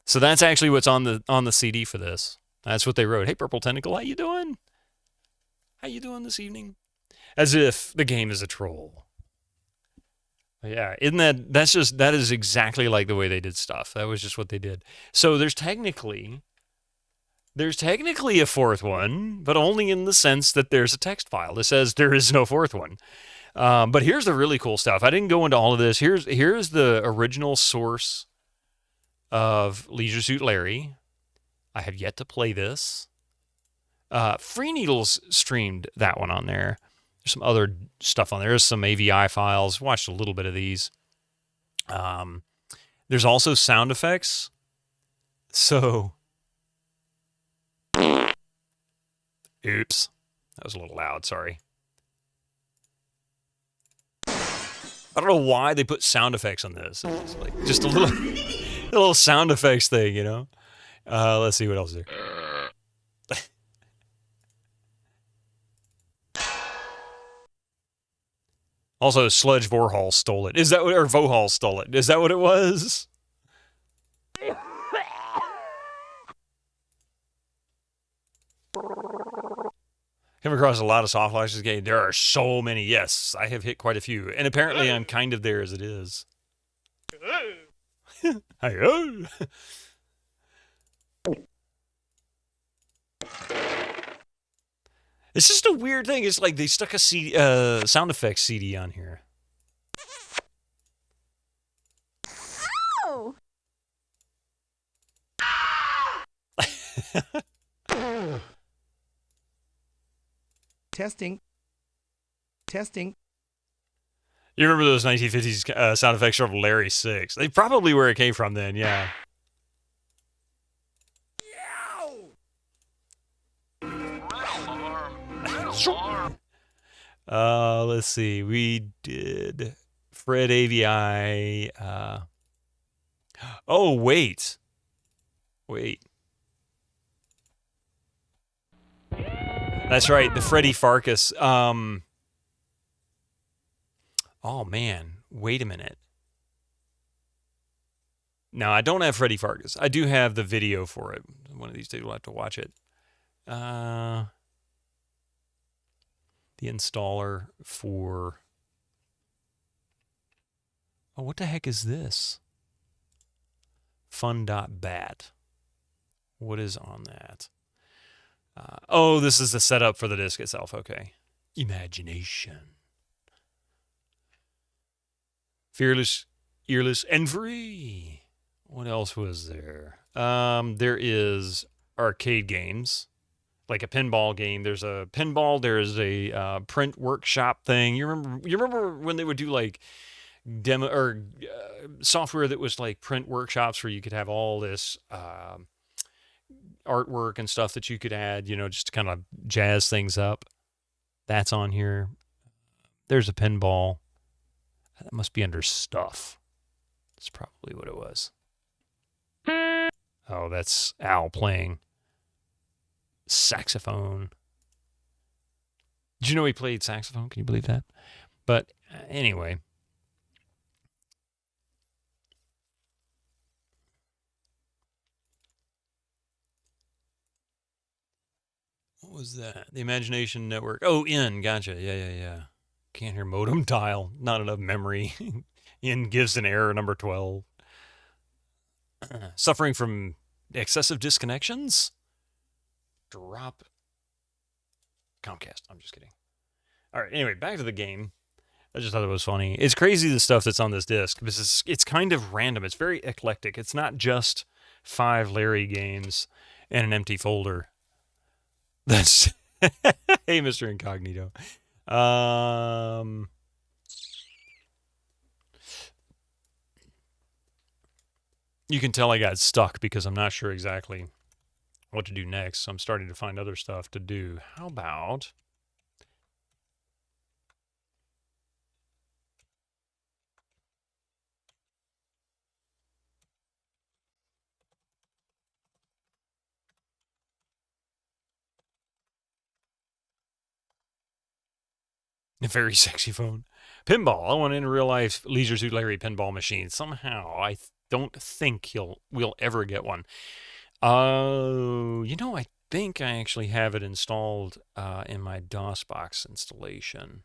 So that's actually what's on the CD for this. That's what they wrote. Hey, Purple Tentacle, how you doing? How you doing this evening? As if the game is a troll. Yeah, isn't that is exactly like the way they did stuff. That was just what they did. So there's technically There's technically a fourth one, but only in the sense that there's a text file that says there is no fourth one. But here's the really cool stuff. I didn't go into all of this. Here's the original source of Leisure Suit Larry. I have yet to play this. Free Needles streamed that one on there. There's some other stuff on there. There's some AVI files. Watched a little bit of these. There's also sound effects. So, oops. That was a little loud, sorry. I don't know why they put sound effects on this. It's like just a little sound effects thing, you know? Let's see what else is there. Also, Sludge Vorhall stole it. Is that what, or Vohall stole it? Is that what it was? Come across a lot of soft launches game. There are so many. Yes, I have hit quite a few. And apparently I'm kind of there as it is. Hi-oh. It's just a weird thing. It's like they stuck a CD, sound effects CD on here. Oh! Testing. Testing. You remember those 1950s sound effects from Larry 6? They probably where it came from then, yeah. Let's see. We did Fred AVI. Oh, wait. Wait. That's right, the Freddy Farkas. Oh, man. Wait a minute. No, I don't have Freddy Farkas. I do have the video for it. One of these days we'll have to watch it. The installer for... Oh, what the heck is this? Fun.bat. What is on that? Oh, this is the setup for the disc itself. Okay. Imagination. Fearless, earless, and free. What else was there? There is arcade games, like a pinball game. There's a pinball. There is a print workshop thing. You remember when they would do like demo or software that was like print workshops where you could have all this artwork and stuff that you could add, you know, just to kind of jazz things up. That's on here. There's a pinball. That must be under stuff. That's probably what it was. Oh, that's Al playing saxophone. Did you know he played saxophone? Can you believe that? But anyway. What was that? The Imagination Network. Oh, gotcha. Yeah. Can't hear modem dial. Not enough memory. In gives an error number 12. Suffering from excessive disconnections? Drop Comcast. I'm just kidding. All right, anyway, back to the game. I just thought it was funny. It's crazy the stuff that's on this disc. It's kind of random. It's very eclectic. It's not just 5 Larry games and an empty folder. That's... Hey, Mr. Incognito. You can tell I got stuck because I'm not sure exactly what to do next. So I'm starting to find other stuff to do. How about... A very sexy phone. Pinball. I want in real life Leisure Suit Larry pinball machine. Somehow, I don't think we'll ever get one. You know, I think I actually have it installed in my DOSBox installation.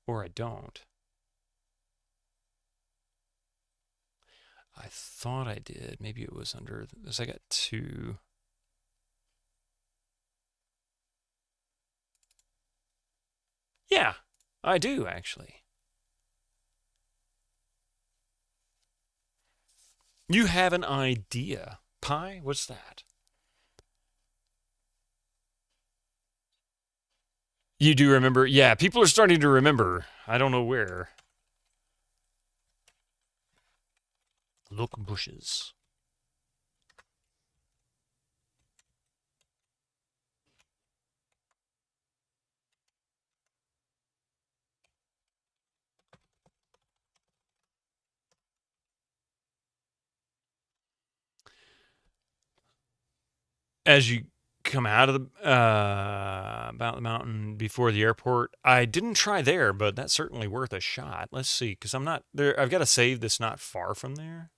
Or I don't. I thought I did. Maybe it was under this. I got 2. Yeah, I do actually. You have an idea. Pi? What's that? You do remember? Yeah, people are starting to remember. I don't know where. Look bushes. As you come out of the about the mountain before the airport, I didn't try there, but that's certainly worth a shot. Let's see, because I'm not there. I've got a save that's not far from there.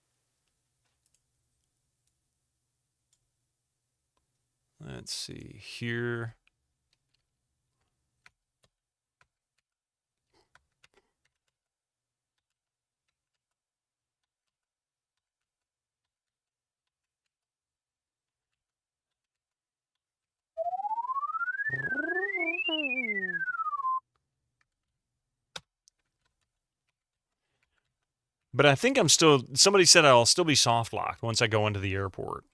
Let's see here. But I think I'm still, somebody said I'll still be soft locked once I go into the airport.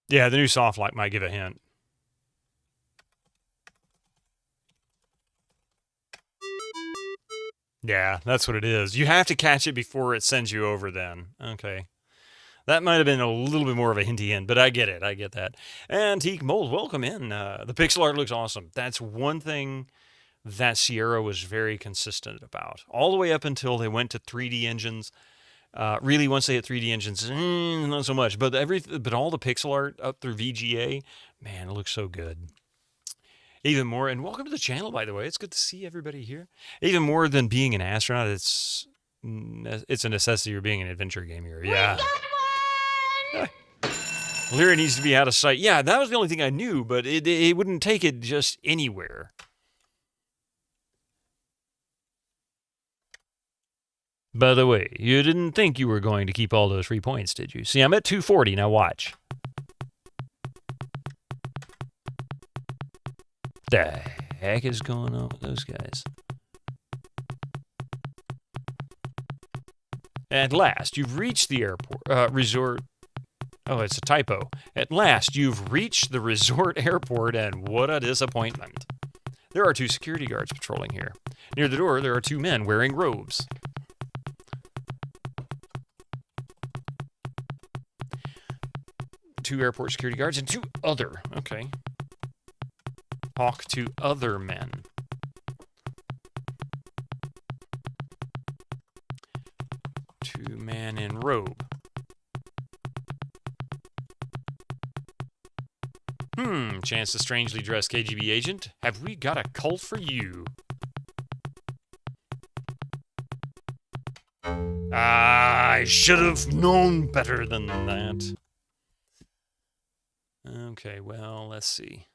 Yeah, the new soft lock might give a hint. Yeah, that's what it is. You have to catch it before it sends you over then. Okay. That might have been a little bit more of a hinty hint, but I get it. I get that. Antique Mold, welcome in. The pixel art looks awesome. That's one thing that Sierra was very consistent about. All the way up until they went to 3D engines. Really, once they hit 3D engines, not so much. But all the pixel art up through VGA, man, it looks so good. Even more, and welcome to the channel, by the way. It's good to see everybody here. Even more than being an astronaut, it's a necessity of being an adventure gamer. Yeah. Lyra needs to be out of sight. Yeah, that was the only thing I knew, but it wouldn't take it just anywhere. By the way, you didn't think you were going to keep all those free points, did you? See, I'm at 240. Now watch. The heck is going on with those guys? At last, you've reached the airport resort. Oh, it's a typo. At last, you've reached the resort airport, and what a disappointment. There are 2 security guards patrolling here. Near the door, there are 2 men wearing robes. Two airport security guards and 2 other. Okay. Talk to other men. Two men in robe. Chance the strangely dressed KGB agent. Have we got a cult for you? I should have known better than that. Okay, well, let's see.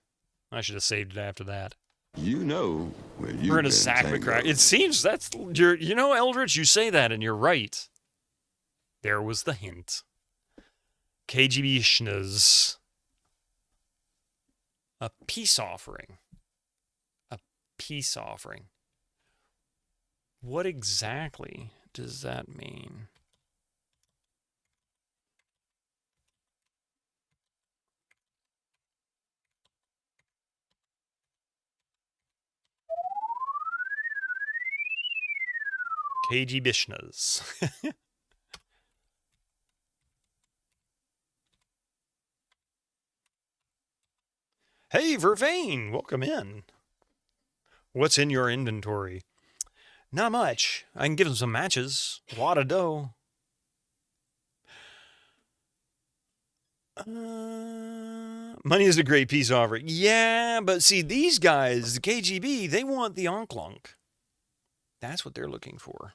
I should have saved it after that. You know where you've We're in a been sack tangled. McCrack. It seems that's you know, Eldritch, you say that and you're right. There was the hint. KGB Schnuz. A peace offering. A peace offering. What exactly does that mean? KG Bishnas. Hey, Vervain, welcome in. What's in your inventory? Not much. I can give him some matches. A lot of dough. Money is a great peace offering. Yeah, but see, these guys, the KGB, they want the onklunk. That's what they're looking for.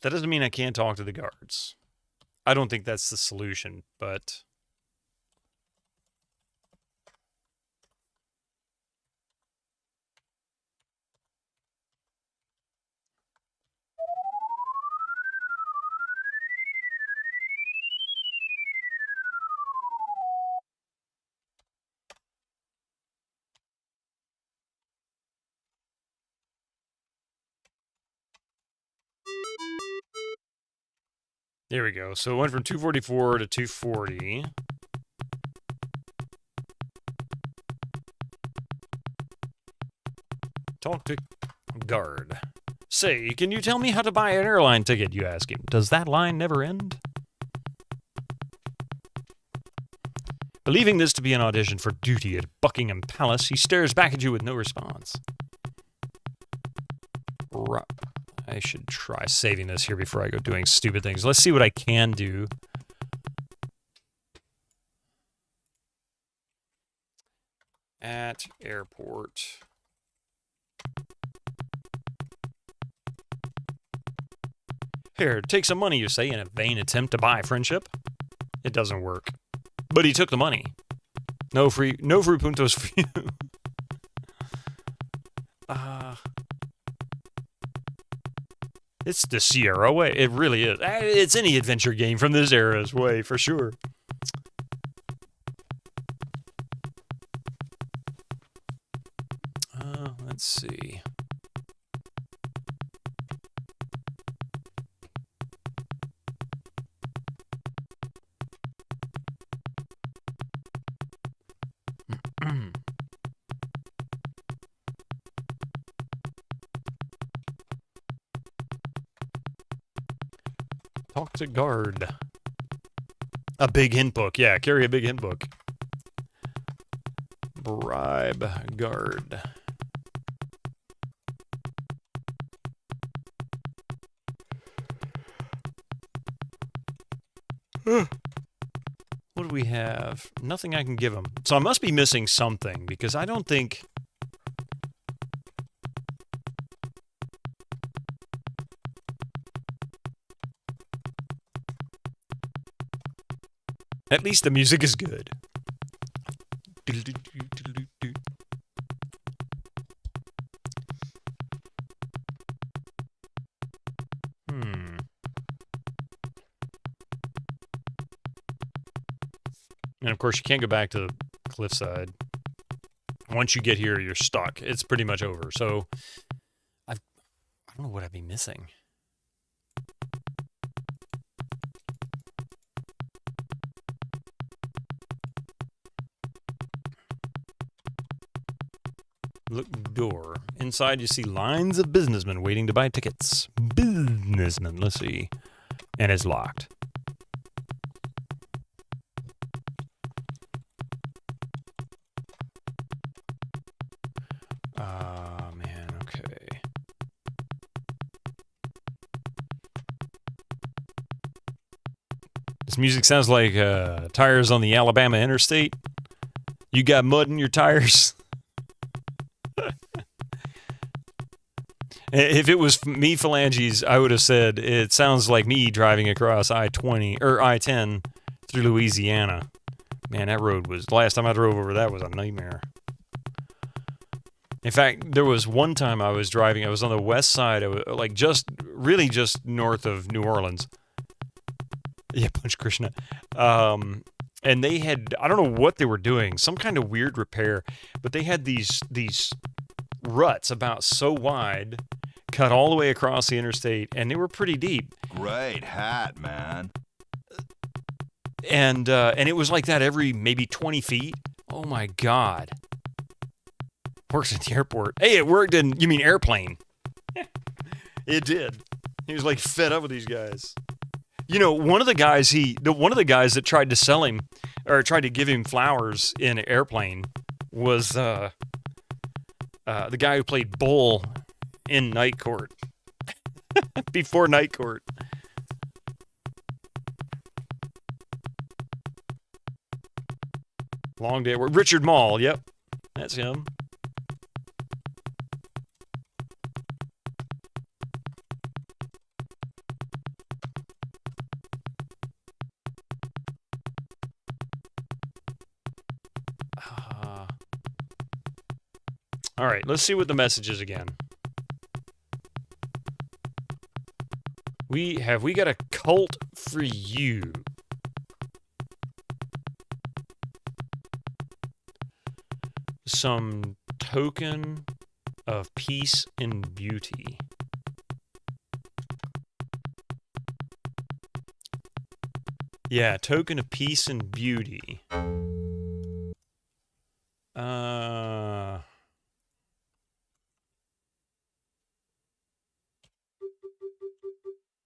That doesn't mean I can't talk to the guards. I don't think that's the solution, but... There we go. So it went from 244 to 240. Talk to guard. Say, can you tell me how to buy an airline ticket, you ask him. Does that line never end? Believing this to be an audition for duty at Buckingham Palace, he stares back at you with no response. I should try saving this here before I go doing stupid things. Let's see what I can do. At airport. Here, take some money, you say, in a vain attempt to buy friendship. It doesn't work. But he took the money. No free puntos for you. It's the Sierra way. It really is. It's any adventure game from this era's way, for sure. Let's see. Talk to guard. A big hint book. Yeah, carry a big hint book. Bribe guard. What do we have? Nothing I can give him. So I must be missing something, because I don't think... At least the music is good. And of course, you can't go back to the cliffside. Once you get here, you're stuck. It's pretty much over. So, I don't know what I'd be missing. Look, door. Inside, you see lines of businessmen waiting to buy tickets. Businessmen, let's see. And it's locked. Man, okay. This music sounds like tires on the Alabama interstate. You got mud in your tires. If it was me, Phalanges, I would have said it sounds like me driving across I-20 or I-10 through Louisiana. Man, that road was, last time I drove over that was a nightmare. In fact, there was one time I was driving, I was on the west side, like really just north of New Orleans. Yeah, Punch Krishna. And they had, I don't know what they were doing, some kind of weird repair, but they had these ruts about so wide, cut all the way across the interstate, and they were pretty deep. Great hat, man. And it was like that every maybe 20 feet. Oh my God. Works at the airport. Hey, it worked in, you mean airplane? It did. He was like fed up with these guys. You know, one of the guys that tried to sell him, or tried to give him flowers in an airplane was the guy who played Bull in Night Court. Before Night Court. Long Day at Work. Richard Mall, yep. That's him. All right, let's see what the message is again. We got a cult for you. Some token of peace and beauty. Yeah, token of peace and beauty.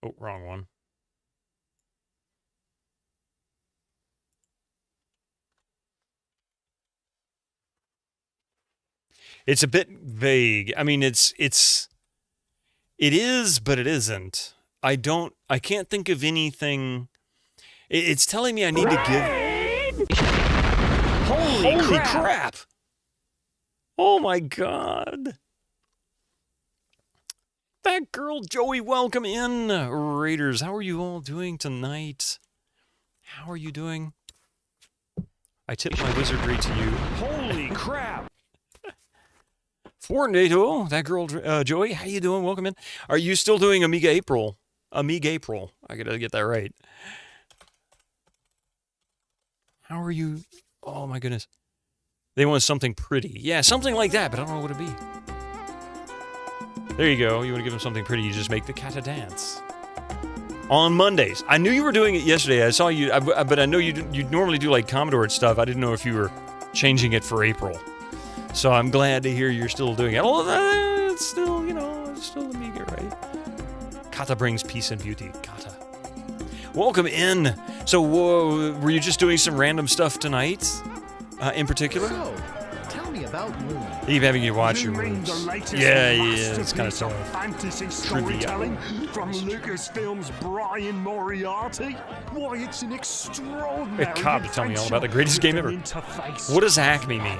Oh, wrong one. It's a bit vague. I mean, it is, but it isn't. I can't think of anything. It's telling me I need to give. Holy crap! Oh my god. That girl, Joey, welcome in. Raiders, how are you all doing tonight? How are you doing? I tip my wizardry to you. Holy crap! Fortnite, that girl, Joey, how you doing? Welcome in. Are you still doing Amiga April? Amiga April. I gotta get that right. How are you? Oh my goodness. They want something pretty. Yeah, something like that, but I don't know what it'd be. There you go. You want to give them something pretty, you just make the cat dance. On Mondays. I knew you were doing it yesterday. I saw you, but I know you normally do like Commodore and stuff. I didn't know if you were changing it for April. So I'm glad to hear you're still doing it. Although it's still, it's still Amiga, right? Kata brings peace and beauty. Kata. Welcome in. So were you just doing some random stuff tonight, in particular? So, tell me about Moon. Keep having you watch your moves. Yeah, it's kind of tough. Fantasy storytelling from Lucasfilm's Brian Moriarty. Why, it's an extraordinary. God, to tell me all about the greatest game ever. What does Acme mean?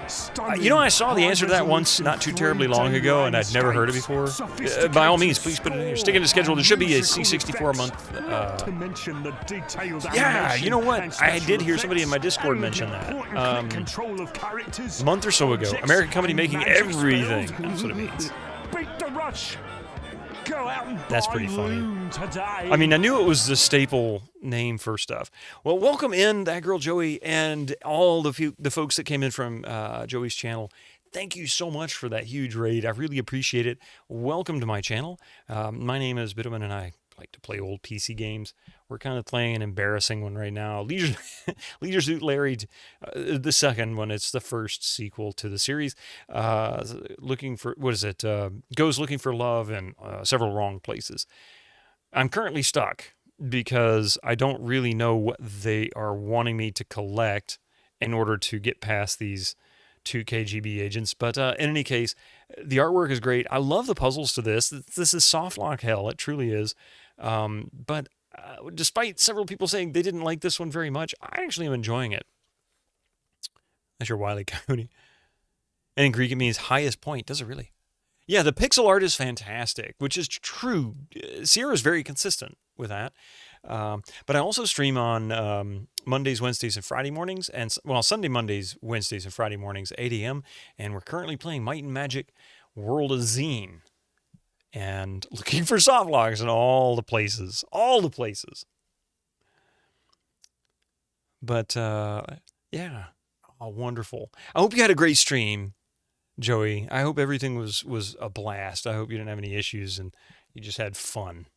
I saw the answer to that once not too terribly long ago, and I'd never heard it before. By all means, please put it in here. Stick it in the schedule. There should be a C64 a month. Yeah, you know what? I did hear somebody in my Discord mention that. A month or so ago. American company making everything. That's what it means. Beat the rush. Go out and That's pretty funny. today. I mean, I knew it was the staple name for stuff. Well, welcome in, that girl Joey, and all the folks that came in from Joey's channel. Thank you so much for that huge raid. I really appreciate it. Welcome to my channel. My name is Bitterman, and I like to play old PC games. We're kind of playing an embarrassing one right now. Leisure Suit Larry, the second one. It's the first sequel to the series. Looking for, goes looking for love in several wrong places. I'm currently stuck because I don't really know what they are wanting me to collect in order to get past these 2 KGB agents. But in any case, the artwork is great. I love the puzzles to this. This is softlock hell. It truly is. But despite several people saying they didn't like this one very much, I actually am enjoying it. That's your Wile E. Coyote. And in Greek, it means highest point. Does it really? Yeah, the pixel art is fantastic, which is true. Sierra is very consistent with that. But I also stream on Mondays, Wednesdays, and Friday mornings. And, Sunday, Mondays, Wednesdays, and Friday mornings, 8 a.m. And we're currently playing Might and Magic World of Zine. And looking for soft logs in all the places. All the places. But, yeah. Oh, wonderful. I hope you had a great stream, Joey. I hope everything was a blast. I hope you didn't have any issues and you just had fun.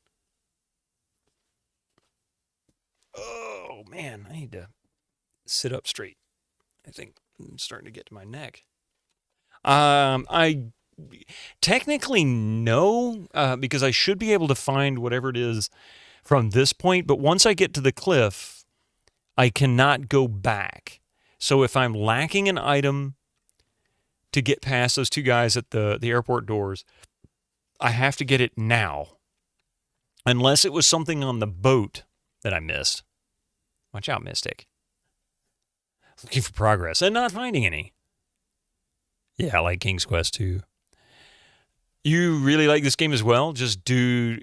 Oh, man. I need to sit up straight. I think I'm starting to get to my neck. I technically no, because I should be able to find whatever it is from this point. But once I get to the cliff, I cannot go back. So if I'm lacking an item to get past those two guys at the airport doors, I have to get it now. Unless it was something on the boat that I missed. Watch out, Mystic. Looking for progress and not finding any. Yeah, I like King's Quest 2. You really like this game as well? Just do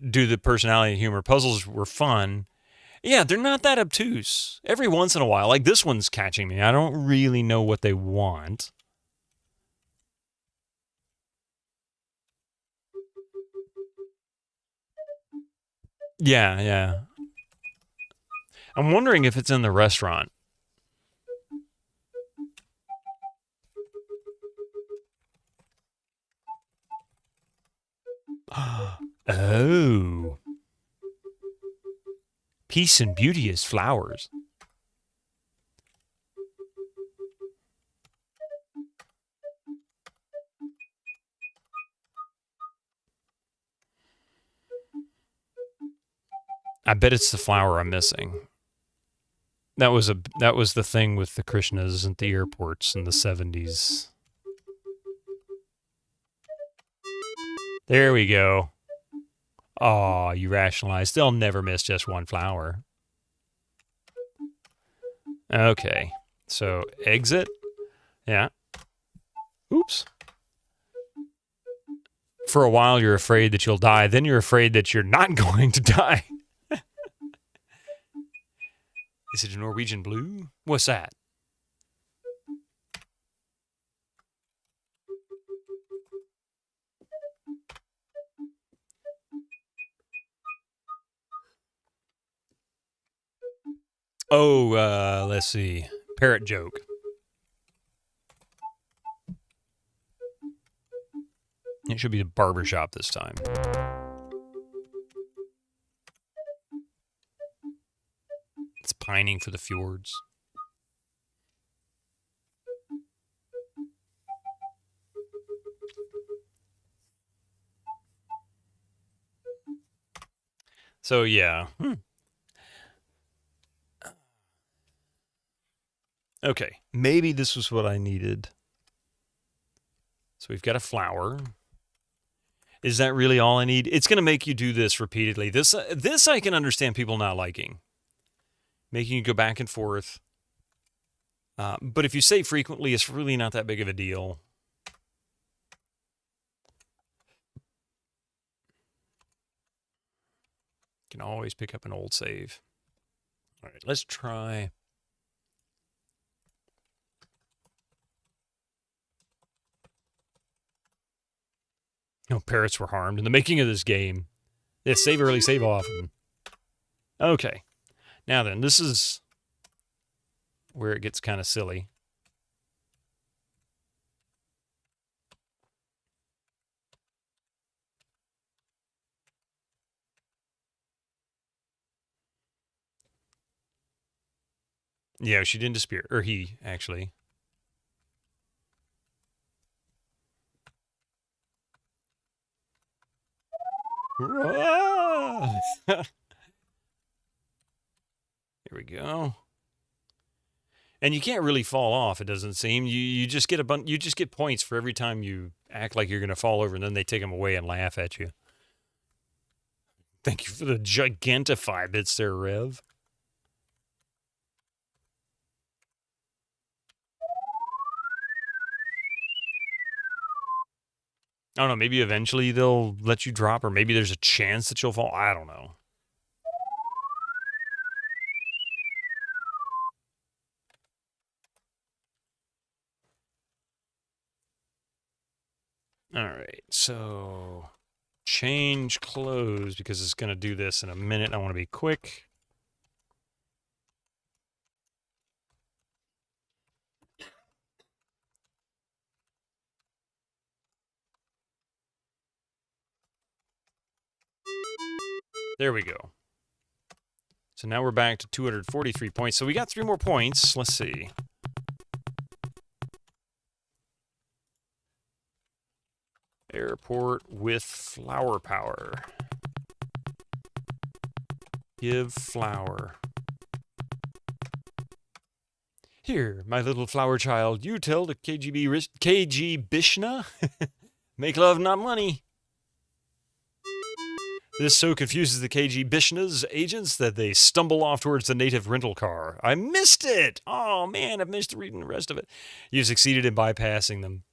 the personality and humor. Puzzles were fun. Yeah, they're not that obtuse. Every once in a while, like this one's catching me. I don't really know what they want. Yeah, yeah. I'm wondering if it's in the restaurant. Oh. Peace and beauty is flowers. I bet it's the flower I'm missing. That was the thing with the Krishnas at the airports in the 70s. There we go. Oh, you rationalized. They'll never miss just one flower. Okay. So, exit. Yeah. Oops. For a while, you're afraid that you'll die. Then you're afraid that you're not going to die. Is it a Norwegian blue? What's that? Oh, let's see. Parrot joke. It should be the barbershop this time. It's pining for the fjords. So, yeah. Okay. Maybe this was what I needed. So we've got a flower. Is that really all I need? It's going to make you do this repeatedly. This I can understand people not liking. Making you go back and forth. But if you say frequently, it's really not that big of a deal. You can always pick up an old save. All right, let's try. No, parrots were harmed in the making of this game. Yeah, save early, save often. Okay. Now then, this is where it gets kind of silly. Yeah, she didn't disappear. Or he, actually. Here we go. And you can't really fall off, it doesn't seem. You just get you just get points for every time you act like you're going to fall over, and then they take them away and laugh at you. Thank you for the gigantify bits there, Rev. I don't know, maybe eventually they'll let you drop, or maybe there's a chance that you'll fall. I don't know. All right, so change clothes because it's going to do this in a minute. I want to be quick. There we go. So now we're back to 243 points. So we got 3 more points. Let's see. Airport with flower power. Give flower. Here, my little flower child, you tell the KG Bishna. Make love, not money. This so confuses the KG Bishna's agents that they stumble off towards the native rental car. I missed it! Oh man, I've missed reading the rest of it. You've succeeded in bypassing them.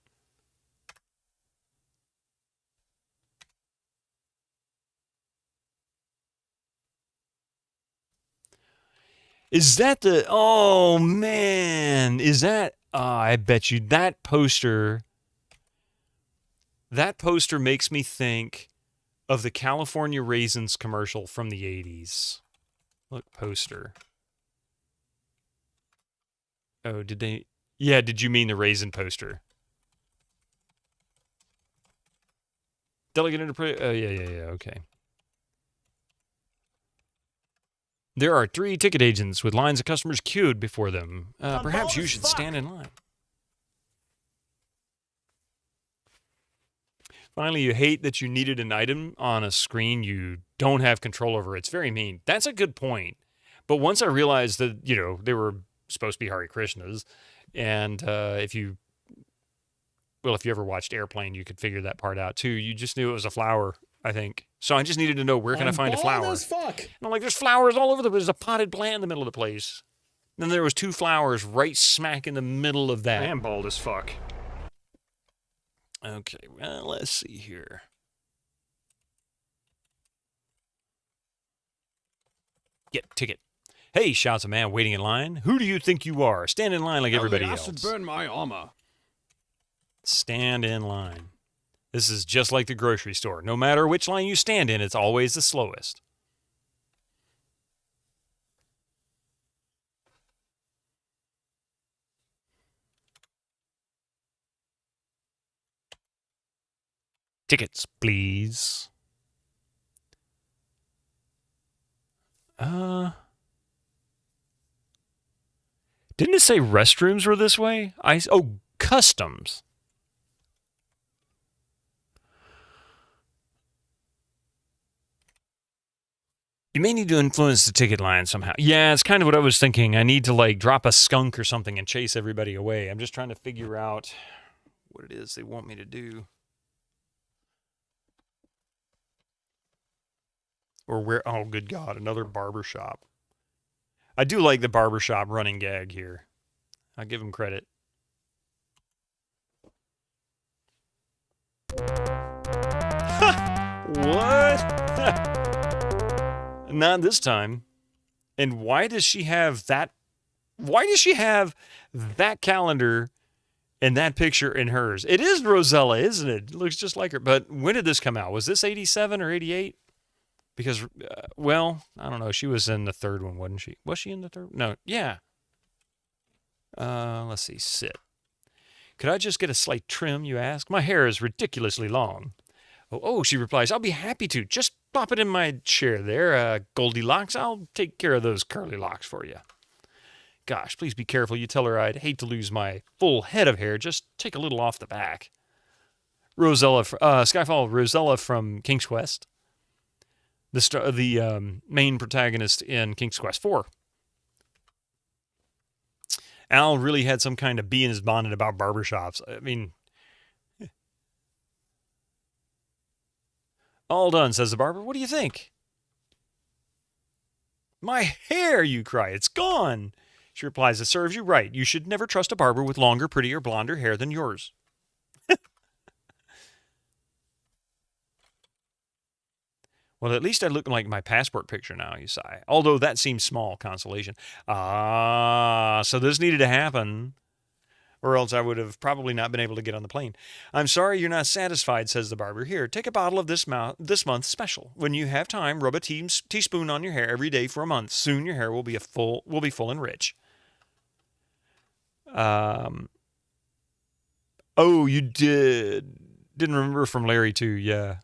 Is that the... Oh, man. Is that... I bet you that poster... That poster makes me think of the California Raisins commercial from the 80s. Look, poster. Oh, did they? Yeah, did you mean the raisin poster? Delegate interpret. Oh, yeah, okay. There are 3 ticket agents with lines of customers queued before them. Perhaps you should stand in line. Finally, you hate that you needed an item on a screen you don't have control over. It's very mean. That's a good point. But once I realized that, you know, they were supposed to be Hare Krishnas, and if you ever watched Airplane, you could figure that part out too. You just knew it was a flower, I think. So I just needed to know, where can I find a flower? As fuck. And I'm like, there's flowers all over the place. There's a potted plant in the middle of the place. And then there was 2 flowers right smack in the middle of that. I am bald as fuck. Okay, well, let's see here. Get ticket. Hey, shouts a man waiting in line. Who do you think you are? Stand in line like everybody else. Acid burn my armor. Stand in line. This is just like the grocery store. No matter which line you stand in, it's always the slowest. Tickets, please. Didn't it say restrooms were this way? Customs. You may need to influence the ticket line somehow. Yeah, it's kind of what I was thinking. I need to, like, drop a skunk or something and chase everybody away. I'm just trying to figure out what it is they want me to do. Or where, oh, good God, another barbershop. I do like the barbershop running gag here. I'll give him credit. What? Not this time. And why does she have that? Why does she have that calendar and that picture in hers? It is Rosella, isn't it? It looks just like her. But when did this come out? Was this 87 or 88? Because, well, I don't know. She was in the third one, wasn't she? Was she in the third? No, yeah. Let's see. Sit. Could I just get a slight trim, you ask? My hair is ridiculously long. Oh, she replies, I'll be happy to. Just pop it in my chair there, Goldilocks. I'll take care of those curly locks for you. Gosh, please be careful. You tell her I'd hate to lose my full head of hair. Just take a little off the back. Rosella, Skyfall, Rosella from King's Quest. The main protagonist in King's Quest 4. Al really had some kind of bee in his bonnet about barbershops. I mean, all done, says the barber. What do you think? My hair, you cry. It's gone. She replies, it serves you right. You should never trust a barber with longer, prettier, blonder hair than yours. Well, at least I look like my passport picture now, you sigh. Although that seems small consolation. So this needed to happen, or else I would have probably not been able to get on the plane. I'm sorry you're not satisfied, says the barber. Here, take a bottle of this month's special. When you have time, rub a teaspoon on your hair every day for a month. Soon your hair will be full and rich. Oh, you didn't remember from Larry too, yeah.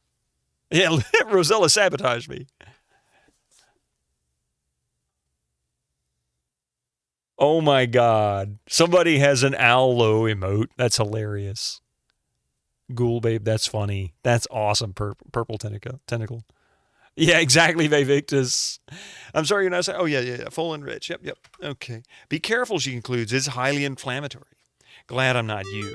Yeah, Rosella sabotaged me. Oh my God. Somebody has an aloe emote. That's hilarious. Ghoul Babe, that's funny. That's awesome. Purple tentacle. Yeah, exactly, Vivictus. I'm sorry you're not saying. Oh, yeah. Full and rich. Yep. Okay. Be careful, she concludes. It's highly inflammatory. Glad I'm not you.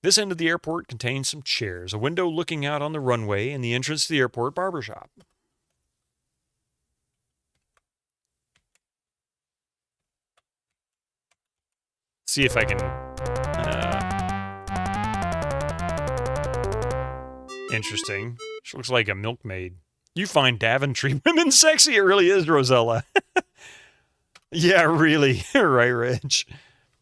This end of the airport contains some chairs, a window looking out on the runway, and the entrance to the airport barbershop. See if I can... Interesting. She looks like a milkmaid. You find Daventry women sexy. It really is, Rosella. Yeah, really. Right, Rich.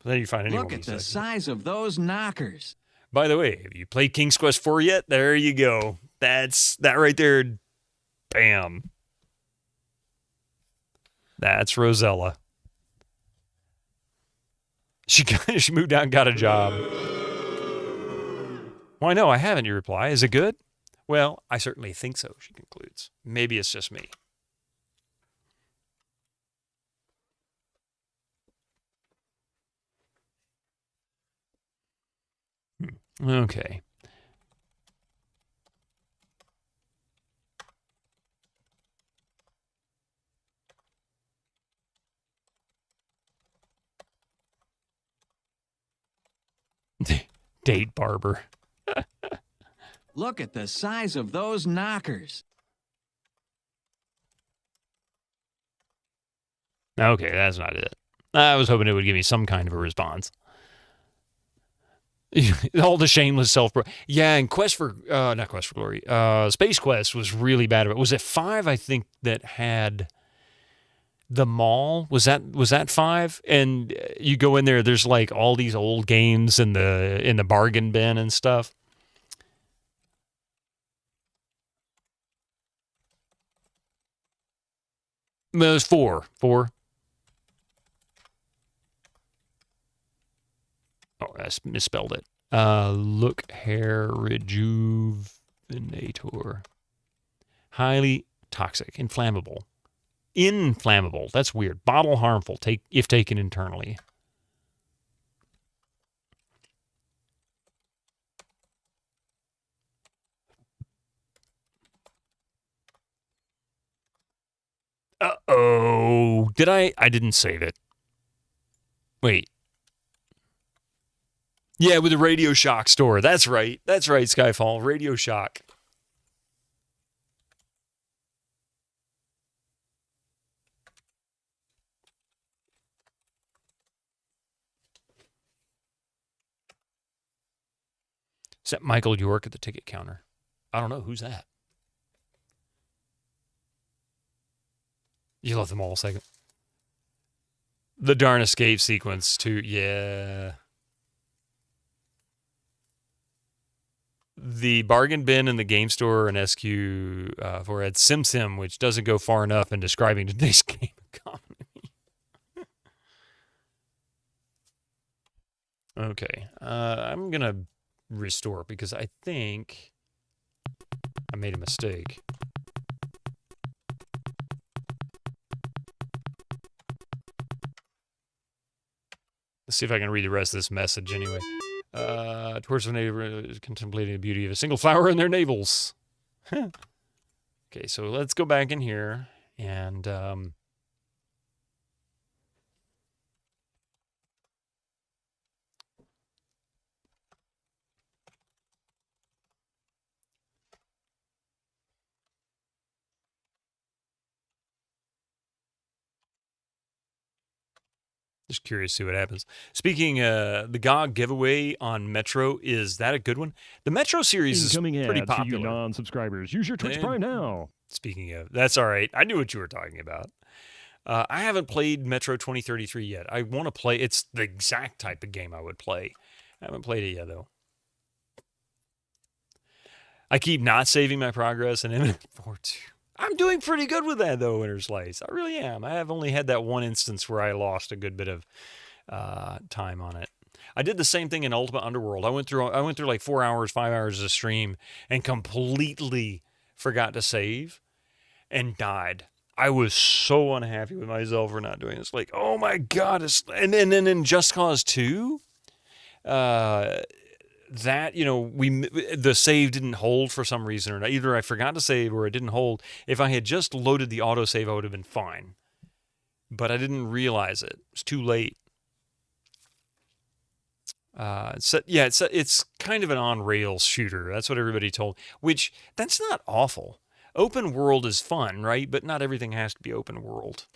Then you find anyone. Look at the size of those knockers. By the way, have you played King's Quest 4 yet? There you go. That's that right there. Bam. That's Rosella. She moved out and got a job. Why, no, I haven't, you reply. Is it good? Well, I certainly think so, she concludes. Maybe it's just me. Okay. Date barber. Look at the size of those knockers. Okay, that's not it. I was hoping it would give me some kind of a response. All the shameless yeah, and Quest for not Quest for Glory. Space Quest was really bad. Was it 5? I think that had the mall. Was that 5? And you go in there. There's like all these old games in the bargain bin and stuff. It was 4. 4. Oh, I misspelled it. Look hair rejuvenator. Highly toxic, inflammable. Inflammable. That's weird. Bottle harmful if taken internally. Uh-oh. Did I didn't save it. Wait. Yeah, with the Radio Shack store. That's right. That's right, Skyfall. Radio Shack. Is that Michael York at the ticket counter? I don't know. Who's that? You love them all a second. The darn escape sequence, too. Yeah. The bargain bin in the game store and SQ for had Sim, which doesn't go far enough in describing today's game economy. Okay. I'm going to restore because I think I made a mistake. Let's see if I can read the rest of this message anyway. Towards the neighbor contemplating the beauty of a single flower in their navels. Okay, so let's go back in here and just curious to see what happens. Speaking, the GOG giveaway on Metro, is that a good one? The Metro series is pretty popular. To you non-subscribers. Use your Twitch Prime now. Speaking of, that's all right. I knew what you were talking about. I haven't played Metro 2033 yet. I want to play. It's the exact type of game I would play. I haven't played it yet, though. I keep not saving my progress in M4 2. I'm doing pretty good with that, though, Winter Slice. I really am. I have only had that one instance where I lost a good bit of time on it. I did the same thing in Ultimate Underworld. I went through like 4 hours, 5 hours of stream and completely forgot to save and died. I was so unhappy with myself for not doing this. Like, oh my God. And then in Just Cause 2, that, the save didn't hold for some reason, or either I forgot to save or it didn't hold. If I had just loaded the autosave, I would have been fine. But I didn't realize it. It's too late. It's kind of an on-rails shooter. That's what everybody told. Which, that's not awful. Open world is fun, right? But not everything has to be open world.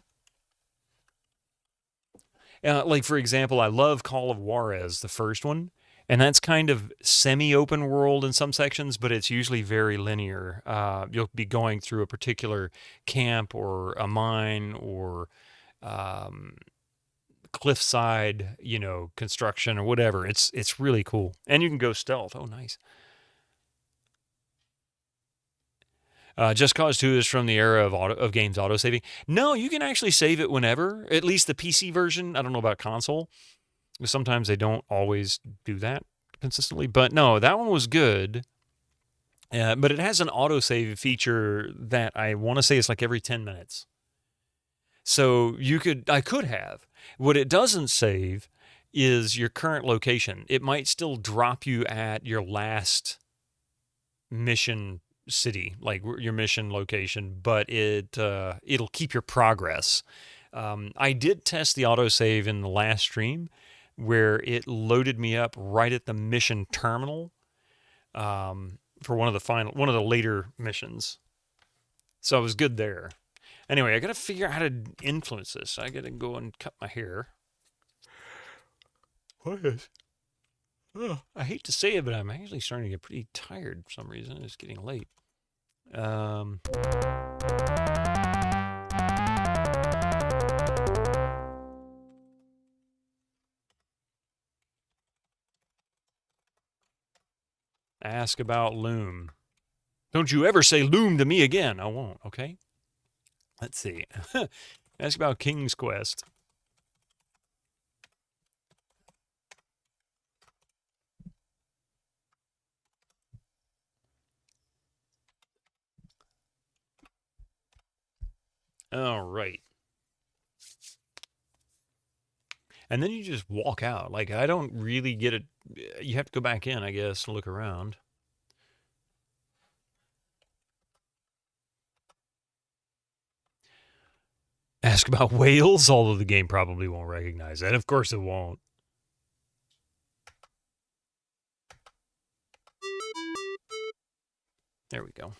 Like, for example, I love Call of Juarez, the first one. And that's kind of semi-open world in some sections, but it's usually very linear. You'll be going through a particular camp or a mine or cliffside, you know, construction or whatever. It's really cool. And you can go stealth. Oh, nice. Just Cause 2 is from the era of games autosaving. No, you can actually save it whenever. At least the PC version. I don't know about console. Sometimes they don't always do that consistently. But no, that one was good. But it has an autosave feature that I want to say is like every 10 minutes. So I could have. What it doesn't save is your current location. It might still drop you at your last mission city, like your mission location, but it'll keep your progress. I did test the autosave in the last stream where it loaded me up right at the mission terminal for one of the later missions. So I was good there. Anyway, I got to figure out how to influence this. I got to go and cut my hair. What is? Oh, I hate to say it, but I'm actually starting to get pretty tired for some reason. It's getting late. Ask about Loom. Don't you ever say Loom to me again. I won't, okay? Let's see. Ask about King's Quest. All right. And then you just walk out. Like, I don't really get it. You have to go back in, I guess, and look around. Ask about whales, although the game probably won't recognize that. Of course it won't. There we go.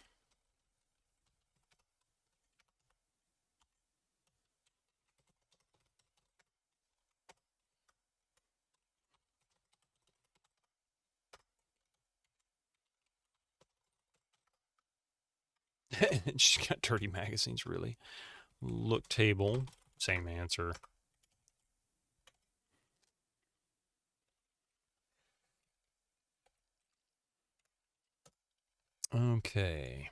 She's got dirty magazines, really. Look table, same answer. Okay.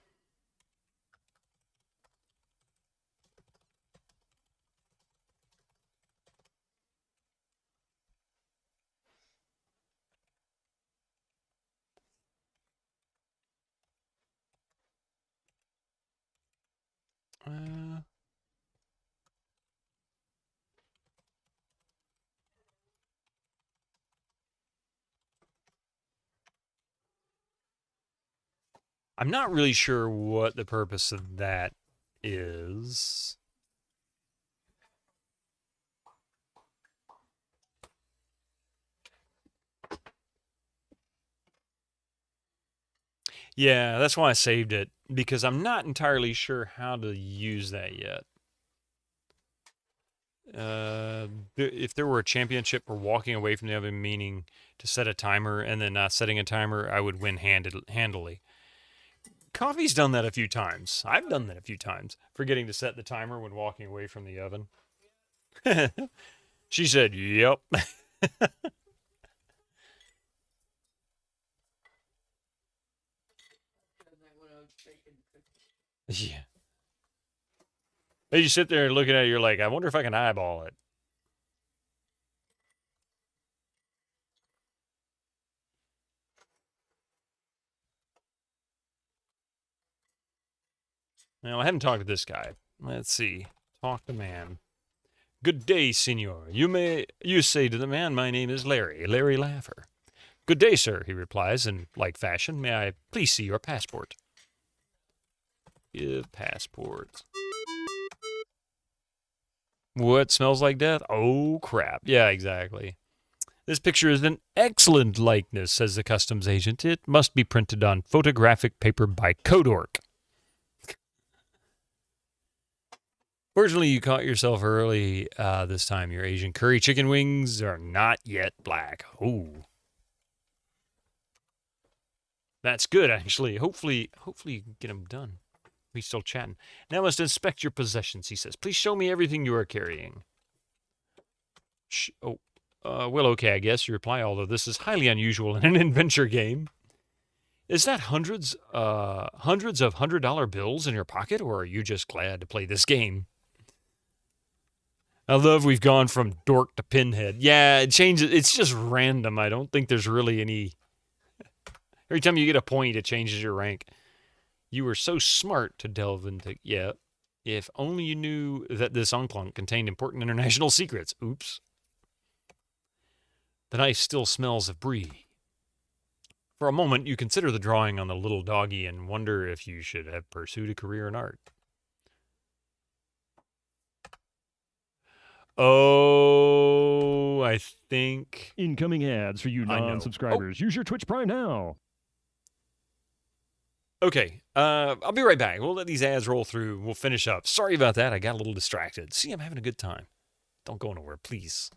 I'm not really sure what the purpose of that is. Yeah, that's why I saved it, because I'm not entirely sure how to use that yet. If there were a championship for walking away from the oven, meaning to set a timer and then not setting a timer, I would win handily. Coffee's done that a few times. I've done that a few times, forgetting to set the timer when walking away from the oven. She said, yep. Yeah. You sit there looking at it, you're like, I wonder if I can eyeball it. Now, I haven't talked to this guy. Let's see. Talk to man. Good day, senor. You say to the man, my name is Larry Laffer. Good day, sir, he replies in like fashion. May I please see your passport? Give passport. What smells like death? Oh, crap. Yeah, exactly. This picture is an excellent likeness, says the customs agent. It must be printed on photographic paper by Kodork. Fortunately, you caught yourself early this time. Your Asian curry chicken wings are not yet black. Oh. That's good, actually. Hopefully you can get them done. We're still chatting. Now I must inspect your possessions, he says. Please show me everything you are carrying. Well, okay, I guess you reply, although this is highly unusual in an adventure game. Is that hundreds of $100 bills in your pocket, or are you just glad to play this game? I love we've gone from dork to pinhead. Yeah, it changes. It's just random. I don't think there's really any... Every time you get a point, it changes your rank. You were so smart to delve into... Yeah, if only you knew that this enclave contained important international secrets. Oops. The knife still smells of brie. For a moment, you consider the drawing on the little doggy and wonder if you should have pursued a career in art. Oh, I think... Incoming ads for you non-subscribers. Use your Twitch Prime now. Okay, I'll be right back. We'll let these ads roll through. We'll finish up. Sorry about that. I got a little distracted. See, I'm having a good time. Don't go nowhere, please.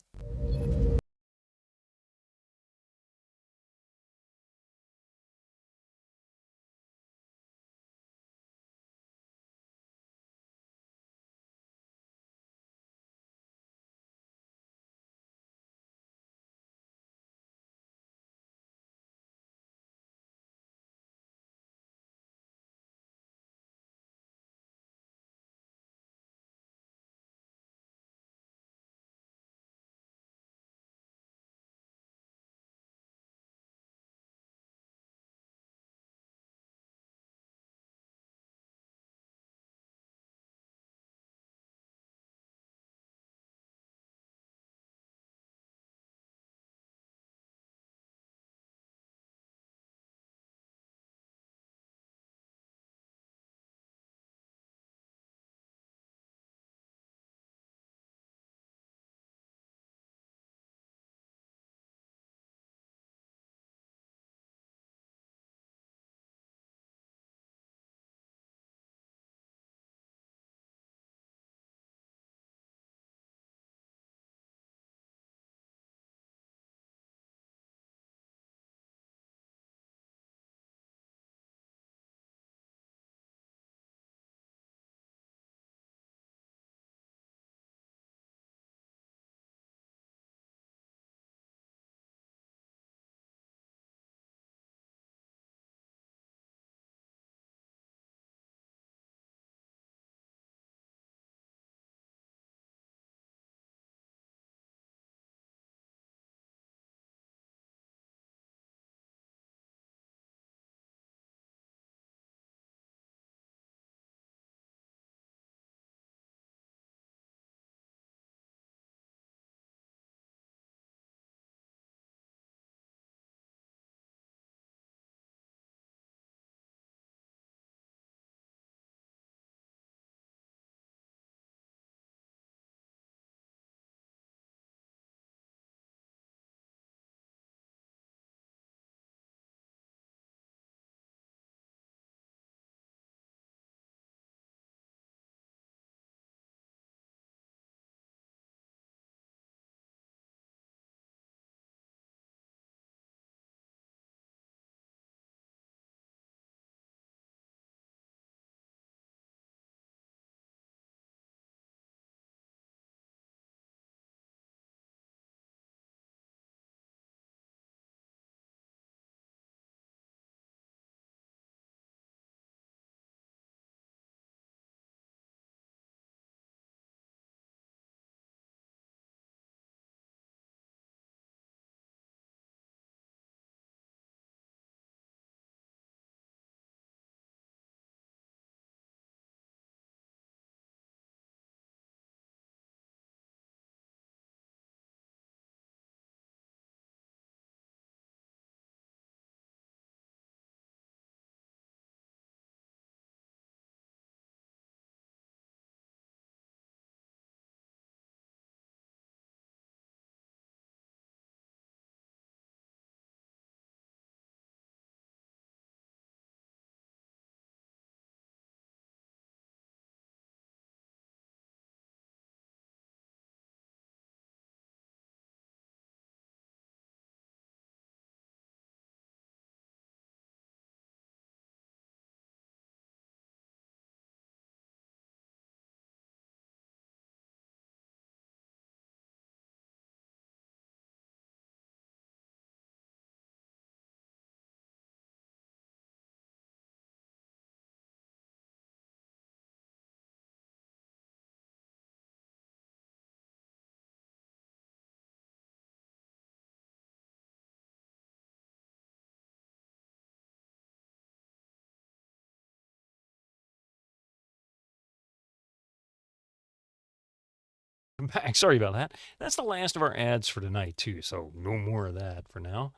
I'm back. Sorry about that. That's the last of our ads for tonight, too, so no more of that for now.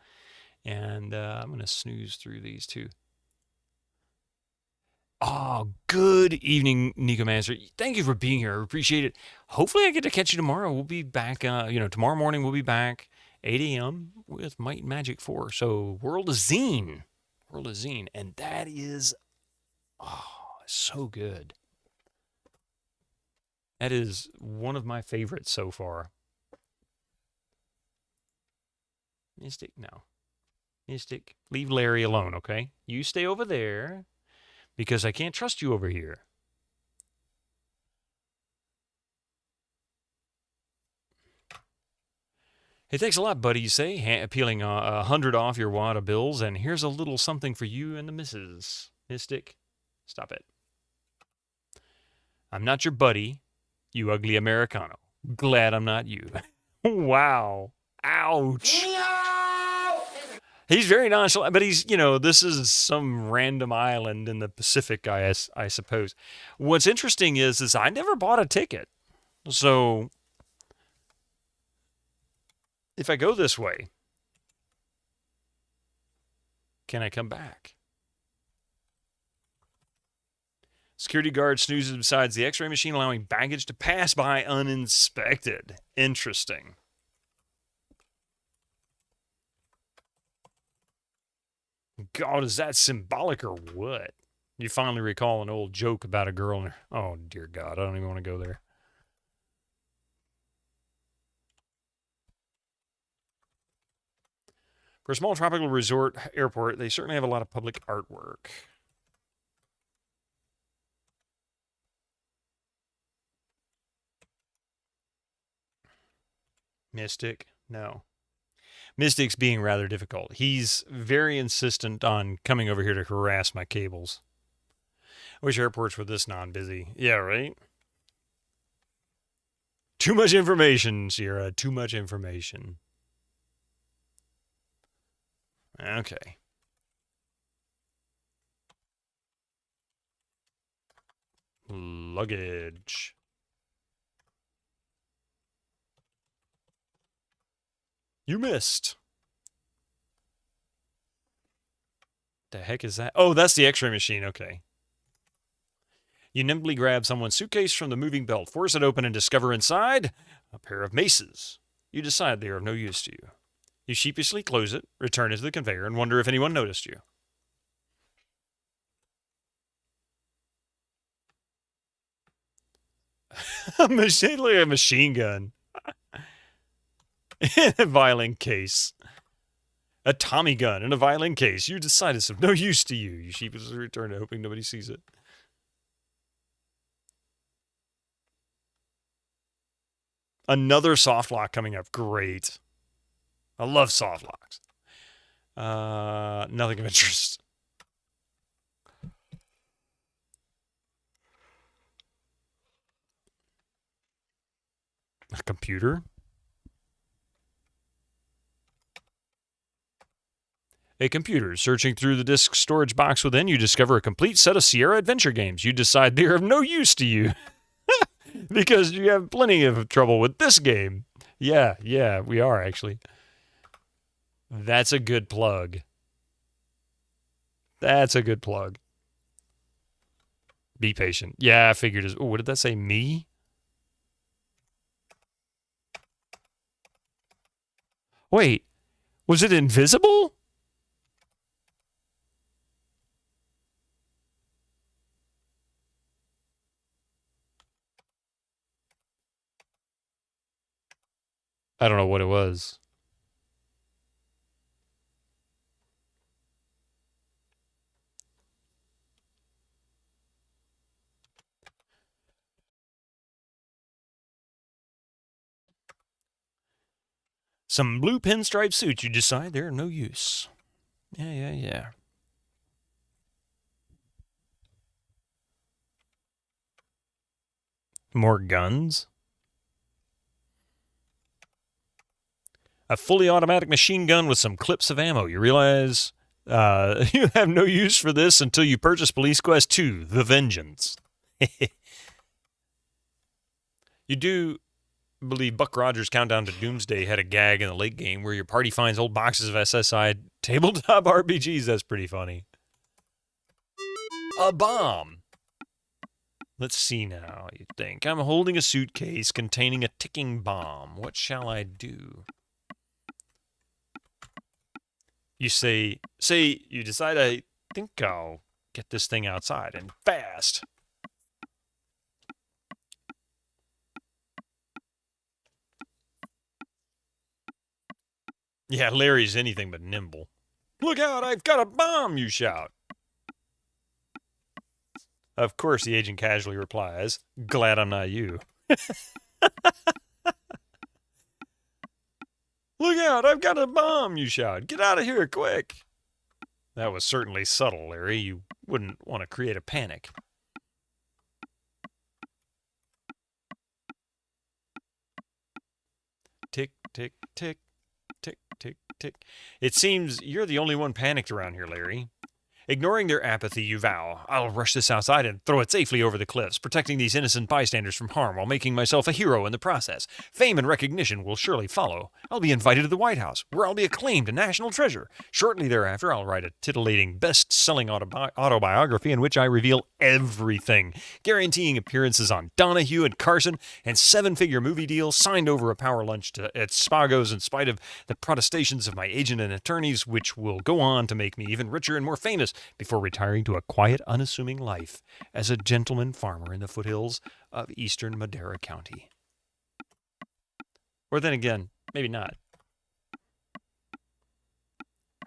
And I'm going to snooze through these, too. Oh, good evening, Nico Master. Thank you for being here. I appreciate it. Hopefully I get to catch you tomorrow. We'll be back, tomorrow morning we'll be back 8 a.m. with Might and Magic 4. So World of Zine. And that is, so good. That is one of my favorites so far. Mystic, no. Mystic, leave Larry alone, okay? You stay over there. Because I can't trust you over here. Hey, thanks a lot, buddy, you say, peeling 100 off your wad of bills, and here's a little something for you and the missus. Mystic, stop it. I'm not your buddy, you ugly Americano. Glad I'm not you. Wow. Ouch. He's very nonchalant, but he's, this is some random island in the Pacific, I suppose. What's interesting is I never bought a ticket. So, if I go this way, can I come back? Security guard snoozes beside the x-ray machine, allowing baggage to pass by uninspected. Interesting. God, is that symbolic or what? You finally recall an old joke about a girl and her... Oh, dear God, I don't even want to go there. For a small tropical resort airport, they certainly have a lot of public artwork. Mystic? No. Mystic's being rather difficult. He's very insistent on coming over here to harass my cables. I wish airports were this non-busy. Yeah, right? Too much information, Sierra. Too much information. Okay. Luggage. You missed. The heck is that? Oh, that's the x-ray machine. Okay. You nimbly grab someone's suitcase from the moving belt, force it open, and discover inside a pair of maces. You decide they are of no use to you. You sheepishly close it, return it to the conveyor, and wonder if anyone noticed you. A machine gun. In a violin case. A Tommy gun in a violin case. You decide it's of no use to you. You sheepishly return it, hoping nobody sees it. Another soft lock coming up. Great. I love soft locks. Nothing of interest. A computer? A computer. Searching through the disk storage box within, you discover a complete set of Sierra adventure games. You decide they are of no use to you. Because you have plenty of trouble with this game. Yeah, we are actually. That's a good plug. That's a good plug. Be patient. Yeah, I figured it. Oh, what did that say? Me? Wait, was it invisible? I don't know what it was. Some blue pinstripe suits. You decide they're no use. Yeah. More guns? A fully automatic machine gun with some clips of ammo. You realize you have no use for this until you purchase Police Quest 2, The Vengeance. You do believe Buck Rogers' Countdown to Doomsday had a gag in the late game where your party finds old boxes of SSI tabletop RPGs. That's pretty funny. A bomb. Let's see now, you think. I'm holding a suitcase containing a ticking bomb. What shall I do? You you decide, I think I'll get this thing outside and fast. Yeah, Larry's anything but nimble. Look out, I've got a bomb, you shout. Of course, the agent casually replies, glad I'm not you. Look out, I've got a bomb, you shout. Get out of here, quick. That was certainly subtle, Larry. You wouldn't want to create a panic. Tick, tick, tick, tick, tick, tick. It seems you're the only one panicked around here, Larry. Ignoring their apathy, you vow, I'll rush this outside and throw it safely over the cliffs, protecting these innocent bystanders from harm while making myself a hero in the process. Fame and recognition will surely follow. I'll be invited to the White House, where I'll be acclaimed a national treasure. Shortly thereafter, I'll write a titillating, best-selling autobiography in which I reveal everything, guaranteeing appearances on Donahue and Carson, and seven-figure movie deals signed over a power lunch at Spago's in spite of the protestations of my agent and attorneys, which will go on to make me even richer and more famous before retiring to a quiet, unassuming life as a gentleman farmer in the foothills of eastern Madera County. Or then again, maybe not.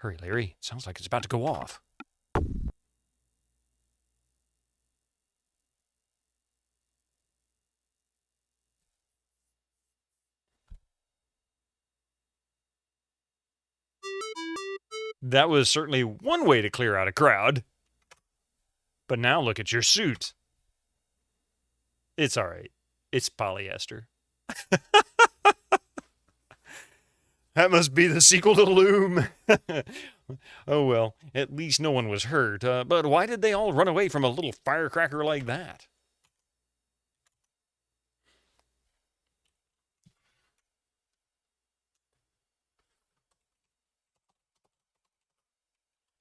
Hurry, Larry. Sounds like it's about to go off. That was certainly one way to clear out a crowd. But now look at your suit. It's all right. It's polyester. That must be the sequel to Loom. Oh, well, at least no one was hurt. But why did they all run away from a little firecracker like that?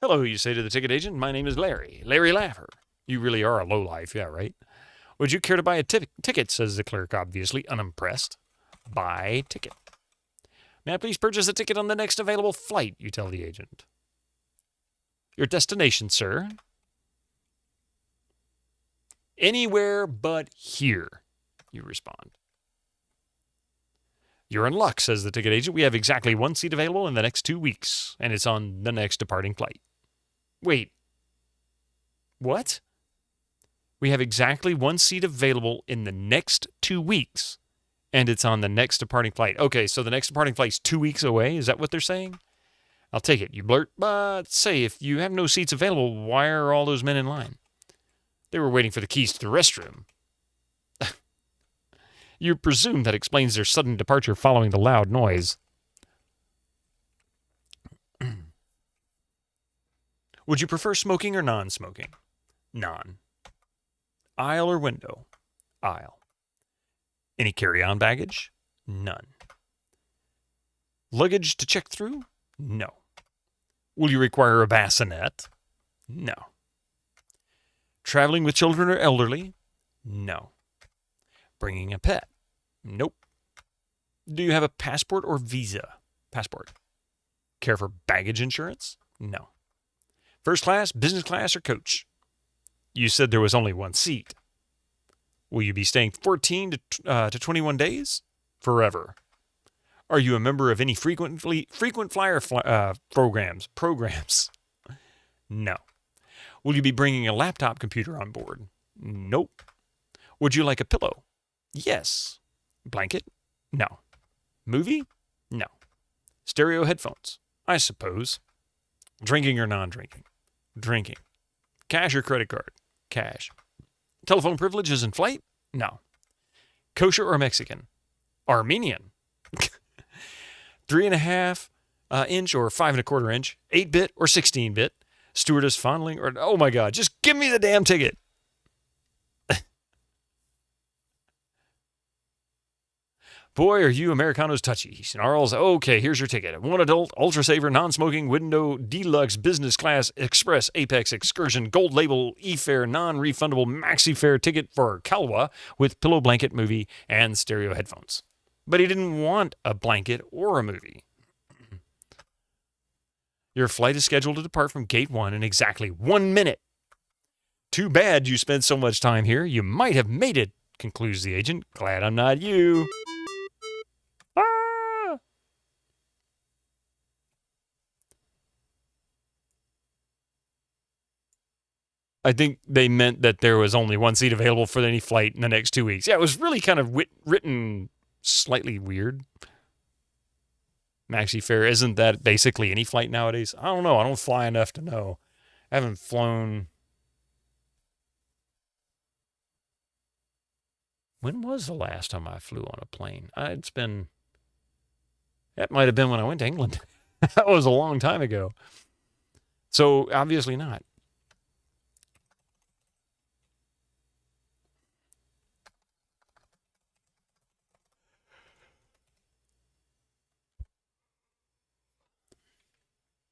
Hello, you say to the ticket agent. My name is Larry. Larry Laffer. You really are a lowlife, yeah, right? Would you care to buy a ticket, says the clerk, obviously unimpressed. Buy ticket. May I please purchase a ticket on the next available flight, you tell the agent. Your destination, sir? Anywhere but here, you respond. You're in luck, says the ticket agent. We have exactly one seat available in the next 2 weeks, and it's on the next departing flight. Wait. What? We have exactly one seat available in the next 2 weeks, and it's on the next departing flight. Okay, so the next departing flight's 2 weeks away? Is that what they're saying? I'll take it, you blurt. But say, if you have no seats available, why are all those men in line? They were waiting for the keys to the restroom. You presume that explains their sudden departure following the loud noise. Would you prefer smoking or non-smoking? Non. Aisle or window? Aisle. Any carry-on baggage? None. Luggage to check through? No. Will you require a bassinet? No. Traveling with children or elderly? No. Bringing a pet? Nope. Do you have a passport or visa? Passport. Care for baggage insurance? No. First class, business class, or coach? You said there was only one seat. Will you be staying 14 to 21 days? Forever. Are you a member of any frequent flyer programs? No. Will you be bringing a laptop computer on board? Nope. Would you like a pillow? Yes. Blanket? No. Movie? No. Stereo headphones? I suppose. Drinking or non-drinking? Drinking. Cash or credit card? Cash. Telephone privileges in flight? No. Kosher or Mexican? Armenian. 3.5 inch or 5 1/4 inch? 8-bit or 16-bit? Stewardess fondling or, oh my God, just give me the damn ticket. Boy, are you Americanos touchy. He snarls. Okay, here's your ticket. One adult, ultra saver, non-smoking, window, deluxe, business class, express, apex, excursion, gold label, e-fare, non-refundable, maxi fare ticket for Kalwa with pillow blanket, movie, and stereo headphones. But he didn't want a blanket or a movie. Your flight is scheduled to depart from Gate 1 in exactly 1 minute. Too bad you spent so much time here. You might have made it, concludes the agent. Glad I'm not you. Ah! I think they meant that there was only one seat available for any flight in the next 2 weeks. Yeah, it was really kind of written slightly weird. Maxi fare, isn't that basically any flight nowadays? I don't know. I don't fly enough to know. I haven't flown. When was the last time I flew on a plane? That might have been when I went to England. That was a long time ago. So obviously not.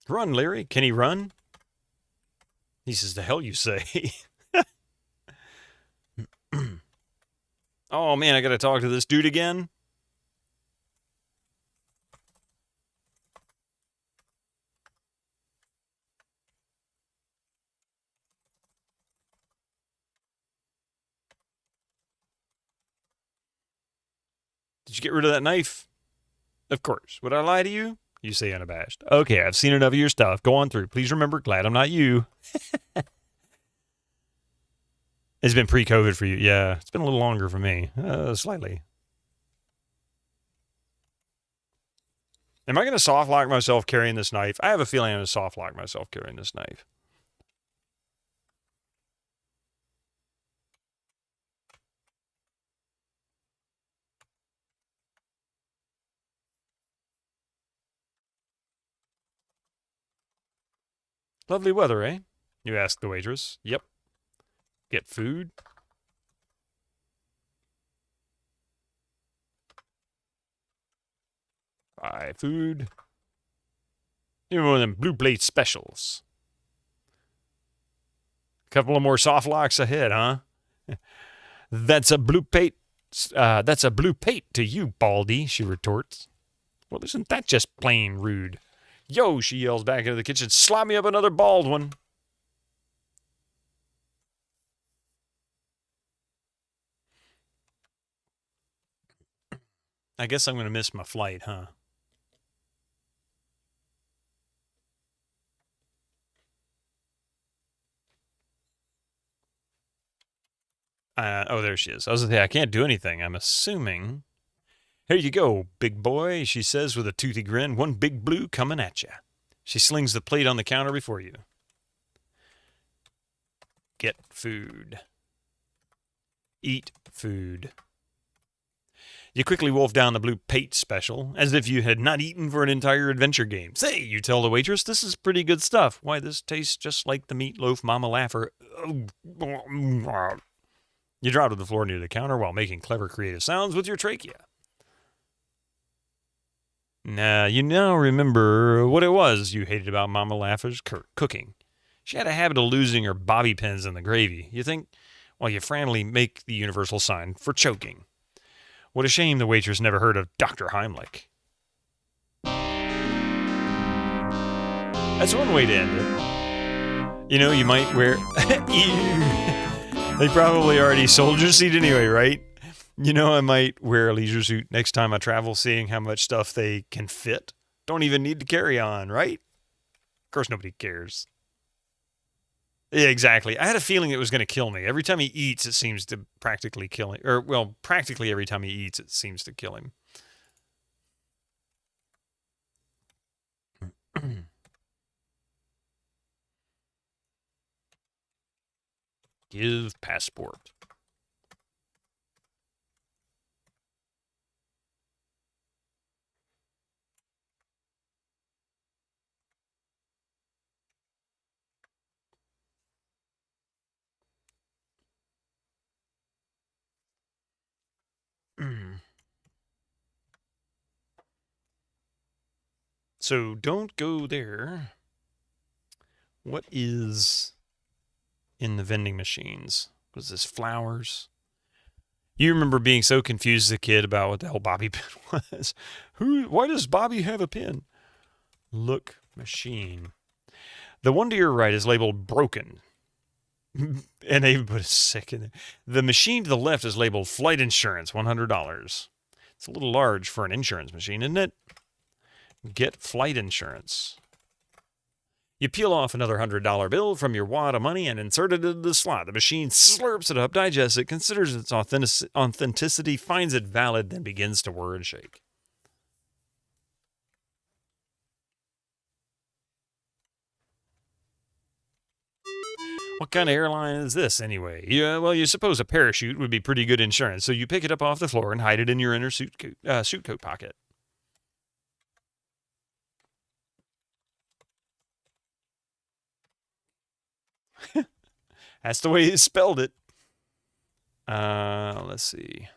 Run, Larry. Can he run? He says, the hell you say. Oh, man, I got to talk to this dude again. Did you get rid of that knife? Of course. Would I lie to you? You say unabashed. Okay, I've seen enough of your stuff. Go on through. Please remember, glad I'm not you. It's been pre-COVID for you. Yeah, it's been a little longer for me. Slightly. Am I going to soft lock myself carrying this knife? I have a feeling I'm going to soft lock myself carrying this knife. Lovely weather, eh? You ask the waitress. Yep. Get food. Buy food. Even one of them blue plate specials. Couple of more soft locks ahead, huh? That's a blue plate. That's a blue plate to you, Baldy, she retorts. Well, isn't that just plain rude? Yo, she yells back into the kitchen, slap me up another bald one. I guess I'm going to miss my flight, huh? Oh, there she is. I was going to say, I can't do anything. I'm assuming. Here you go, big boy, she says with a toothy grin. One big blue coming at you. She slings the plate on the counter before you. Get food. Eat food. You quickly wolf down the blue plate special, as if you had not eaten for an entire adventure game. Say, you tell the waitress, this is pretty good stuff. Why, this tastes just like the meatloaf Mama Laugher. You drop to the floor near the counter while making clever creative sounds with your trachea. Now, you now remember what it was you hated about Mama Laugher's cooking. She had a habit of losing her bobby pins in the gravy. You think, well, you frantically make the universal sign for choking. What a shame the waitress never heard of Dr. Heimlich. That's one way to end it. You know, you might wear... They probably already sold your seat anyway, right? You know, I might wear a leisure suit next time I travel, seeing how much stuff they can fit. Don't even need to carry on, right? Of course, nobody cares. Yeah, exactly. I had a feeling it was going to kill me. Every time he eats, it seems to practically kill him. Or, well, practically every time he eats, it seems to kill him. Give passport. So don't go there. What is in the vending machines? Was this flowers? You remember being so confused as a kid about what the hell bobby pin was. Why does Bobby have a pin? Look machine. The one to your right is labeled broken. And they even put a sick in it. The machine to the left is labeled flight insurance, $100. It's a little large for an insurance machine, isn't it? Get flight insurance. You peel off another $100 bill from your wad of money and insert it into the slot. The machine slurps it up, digests it, considers its authenticity, finds it valid, then begins to whir and shake. What kind of airline is this, anyway? Yeah, well, you suppose a parachute would be pretty good insurance, so you pick it up off the floor and hide it in your inner suit coat pocket. That's the way he spelled it. Let's see.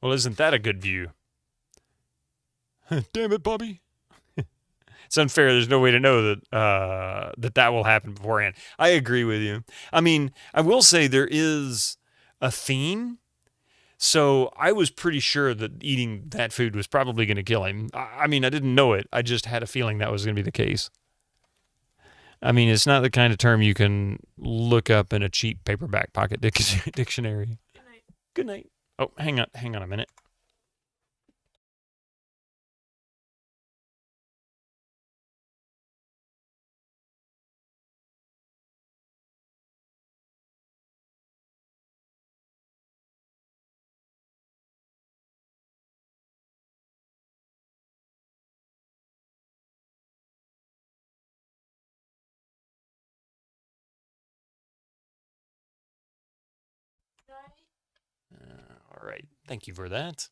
Well, isn't that a good view? Damn it, Bobby. It's unfair. There's no way to know that that will happen beforehand. I agree with you. I mean, I will say there is a theme. So I was pretty sure that eating that food was probably going to kill him. I mean, I didn't know it. I just had a feeling that was going to be the case. I mean, it's not the kind of term you can look up in a cheap paperback pocket dictionary. Good night. Good night. Oh, hang on a minute. All right. Thank you for that.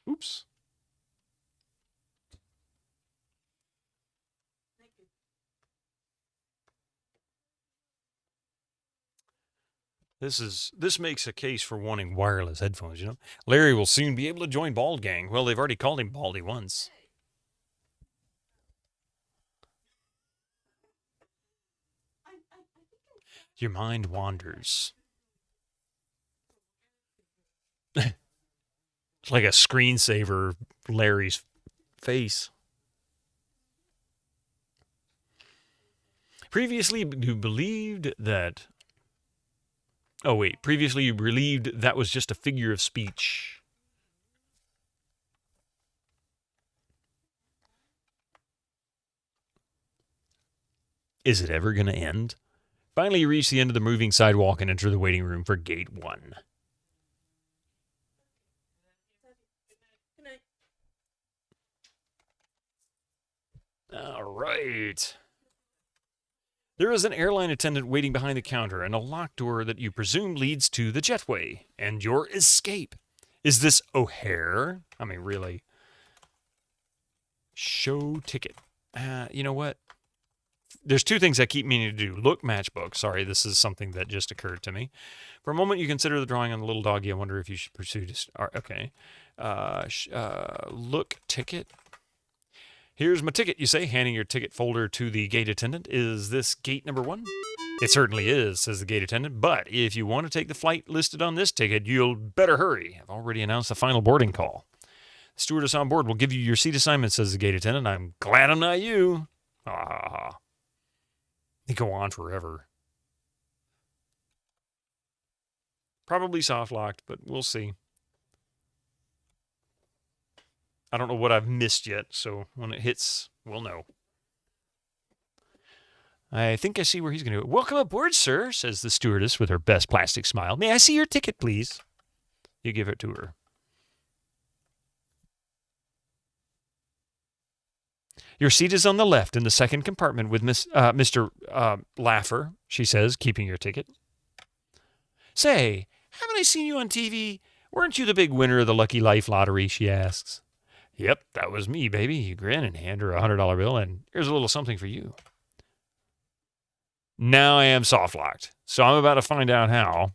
Oops. This makes a case for wanting wireless headphones, you know. Larry will soon be able to join Bald Gang. Well, they've already called him Baldy once. Your mind wanders. It's like a screensaver, Larry's face. Previously, you believed that... Oh, wait. Previously, you believed that was just a figure of speech. Is it ever going to end? Finally, you reach the end of the moving sidewalk and enter the waiting room for Gate 1. All right. There is an airline attendant waiting behind the counter and a locked door that you presume leads to the jetway and your escape. Is this O'Hare? I mean, really. Show ticket. You know what? There's two things I keep meaning to do. Look matchbook. Sorry, this is something that just occurred to me. For a moment, you consider the drawing on the little doggy. I wonder if you should pursue this. Okay. Look ticket. Here's my ticket, you say, handing your ticket folder to the gate attendant. Is this gate number 1? It certainly is, says the gate attendant. But if you want to take the flight listed on this ticket, you'll better hurry. I've already announced the final boarding call. The stewardess on board will give you your seat assignment, says the gate attendant. I'm glad I'm not you. Ah. They go on forever. Probably soft locked, but we'll see. I don't know what I've missed yet, so when it hits, we'll know. I think I see where he's going to go. Welcome aboard, sir, says the stewardess with her best plastic smile. May I see your ticket, please? You give it to her. Your seat is on the left in the second compartment with Mr. Laffer, she says, keeping your ticket. Say, haven't I seen you on TV? Weren't you the big winner of the Lucky Life lottery, she asks. Yep, that was me, baby. You grin and hand her a $100 bill, and here's a little something for you. Now I am soft-locked, so I'm about to find out how.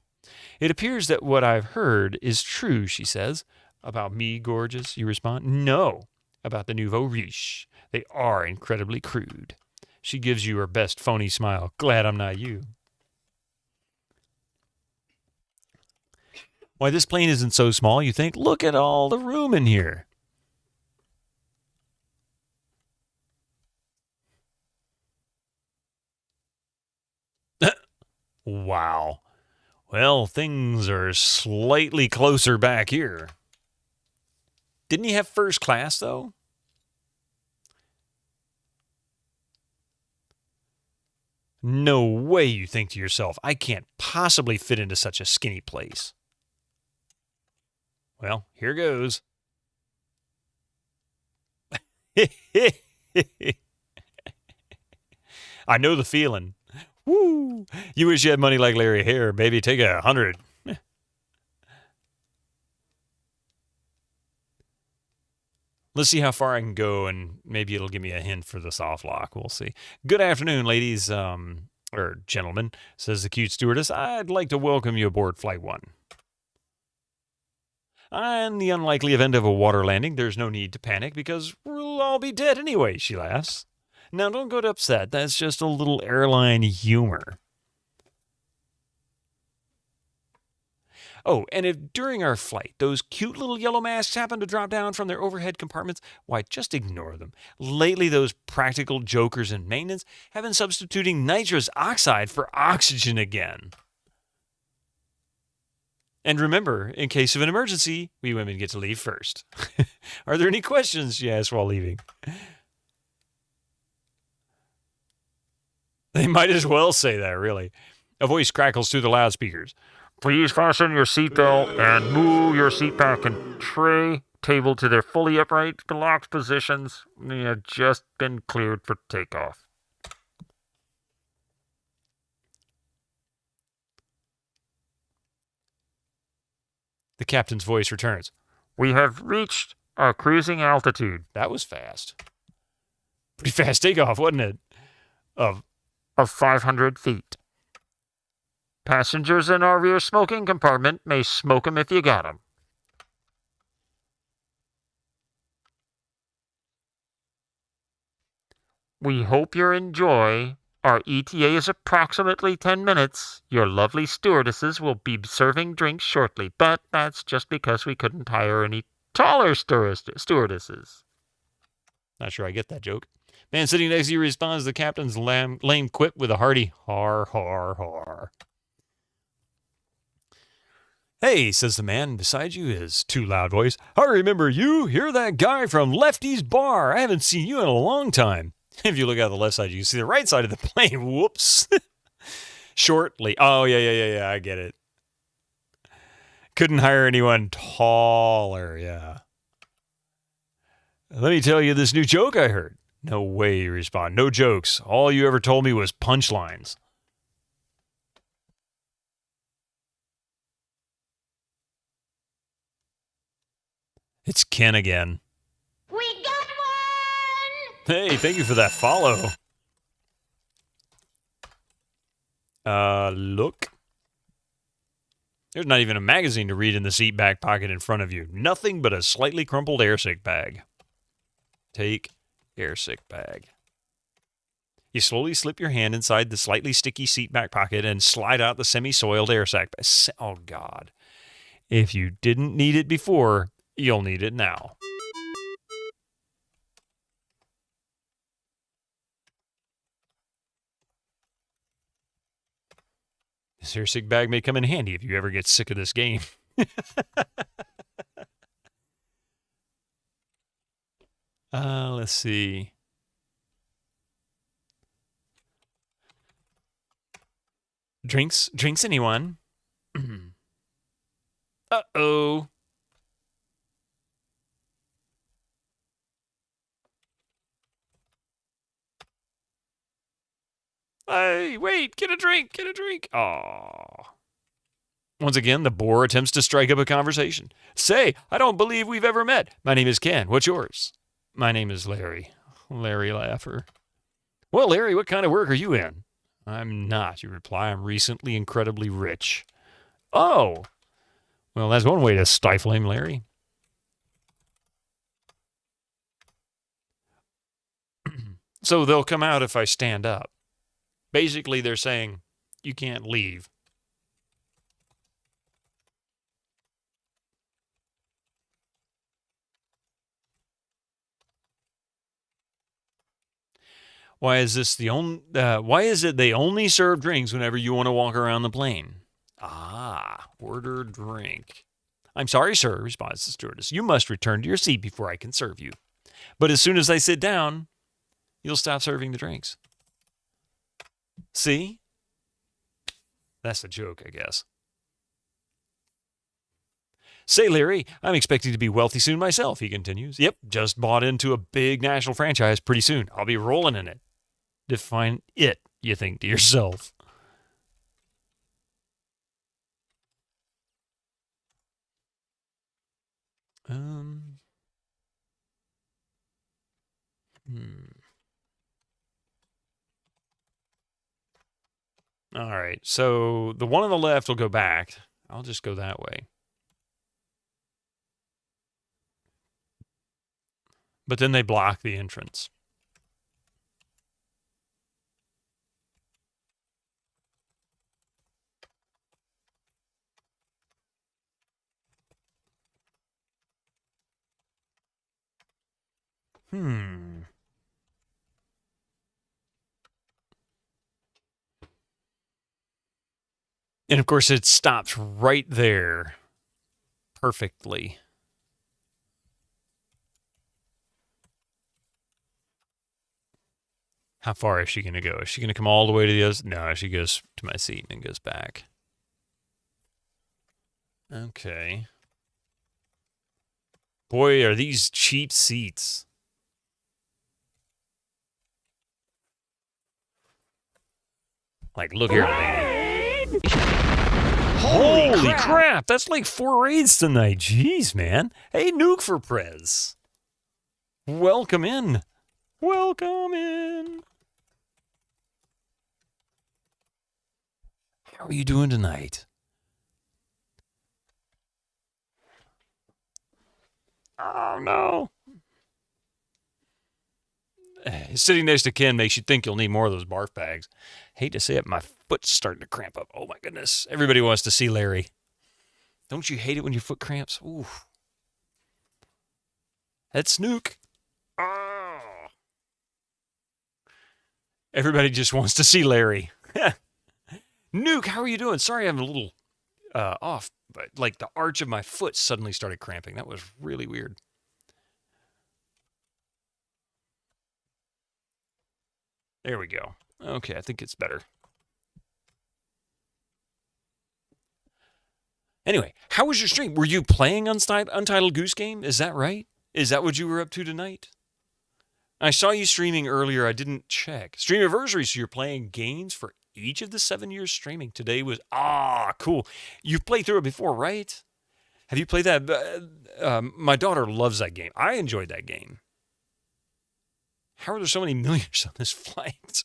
It appears that what I've heard is true, she says. About me, gorgeous, you respond. No, about the nouveau riche. They are incredibly crude. She gives you her best phony smile. Glad I'm not you. Why, this plane isn't so small, you think. Look at all the room in here. Wow. Well, things are slightly closer back here. Didn't he have first class, though? No way you think to yourself, I can't possibly fit into such a skinny place. Well, here goes. I know the feeling. Woo! You wish you had money like Larry here, baby. Take 100. Let's see how far I can go, and maybe it'll give me a hint for the soft lock. We'll see. Good afternoon, ladies, or gentlemen, says the cute stewardess. I'd like to welcome you aboard Flight 1. In the unlikely event of a water landing, there's no need to panic because we'll all be dead anyway, she laughs. Now, don't get upset. That's just a little airline humor. Oh, and if during our flight those cute little yellow masks happen to drop down from their overhead compartments, why, just ignore them. Lately, those practical jokers in maintenance have been substituting nitrous oxide for oxygen again. And remember, in case of an emergency, we women get to leave first. Are there any questions, she asks while leaving. They might as well say that, really. A voice crackles through the loudspeakers. Please fasten your seatbelt and move your seat back and tray table to their fully upright, locked positions. We have just been cleared for takeoff. The captain's voice returns. We have reached our cruising altitude. That was fast. Pretty fast takeoff, wasn't it? Of 500 feet. Passengers in our rear smoking compartment may smoke 'em if you got 'em. We hope you enjoy. Our ETA is approximately 10 minutes. Your lovely stewardesses will be serving drinks shortly, but that's just because we couldn't hire any taller stewardesses. Not sure I get that joke. Man sitting next to you responds to the captain's lame quip with a hearty har, har, har. Hey, says the man beside you, his too loud voice. I remember you. You're that guy from Lefty's Bar. I haven't seen you in a long time. If you look out the left side, you can see the right side of the plane. Whoops. Shortly. Oh, yeah. I get it. Couldn't hire anyone taller. Yeah. Let me tell you this new joke I heard. No way, you respond. No jokes. All you ever told me was punchlines. It's Ken again. We got one! Hey, thank you for that follow. Look. There's not even a magazine to read in the seat back pocket in front of you. Nothing but a slightly crumpled airsick bag. Take airsick bag. You slowly slip your hand inside the slightly sticky seat back pocket and slide out the semi-soiled airsack bag. Oh, God. If you didn't need it before, you'll need it now. This airsick bag may come in handy if you ever get sick of this game. Let's see. Drinks, anyone? Uh-oh. Hey, wait, get a drink. Aw. Once again, the boar attempts to strike up a conversation. Say, I don't believe we've ever met. My name is Ken. What's yours? My name is Larry. Larry Laugher. Well, Larry, what kind of work are you in? I'm not, you reply. I'm recently incredibly rich. Oh. Well, that's one way to stifle him, Larry. So they'll come out if I stand up. Basically, they're saying, you can't leave. Why is it they only serve drinks whenever you want to walk around the plane? Ah, order drink. I'm sorry, sir, responds the stewardess. You must return to your seat before I can serve you. But as soon as I sit down, you'll stop serving the drinks. See? That's a joke, I guess. Say, Larry, I'm expecting to be wealthy soon myself, he continues. Yep, just bought into a big national franchise pretty soon. I'll be rolling in it. Define it, you think to yourself. All right, so the one on the left will go back. I'll just go that way. But then they block the entrance. And of course, it stops right there perfectly. How far is she going to go? Is she going to come all the way to the other? No, she goes to my seat and goes back. Okay. Boy, are these cheap seats. Like, look here, lady. Holy crap! That's like 4 raids tonight. Jeez, man. Hey, Nuke for Prez. Welcome in. Welcome in. How are you doing tonight? Oh, no. Sitting next to Ken makes you think you'll need more of those barf bags. Hate to say it, my foot's starting to cramp up. Oh, my goodness. Everybody wants to see Larry. Don't you hate it when your foot cramps? Ooh. That's Nuke. Oh. Everybody just wants to see Larry. Nuke, how are you doing? Sorry I'm a little off, but like the arch of my foot suddenly started cramping. That was really weird. There we go. Okay, I think it's better. Anyway, how was your stream? Were you playing Untitled Goose Game? Is that right? Is that what you were up to tonight? I saw you streaming earlier. I didn't check. Streamiversary, so you're playing games for each of the 7 years streaming. Today was, cool. You've played through it before, right? Have you played that? My daughter loves that game. I enjoyed that game. How are there so many millionaires on this flight?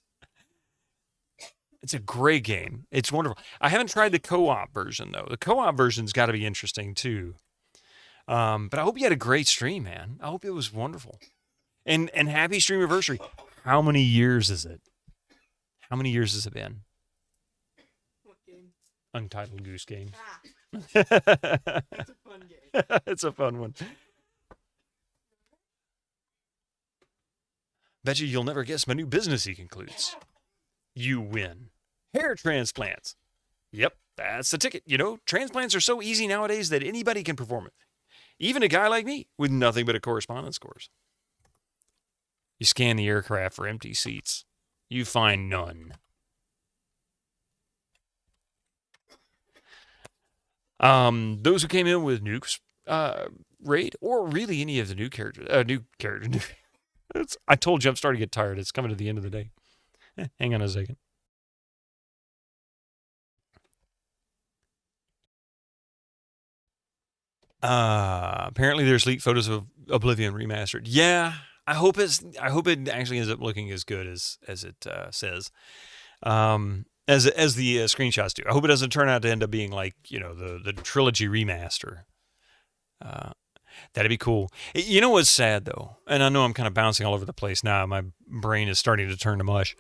It's a great game. It's wonderful. I haven't tried the co-op version, though. The co-op version's got to be interesting, too. But I hope you had a great stream, man. I hope it was wonderful. And happy Streamiversary. How many years is it? How many years has it been? What game? Untitled Goose Game. It's a fun game. It's a fun one. Bet you'll never guess my new business, he concludes. You win. Hair transplants. Yep, that's the ticket. You know, transplants are so easy nowadays that anybody can perform it. Even a guy like me with nothing but a correspondence course. You scan the aircraft for empty seats. You find none. Those who came in with Nuke's raid, or really any of the new characters. I told you I'm starting to get tired. It's coming to the end of the day. Hang on a second. Apparently there's leaked photos of Oblivion remastered. Yeah, I hope it actually ends up looking as good as it says. As the screenshots do. I hope it doesn't turn out to end up being like, the trilogy remaster. That'd be cool. You know what's sad though, and I know I'm kind of bouncing all over the place now. My brain is starting to turn to mush.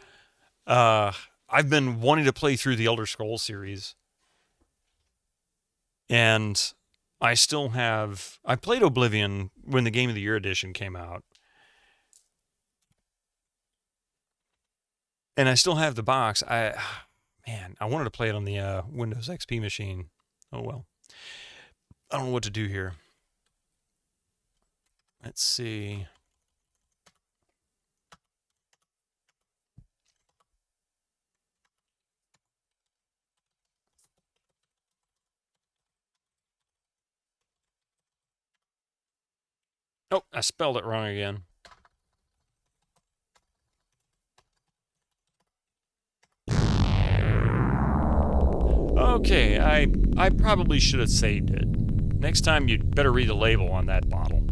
I've been wanting to play through the Elder Scrolls series, and I played Oblivion when the Game of the Year edition came out, and I still have the box. I wanted to play it on the Windows XP machine. Oh well, I don't know what to do here. Let's see. Oh, I spelled it wrong again. Okay, I probably should have saved it. Next time you'd better read the label on that bottle.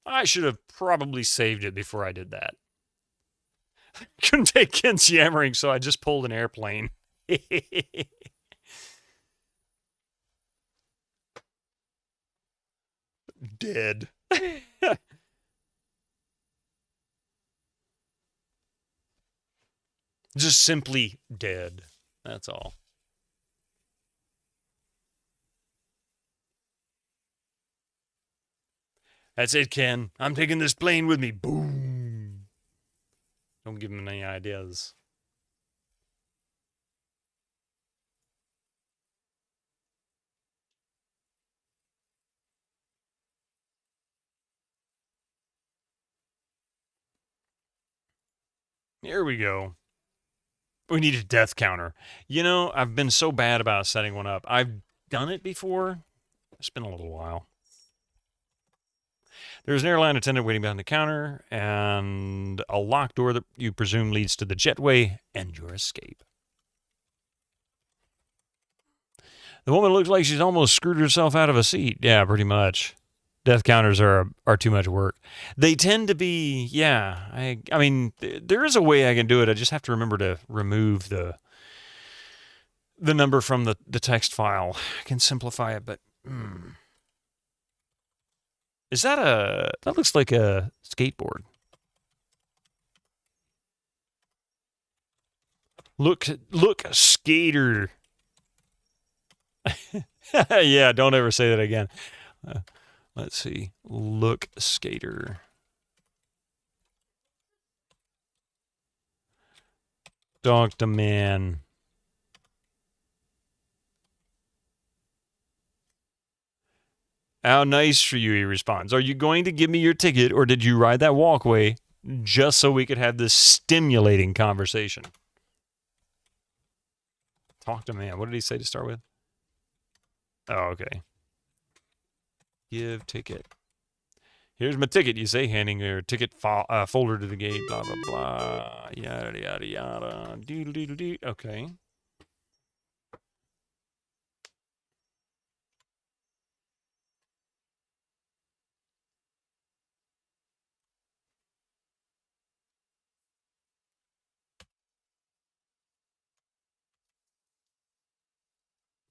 I should have probably saved it before I did that. Couldn't take Ken's yammering, so I just pulled an airplane. Dead. Just simply dead. That's all. That's it, Ken. I'm taking this plane with me. Boom. Don't give him any ideas. Here we go. We need a death counter. I've been so bad about setting one up. I've done it before. It's been a little while. There's an airline attendant waiting behind the counter, and a locked door that you presume leads to the jetway and your escape. The woman looks like she's almost screwed herself out of a seat. Yeah, pretty much. Death counters are too much work. They tend to be, yeah. I mean, there is a way I can do it. I just have to remember to remove the number from the text file. I can simplify it, but is that looks like a skateboard. Look, skater. Yeah, don't ever say that again. Let's see. Look, skater. Dr. Man. How nice for you, he responds. Are you going to give me your ticket, or did you ride that walkway just so we could have this stimulating conversation? Talk to man. What did he say to start with? Oh, okay. Give ticket. Here's my ticket, you say, handing your ticket folder to the gate, blah, blah, blah, yada, yada, yada, doodle, doodle, doo. Okay.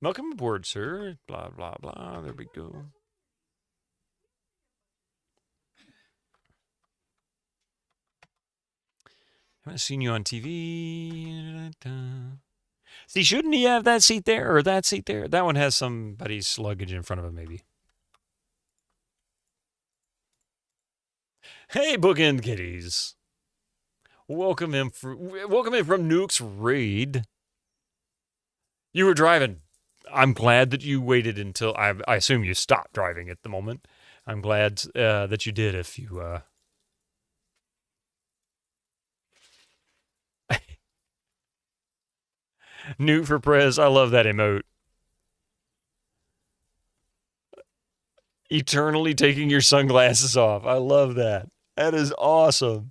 Welcome aboard, sir. Blah, blah, blah. There we go. Haven't seen you on TV. See, shouldn't he have that seat there or that seat there? That one has somebody's luggage in front of him, maybe. Hey, bookend kitties. Welcome in from Nuke's Raid. You were driving. I'm glad that you waited until I assume you stopped driving at the moment. I'm glad that you did. If you Nuke for Prez, I love that emote. Eternally taking your sunglasses off. I love that. That is awesome.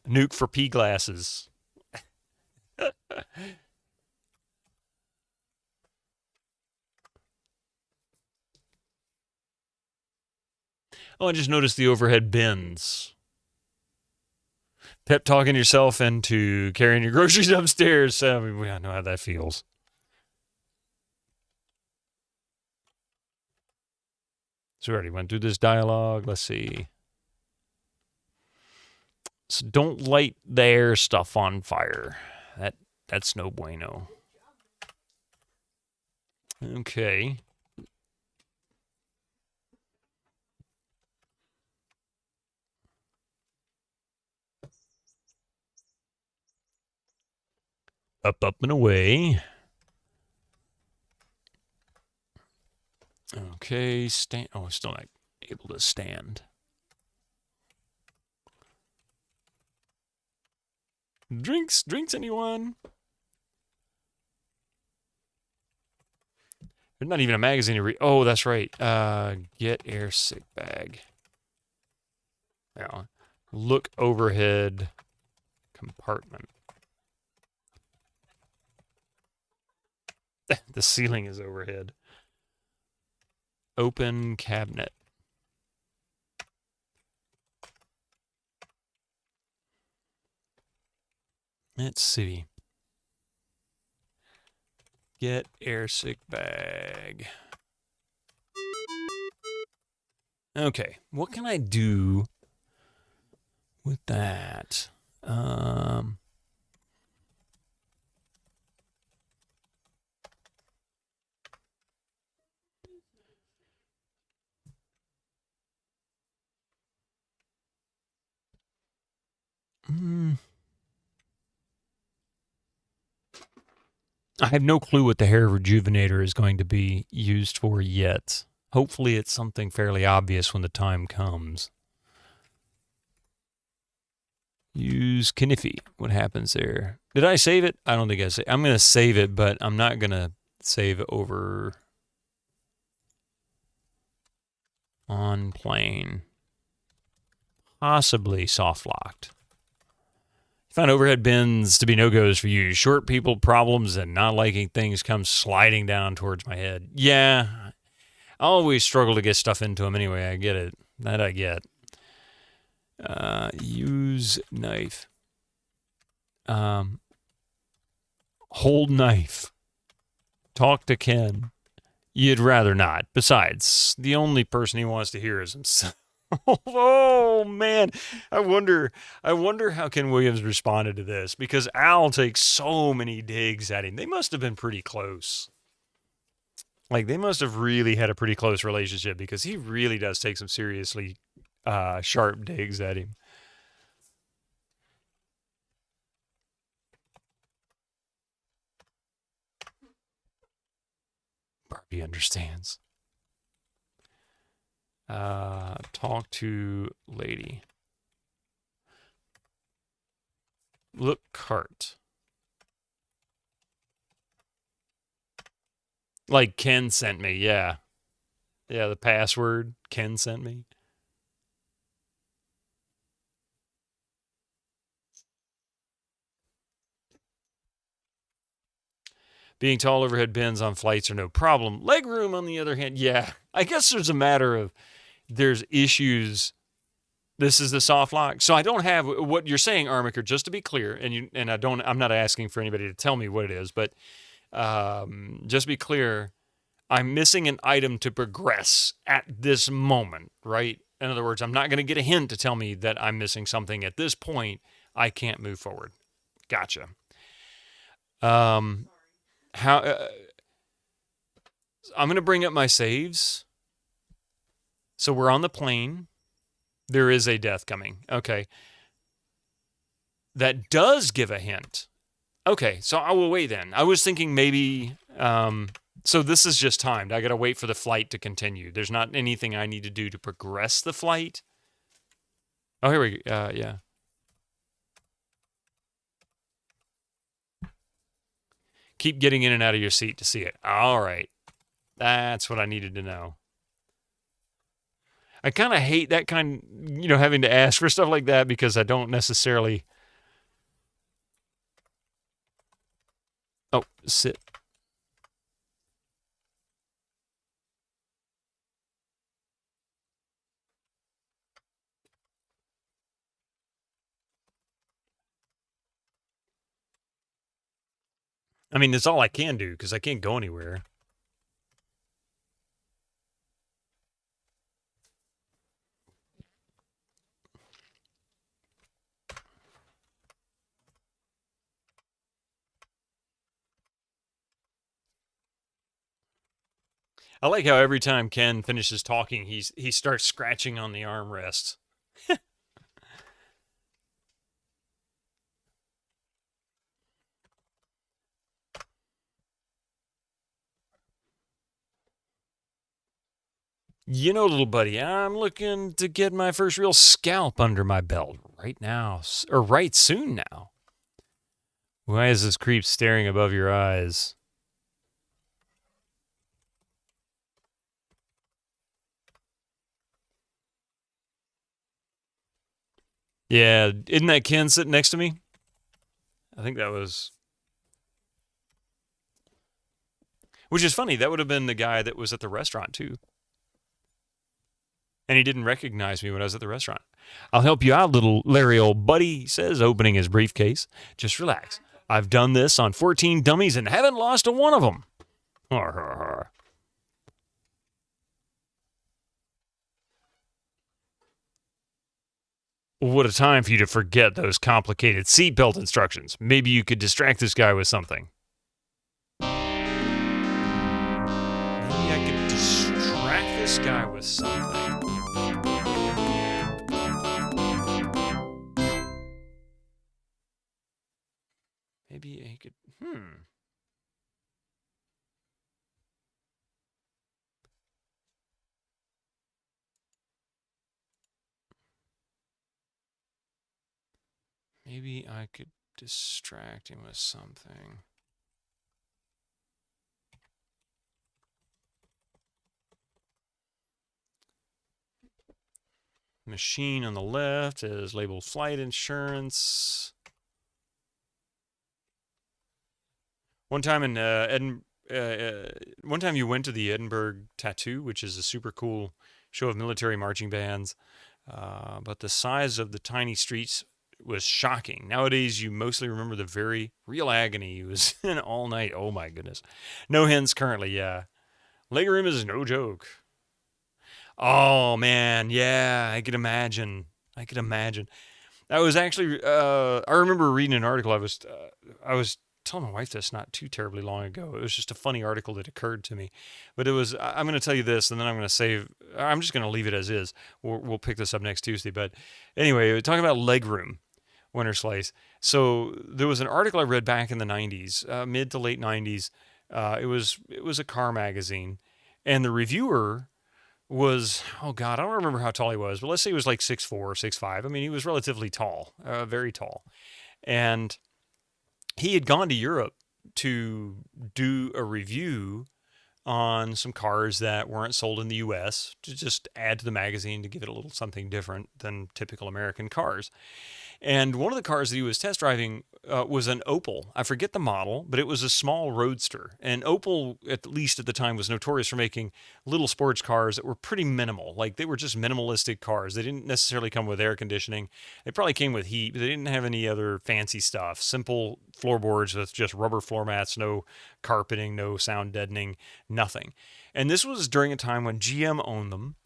Nuke for P glasses. Oh, I just noticed the overhead bins. Pep talking yourself into carrying your groceries upstairs. I mean, I know how that feels. So we already went through this dialogue. Let's see. So don't light their stuff on fire. That's no bueno. Okay. Up, up, and away. Okay, stand. Oh, still not able to stand. Drinks, anyone? There's not even a magazine to read. Oh, that's right. Get air sick bag. Yeah. Look overhead compartment. The ceiling is overhead. Open cabinet. Let's see. Get air sick bag. Okay, what can I do with that? I have no clue what the hair rejuvenator is going to be used for yet. Hopefully it's something fairly obvious when the time comes. Use Kniffy. What happens there? Did I save it? I don't think I saved it. I'm going to save it, but I'm not going to save over on plane. Possibly soft locked. Found overhead bins to be no-goes for you. Short people problems and not liking things come sliding down towards my head. Yeah, I always struggle to get stuff into them anyway. I get it. That I get. Use knife. Hold knife. Talk to Ken. You'd rather not. Besides, the only person he wants to hear is himself. Oh man, I wonder how Ken Williams responded to this, because Al takes so many digs at him. They must have been pretty close. Like, they must have really had a pretty close relationship, because he really does take some seriously sharp digs at him. Barbie understands. Talk to lady. Look cart. Like Ken sent me, yeah. Yeah, the password Ken sent me. Being tall overhead bins on flights are no problem. Legroom, on the other hand, yeah. I guess there's a matter of there's issues. This is the soft lock. So I don't have what you're saying, Armiker, just to be clear, I'm not asking for anybody to tell me what it is, but just be clear, I'm missing an item to progress at this moment, right? In other words, I'm not going to get a hint to tell me that I'm missing something at this point. I can't move forward. Gotcha. I'm going to bring up my saves. So we're on the plane. There is a death coming. Okay. That does give a hint. Okay, so I will wait then. I was thinking maybe... so this is just timed. I got to wait for the flight to continue. There's not anything I need to do to progress the flight. Oh, here we go. Yeah. Keep getting in and out of your seat to see it. All right. That's what I needed to know. I kind of hate that kind, having to ask for stuff like that, because I don't necessarily... Oh, sit. I mean, that's all I can do because I can't go anywhere. I like how every time Ken finishes talking, he starts scratching on the armrests. You know, little buddy, I'm looking to get my first real scalp under my belt right now, or right soon now. Why is this creep staring above your eyes? Yeah, isn't that Ken sitting next to me? I think that was... Which is funny, that would have been the guy that was at the restaurant, too. And he didn't recognize me when I was at the restaurant. I'll help you out, little Larry, old buddy, he says, opening his briefcase. Just relax. I've done this on 14 dummies and haven't lost a one of them. What a time for you to forget those complicated seatbelt instructions. Maybe you could distract this guy with something. Maybe I could distract this guy with something. Maybe I could... Maybe I could distract him with something. Machine on the left is labeled flight insurance. One time in one time you went to the Edinburgh Tattoo, which is a super cool show of military marching bands, but the size of the tiny streets was shocking. Nowadays, you mostly remember the very real agony he was in all night. Oh my goodness. No hints currently, yeah. Legroom is no joke. Oh man, yeah, I could imagine. That was actually, I remember reading an article. I was telling my wife this not too terribly long ago. It was just a funny article that occurred to me. But it was, I'm going to tell you this, and then I'm just going to leave it as is. We'll pick this up next Tuesday. But anyway, we're talking about legroom. Winter Slice. So there was an article I read back in the 90s, mid to late 90s. It was a car magazine, and the reviewer was, oh God, I don't remember how tall he was, but let's say he was like 6'4", 6'5". I mean, he was relatively tall, very tall. And he had gone to Europe to do a review on some cars that weren't sold in the U.S. to just add to the magazine to give it a little something different than typical American cars. And one of the cars that he was test driving was an Opel. I forget the model, but it was a small roadster. And Opel, at least at the time, was notorious for making little sports cars that were pretty minimal. Like, they were just minimalistic cars. They didn't necessarily come with air conditioning. They probably came with heat, but they didn't have any other fancy stuff. Simple floorboards with just rubber floor mats, no carpeting, no sound deadening, nothing. And this was during a time when GM owned them.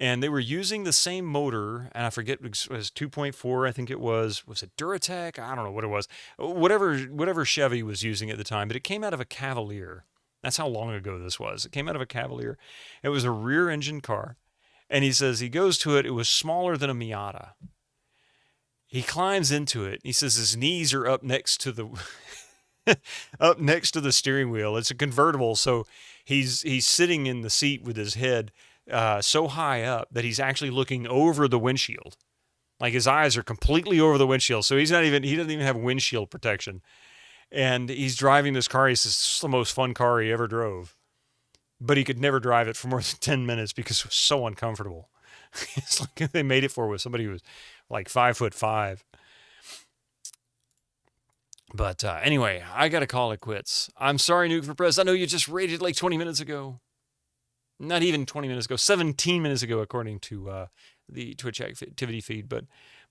And they were using the same motor, and I forget, it was 2.4, I think it was it Duratec? I don't know what it was. Whatever Chevy was using at the time, but it came out of a Cavalier. That's how long ago this was. It came out of a Cavalier. It was a rear-engine car. And he says he goes to it. It was smaller than a Miata. He climbs into it. He says his knees are up next to the up next to the steering wheel. It's a convertible, so he's sitting in the seat with his head so high up that he's actually looking over the windshield. Like, his eyes are completely over the windshield. So he doesn't even have windshield protection. And he's driving this car. He says this is the most fun car he ever drove. But he could never drive it for more than 10 minutes because it was so uncomfortable. It's like they made it for with somebody who was like 5'5". But anyway, I got to call it quits. I'm sorry, Nuke for Prez. I know you just rated like 20 minutes ago. Not even 20 minutes ago, 17 minutes ago, according to the Twitch activity feed. But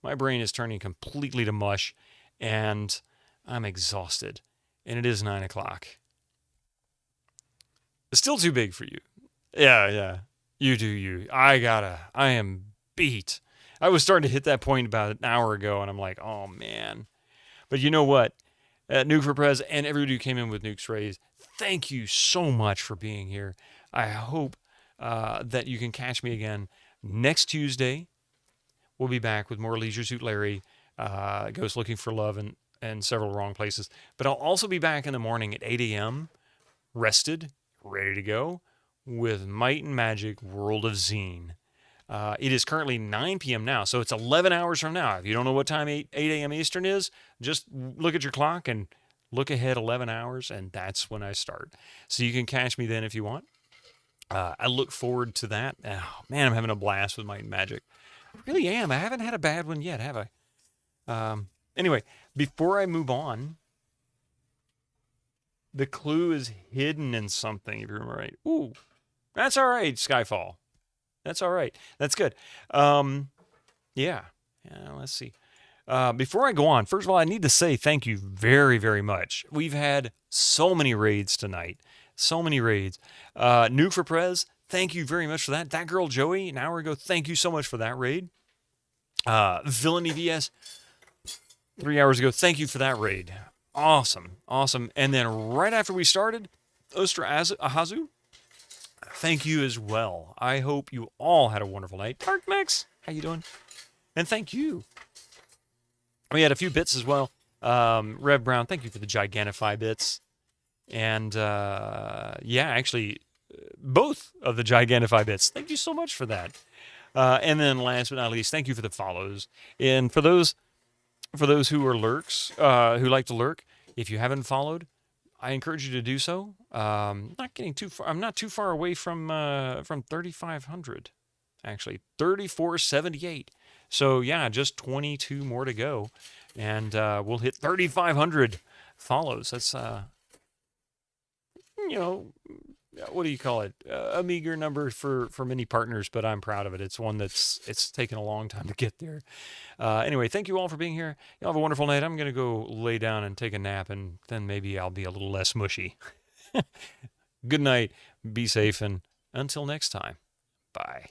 my brain is turning completely to mush, and I'm exhausted. And it is 9 o'clock. It's still too big for you. Yeah. You do you. I am beat. I was starting to hit that point about an hour ago, and I'm like, oh, man. But you know what? Nuke for Prez and everybody who came in with Nuke's Raise, thank you so much for being here. I hope that you can catch me again next Tuesday. We'll be back with more Leisure Suit Larry, Ghost Looking for Love, and several wrong places. But I'll also be back in the morning at 8 a.m., rested, ready to go, with Might and Magic World of Zine. It is currently 9 p.m. now, so it's 11 hours from now. If you don't know what time 8 a.m. Eastern is, just look at your clock and look ahead 11 hours, and that's when I start. So you can catch me then if you want. I look forward to that. Oh, man, I'm having a blast with Might and Magic. I really am. I haven't had a bad one yet, have I? Anyway, before I move on, the clue is hidden in something, if you remember right. Ooh, that's all right, Skyfall. That's all right. That's good. Yeah, let's see. Before I go on, first of all, I need to say thank you very, very much. We've had so many raids tonight. So many raids. Nuke for Prez, thank you very much for that. That girl Joey, an hour ago, thank you so much for that raid. Villainy VS, 3 hours ago, thank you for that raid. Awesome. And then right after we started, Ostra Ahazu, thank you as well. I hope you all had a wonderful night. Darkmax, how you doing? And thank you. We had a few bits as well. Rev Brown, thank you for the Gigantify bits. And actually, both of the Gigantify bits. Thank you so much for that. And then last but not least, thank you for the follows. And for those who are lurks, who like to lurk, if you haven't followed, I encourage you to do so. Not getting too far. I'm not too far away from 3,500, actually 3,478. So yeah, just 22 more to go, and we'll hit 3,500 follows. That's what do you call it? A meager number for many partners, but I'm proud of it. It's one it's taken a long time to get there. Anyway, thank you all for being here. Y'all have a wonderful night. I'm going to go lay down and take a nap, and then maybe I'll be a little less mushy. Good night. Be safe, and until next time, bye.